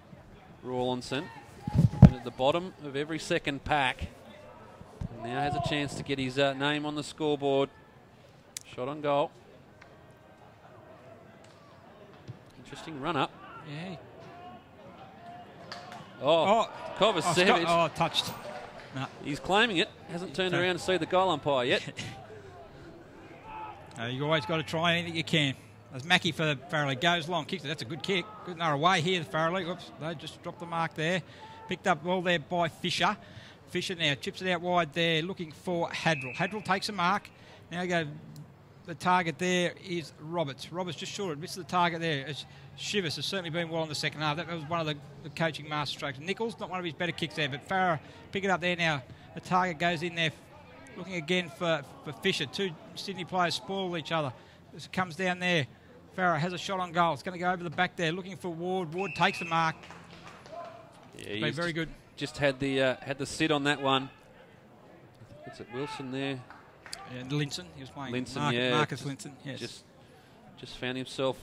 Rawlinson. Been at the bottom of every second pack. And now has a chance to get his name on the scoreboard. Shot on goal. Interesting run up. Yeah. Kovacevic. Touched. No. He's claiming it. Hasn't turned around to see the goal umpire yet. You've always got to try anything you can. As Mackie for Farrelly goes long, kicks it. That's a good kick. Good away here, Farrelly. Oops, they just dropped the mark there. Picked up well there by Fisher. Fisher now chips it out wide there, looking for Hadrell. Hadrell takes a mark. Now the target there is Roberts. Roberts just short. Misses the target there. As Shivers has certainly been well in the second half. That was one of the coaching master strokes. Nichols, not one of his better kicks there, but Farrah pick it up there now. The target goes in there. Looking again for Fisher. 2 Sydney players spoil each other. This comes down there. Farrah has a shot on goal. It's going to go over the back there. Looking for Ward. Ward takes the mark. Yeah, been very good. Just had the sit on that one. I think it's at Wilson there. Yeah, Linson. He was playing. Marcus Linson. Yes. Just found himself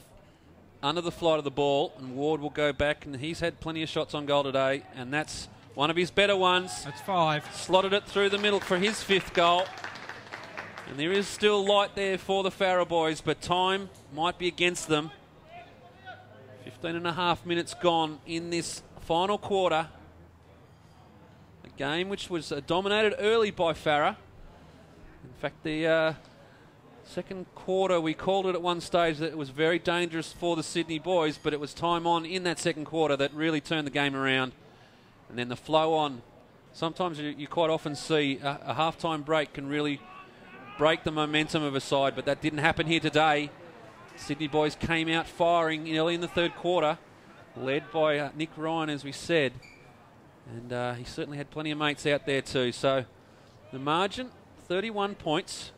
under the flight of the ball, and Ward will go back, and he's had plenty of shots on goal today, and that's one of his better ones. That's 5. Slotted it through the middle for his 5th goal. And there is still light there for the Farrah boys, but time might be against them. 15 and a half minutes gone in this final quarter. A game which was dominated early by Farrah. In fact, the second quarter, we called it at one stage that it was very dangerous for the Sydney boys, but it was time on in that second quarter that really turned the game around. And then the flow on. Sometimes you quite often see a half-time break can really break the momentum of a side, but that didn't happen here today. Sydney boys came out firing early in the third quarter, led by Nick Ryan, as we said. And he certainly had plenty of mates out there too. So the margin, 31 points.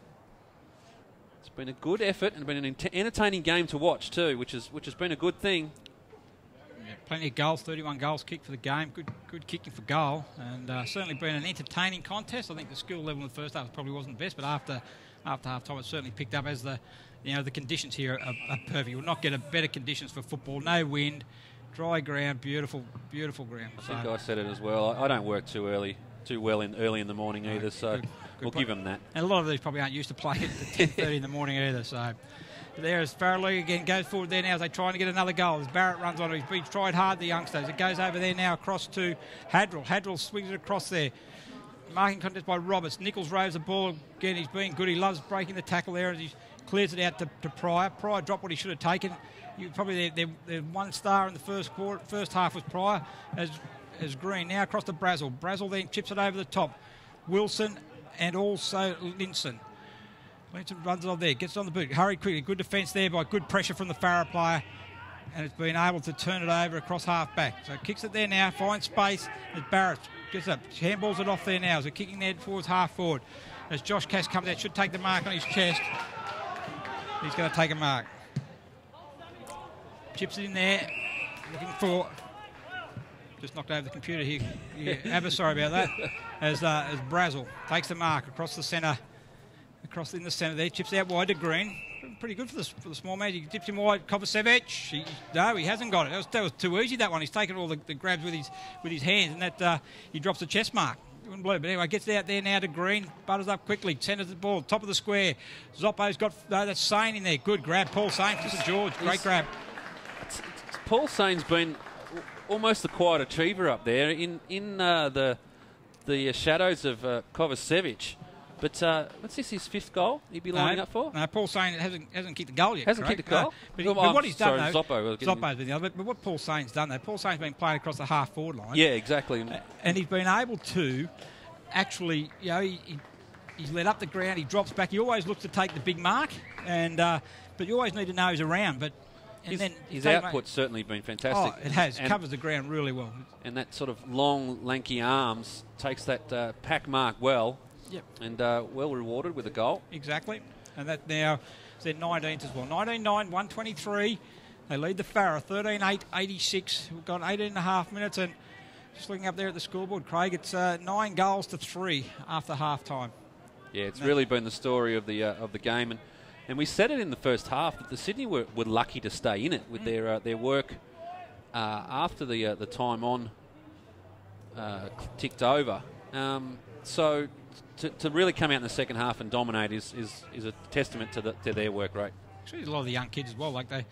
It's been a good effort and been an entertaining game to watch too, which has been a good thing. Yeah, plenty of goals, 31 goals kicked for the game. Good kicking for goal, and certainly been an entertaining contest. I think the skill level in the first half probably wasn't best, but after half time it certainly picked up as the conditions here are perfect. You'll not get a better conditions for football. No wind, dry ground, beautiful ground. I think I said it as well. I don't work too early early in the morning either, so we'll give them that. And a lot of these probably aren't used to playing at 10:30 in the morning either. So There is Farrelly again, goes forward there now as they try to get another goal. As Barrett runs on it, he's tried hard, the youngsters. It goes over there now across to Hadrill. Hadrill swings it across there. Marking contest by Roberts. Nichols rows the ball again. He's been good. He loves breaking the tackle there as he clears it out to Pryor. Pryor dropped what he should have taken. Probably their one star in the first half was Pryor as Green. Now across to Brazel. Brazel then chips it over the top. Wilson and also Linson. Linson runs it on there, gets it on the boot. Hurried quickly. Good defence there by good pressure from the Farrer player. And it's been able to turn it over across half back. So kicks it there now, finds space as Barrett gets up. Handballs it off there now. So kicking there towards half forward. As Josh Cass comes out, should take the mark on his chest. He's going to take a mark. Chips it in there. Looking for... Just knocked over the computer here. Abba, sorry about that. As Brazel takes the mark across the centre. Across in the centre there. Chips out wide to Green. Pretty good for the small man. He dips him wide. Kovacevic. No, he hasn't got it. That was too easy, that one. He's taken all the grabs with his hands, and that he drops the chest mark. Wouldn't believe it. But anyway, gets out there now to Green. Butters up quickly. Centres the ball. Top of the square. Zoppo's got... No, that's Sane in there. Good grab. Paul Sane to St George. Great grab. Paul Sane's been almost the quiet achiever up there in the shadows of Kovacevic. But what's this, his fifth goal he'd be lining up for? No, Paul Sane hasn't kicked the goal yet. Hasn't kicked the goal? But what he's done, though... Zoppo's been the other. But what Paul Sane's done, though, Paul Sane's been playing across the half-forward line. Yeah, exactly. And he's been able to actually, he's led up the ground, he drops back. He always looks to take the big mark, but you always need to know he's around. But his output's certainly been fantastic. Oh, it has. It covers the ground really well. And that sort of long, lanky arms takes that pack mark well. Yep. And well rewarded with a goal. Exactly. And that now is their 19th as well. 19-9, 123. They lead the Farrer 13-8, 86. We've got 18 and a half minutes. And just looking up there at the scoreboard, Craig, it's 9 goals to 3 after half time. Yeah, it's really been the story of the game. And we said it in the first half that the Sydney were lucky to stay in it with their work after the time on ticked over. So to really come out in the second half and dominate is a testament to their work rate. Actually, a lot of the young kids as well. Like they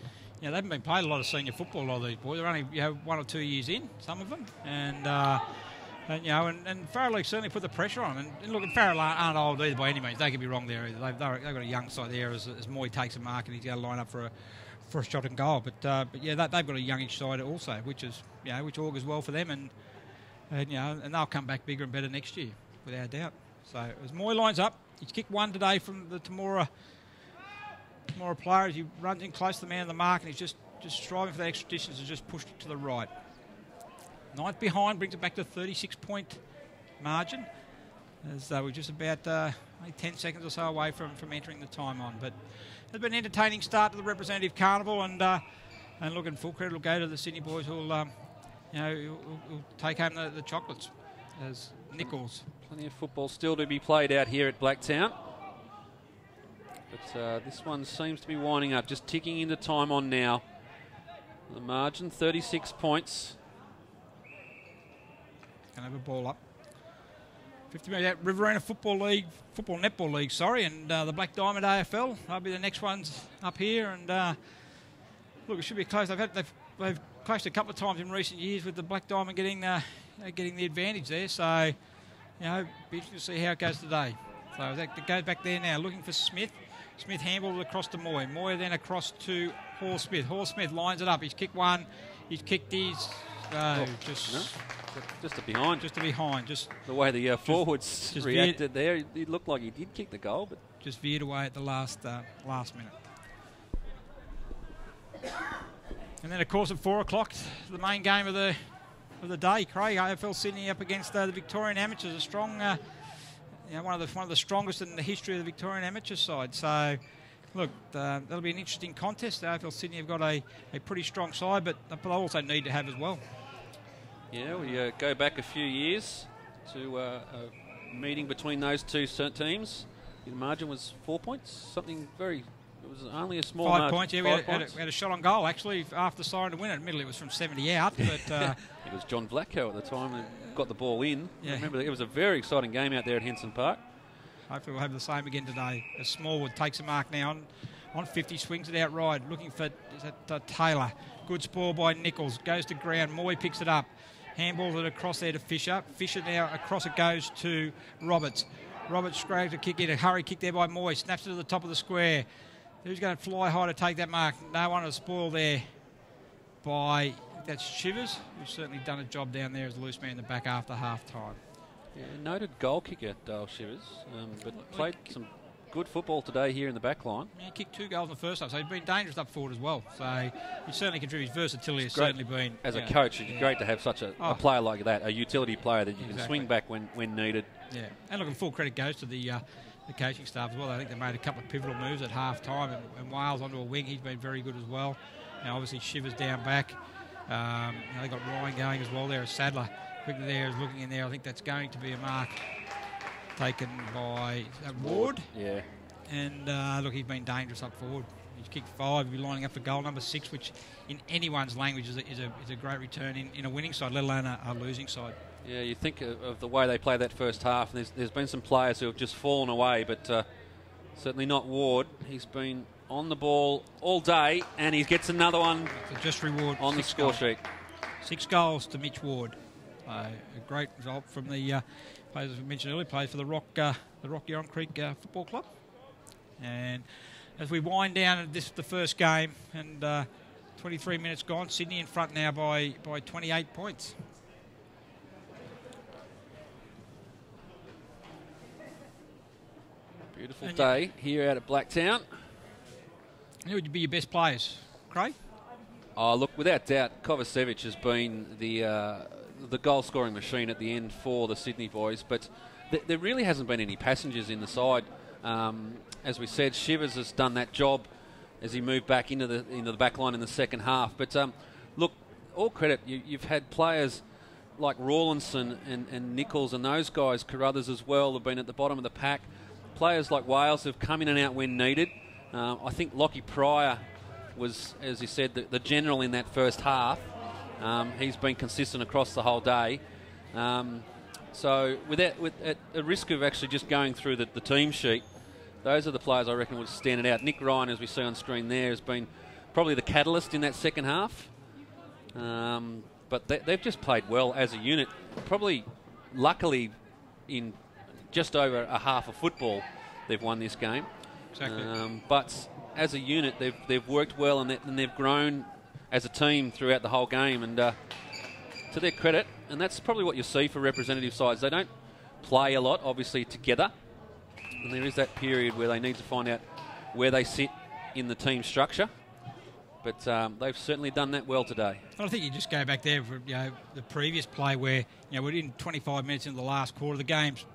haven't been playing a lot of senior football. A lot of these boys, they're only 1 or 2 years in. Some of them, and Farrell certainly put the pressure on. And look, Farrell aren't old either by any means. They could be wrong there either. They've got a young side there as Moy takes a mark and he's going to line up for a shot and goal. But they've got a youngish side also, which augurs well for them. And they'll come back bigger and better next year, without a doubt. So as Moy lines up, he's kicked one today from the Temora player as he runs in close to the man of the mark, and he's just striving for that extra distance and just pushed it to the right. Ninth behind brings it back to 36-point margin, as we're just about 10 seconds or so away from entering the time on. But it's been an entertaining start to the representative carnival, and looking full credit will go to the Sydney boys who'll take home the chocolates as Nichols. Plenty of football still to be played out here at Blacktown. But this one seems to be winding up, just ticking into time on now. The margin, 36 points. Going to have a ball up. 50 minutes out, Riverina Football Netball League, and the Black Diamond AFL. They'll be the next ones up here. And look, it should be close. They've clashed a couple of times in recent years with the Black Diamond getting the advantage there. So, be interesting to see how it goes today. So that goes back there now, looking for Smith. Smith handballs across to Moy. Moy then across to Hall Smith. Hall Smith lines it up. He's kicked one. He's kicked his. Just a behind. Just the way the forwards reacted there. It looked like he did kick the goal, but just veered away at the last minute. And then, of course, at 4 o'clock, the main game of the day, Craig, AFL Sydney up against the Victorian Amateurs, a strong, one of the strongest in the history of the Victorian Amateur side. So, look, that'll be an interesting contest. The AFL Sydney have got a pretty strong side, but they also need to have as well. Yeah, we go back a few years to a meeting between those two teams. The margin was 4 points, something very... It was only a small 5 margin. points, yeah. We had a shot on goal, actually, after the siren to win it. Admittedly, it was from 70 out, but... It was John Blacko at the time that got the ball in. Yeah. I remember it was a very exciting game out there at Henson Park. Hopefully we'll have the same again today, as Smallwood takes a mark now On 50, swings it outright, looking for Taylor. Good spoil by Nichols. Goes to ground. Moy picks it up. Handballs it across there to Fisher. Fisher now across it goes to Roberts. Roberts scrapes a kick in. A hurry kick there by Moy. Snaps it to the top of the square. Who's going to fly high to take that mark? No one to spoil there by, I think that's Shivers, who's certainly done a job down there as a loose man in the back after half-time. Yeah, noted goal kicker, Dale Shivers, but played some good football today here in the back line. Yeah, he kicked 2 goals in the first half, so he's been dangerous up forward as well. So he certainly contributes. Versatility has certainly been... As a coach, it's great to have such a player like that, a utility player that you can swing back when needed. Yeah, and looking, full credit goes to the coaching staff as well. I think they made a couple of pivotal moves at half-time, and Wales onto a wing, he's been very good as well. Now, obviously, Shivers down back. They got Ryan going as well there as Sadler. Quickly there is looking in there. I think that's going to be a mark taken by Ward. Yeah. And look, he's been dangerous up forward. He's kicked 5. He'll be lining up for goal number 6, which in anyone's language is a great return in a winning side, let alone a losing side. Yeah, you think of the way they played that first half. There's been some players who have just fallen away, but certainly not Ward. He's been on the ball all day, and he gets another one. Just reward on the score sheet. 6 goals to Mitch Ward. A great result from the players, as we mentioned earlier, plays for the Rock Yarron Creek Football Club. And as we wind down the first game, and 23 minutes gone, Sydney in front now by 28 points. Beautiful day here out at Blacktown. Who would be your best players, Craig? Oh, look, without doubt, Kovacevic has been the goal-scoring machine at the end for the Sydney boys, but there really hasn't been any passengers in the side. As we said, Shivers has done that job as he moved back into the back line in the second half. But look, all credit, you've had players like Rawlinson and Nichols and those guys, Carruthers as well, have been at the bottom of the pack. Players like Wales have come in and out when needed. I think Lockie Pryor was, as he said, the general in that first half. He's been consistent across the whole day. So at the risk of actually just going through the team sheet, those are the players I reckon would stand out. Nick Ryan, as we see on screen there, has been probably the catalyst in that second half. But they've just played well as a unit. Probably, luckily, in just over a half of football, they've won this game. Exactly. But as a unit, they've worked well and they've grown as a team throughout the whole game. And to their credit, and that's probably what you see for representative sides. They don't play a lot, obviously, together. And there is that period where they need to find out where they sit in the team structure. But they've certainly done that well today. Well, I think you just go back there for the previous play where we're in 25 minutes into the last quarter of the game's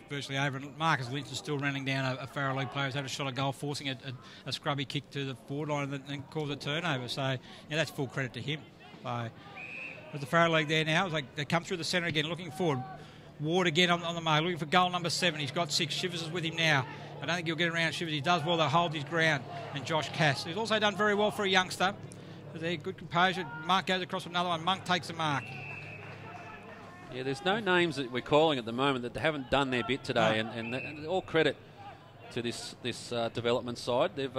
virtually over, and Marcus Lynch is still running down a Farrell League player who's had a shot at goal, forcing a scrubby kick to the forward line and cause a turnover. So that's full credit to him. So with the Farrell League there now, it's like they come through the centre again, looking forward. Ward again on the mark, looking for goal number 7. He's got 6. Shivers is with him now. I don't think he'll get around Shivers. He does well to hold his ground. And Josh Cass, who's also done very well for a youngster. They're good composure. Mark goes across with another one. Monk takes the mark. Yeah, there's no names that we're calling at the moment that they haven't done their bit today. No. And all credit to this development side. They've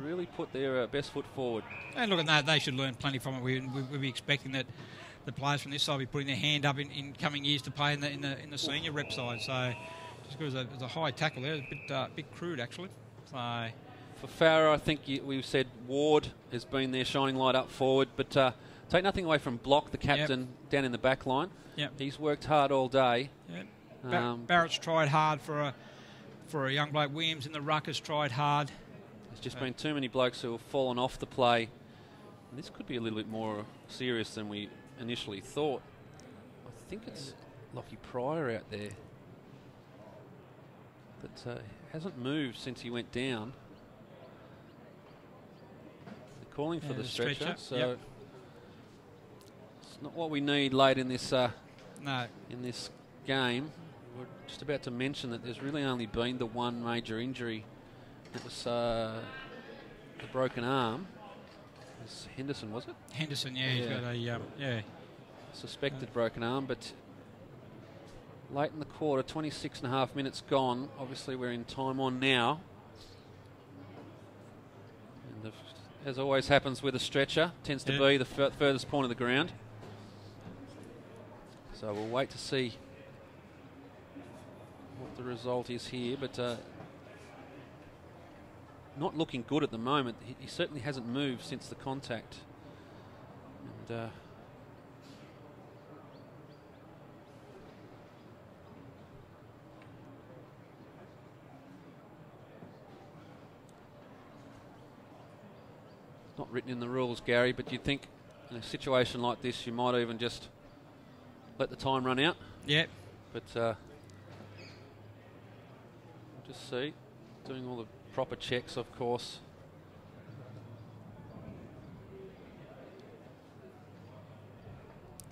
really put their best foot forward. And look, they should learn plenty from it. We'd be expecting that the players from this side will be putting their hand up in coming years to play in the senior rep side. So just because there's a high tackle there, it's a bit crude actually. So for Farah, I think we've said Ward has been their shining light up forward, but take nothing away from Block, the captain, down in the back line. Yep. He's worked hard all day. Yep. Barrett's tried hard for a young bloke. Williams in the ruck has tried hard. There's just been too many blokes who have fallen off the play. And this could be a little bit more serious than we initially thought. I think it's Lockie Pryor out there, but hasn't moved since he went down. They're calling for the stretcher, so it's not what we need late in this in this game. We're just about to mention that there's really only been the one major injury. It was the broken arm. It's Henderson, was it? Henderson, he's got a suspected broken arm, but late in the quarter, 26 and a half minutes gone. Obviously, we're in time on now. as always happens with a stretcher, tends to be the furthest point of the ground. So we'll wait to see what the result is here, but not looking good at the moment. He certainly hasn't moved since the contact. And not written in the rules, Gary, but you'd think in a situation like this you might even just let the time run out. Yep. But we'll just see. Doing all the proper checks, of course.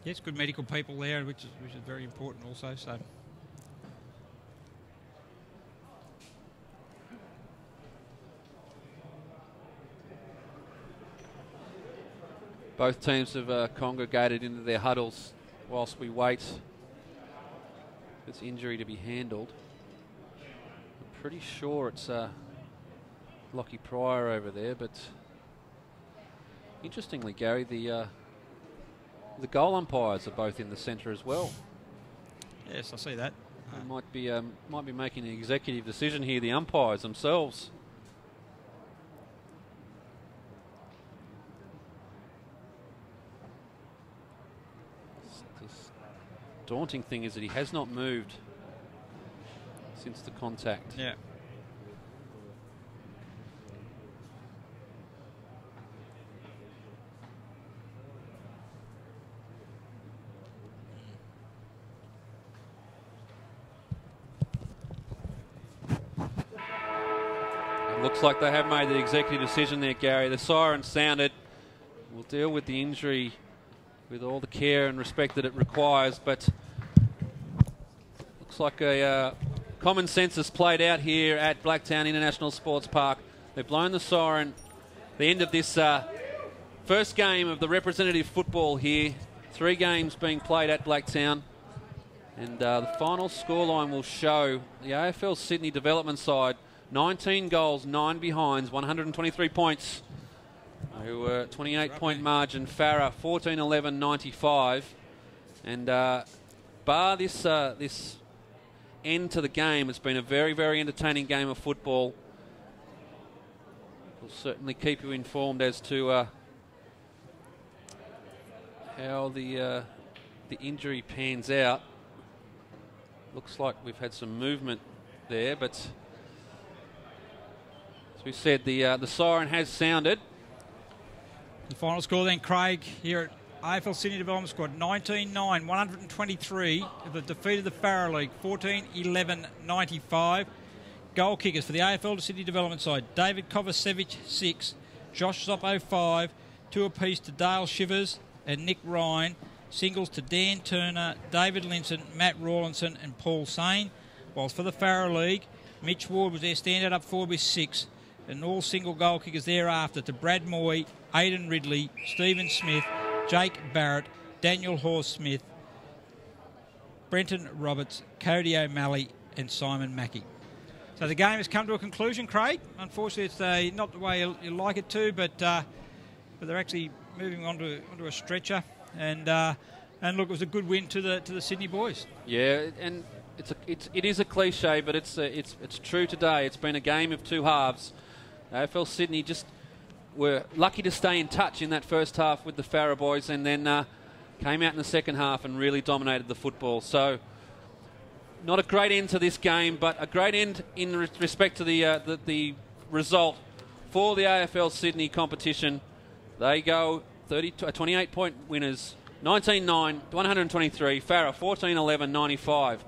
Yes, good medical people there, which is very important also. So. Both teams have congregated into their huddles whilst we wait for this injury to be handled. I'm pretty sure it's Lockie Pryor over there, but interestingly, Gary, the goal umpires are both in the centre as well. Yes, I see that. They might be making an executive decision here, the umpires themselves. The daunting thing is that he has not moved since the contact. Yeah. It looks like they have made the executive decision there, Gary. The siren sounded. We'll deal with the injury with all the care and respect that it requires, but looks like a common sense has played out here at Blacktown International Sports Park. They've blown the siren. The end of this first game of the representative football here. 3 games being played at Blacktown. And the final scoreline will show the AFL Sydney Development side 19 goals, 9 behinds, 123 points. They were 28-point margin. Farah 14-11-95. And bar this this end to the game, it's been a very, very entertaining game of football. We'll certainly keep you informed as to how the injury pans out. Looks like we've had some movement there, but as we said, the siren has sounded. The final score then, Craig, here at AFL Sydney Development Squad, 19-9, 123. They've defeated the Farah League, 14-11-95. Goal kickers for the AFL Sydney Development side, David Kovacevic, 6. Josh Zoppo, 5. 2 apiece to Dale Shivers and Nick Ryan. Singles to Dan Turner, David Linson, Matt Rawlinson and Paul Sain. Whilst for the Farah League, Mitch Ward was their standout up forward with 6. And all single goal kickers thereafter to Brad Moy, Aidan Ridley, Stephen Smith, Jake Barrett, Daniel Horse-Smith, Brenton Roberts, Cody O'Malley and Simon Mackey. So the game has come to a conclusion, Craig. Unfortunately, it's not the way you like it to, but they're actually moving onto a stretcher. And look, it was a good win to the Sydney boys. Yeah, and it is a cliche, but it's true today. It's been a game of 2 halves. AFL Sydney just were lucky to stay in touch in that first half with the Farah boys, and then came out in the second half and really dominated the football. So not a great end to this game, but a great end in respect to the result for the AFL Sydney competition. They go 28-point winners, 19-9, 123. Farah 14-11-95.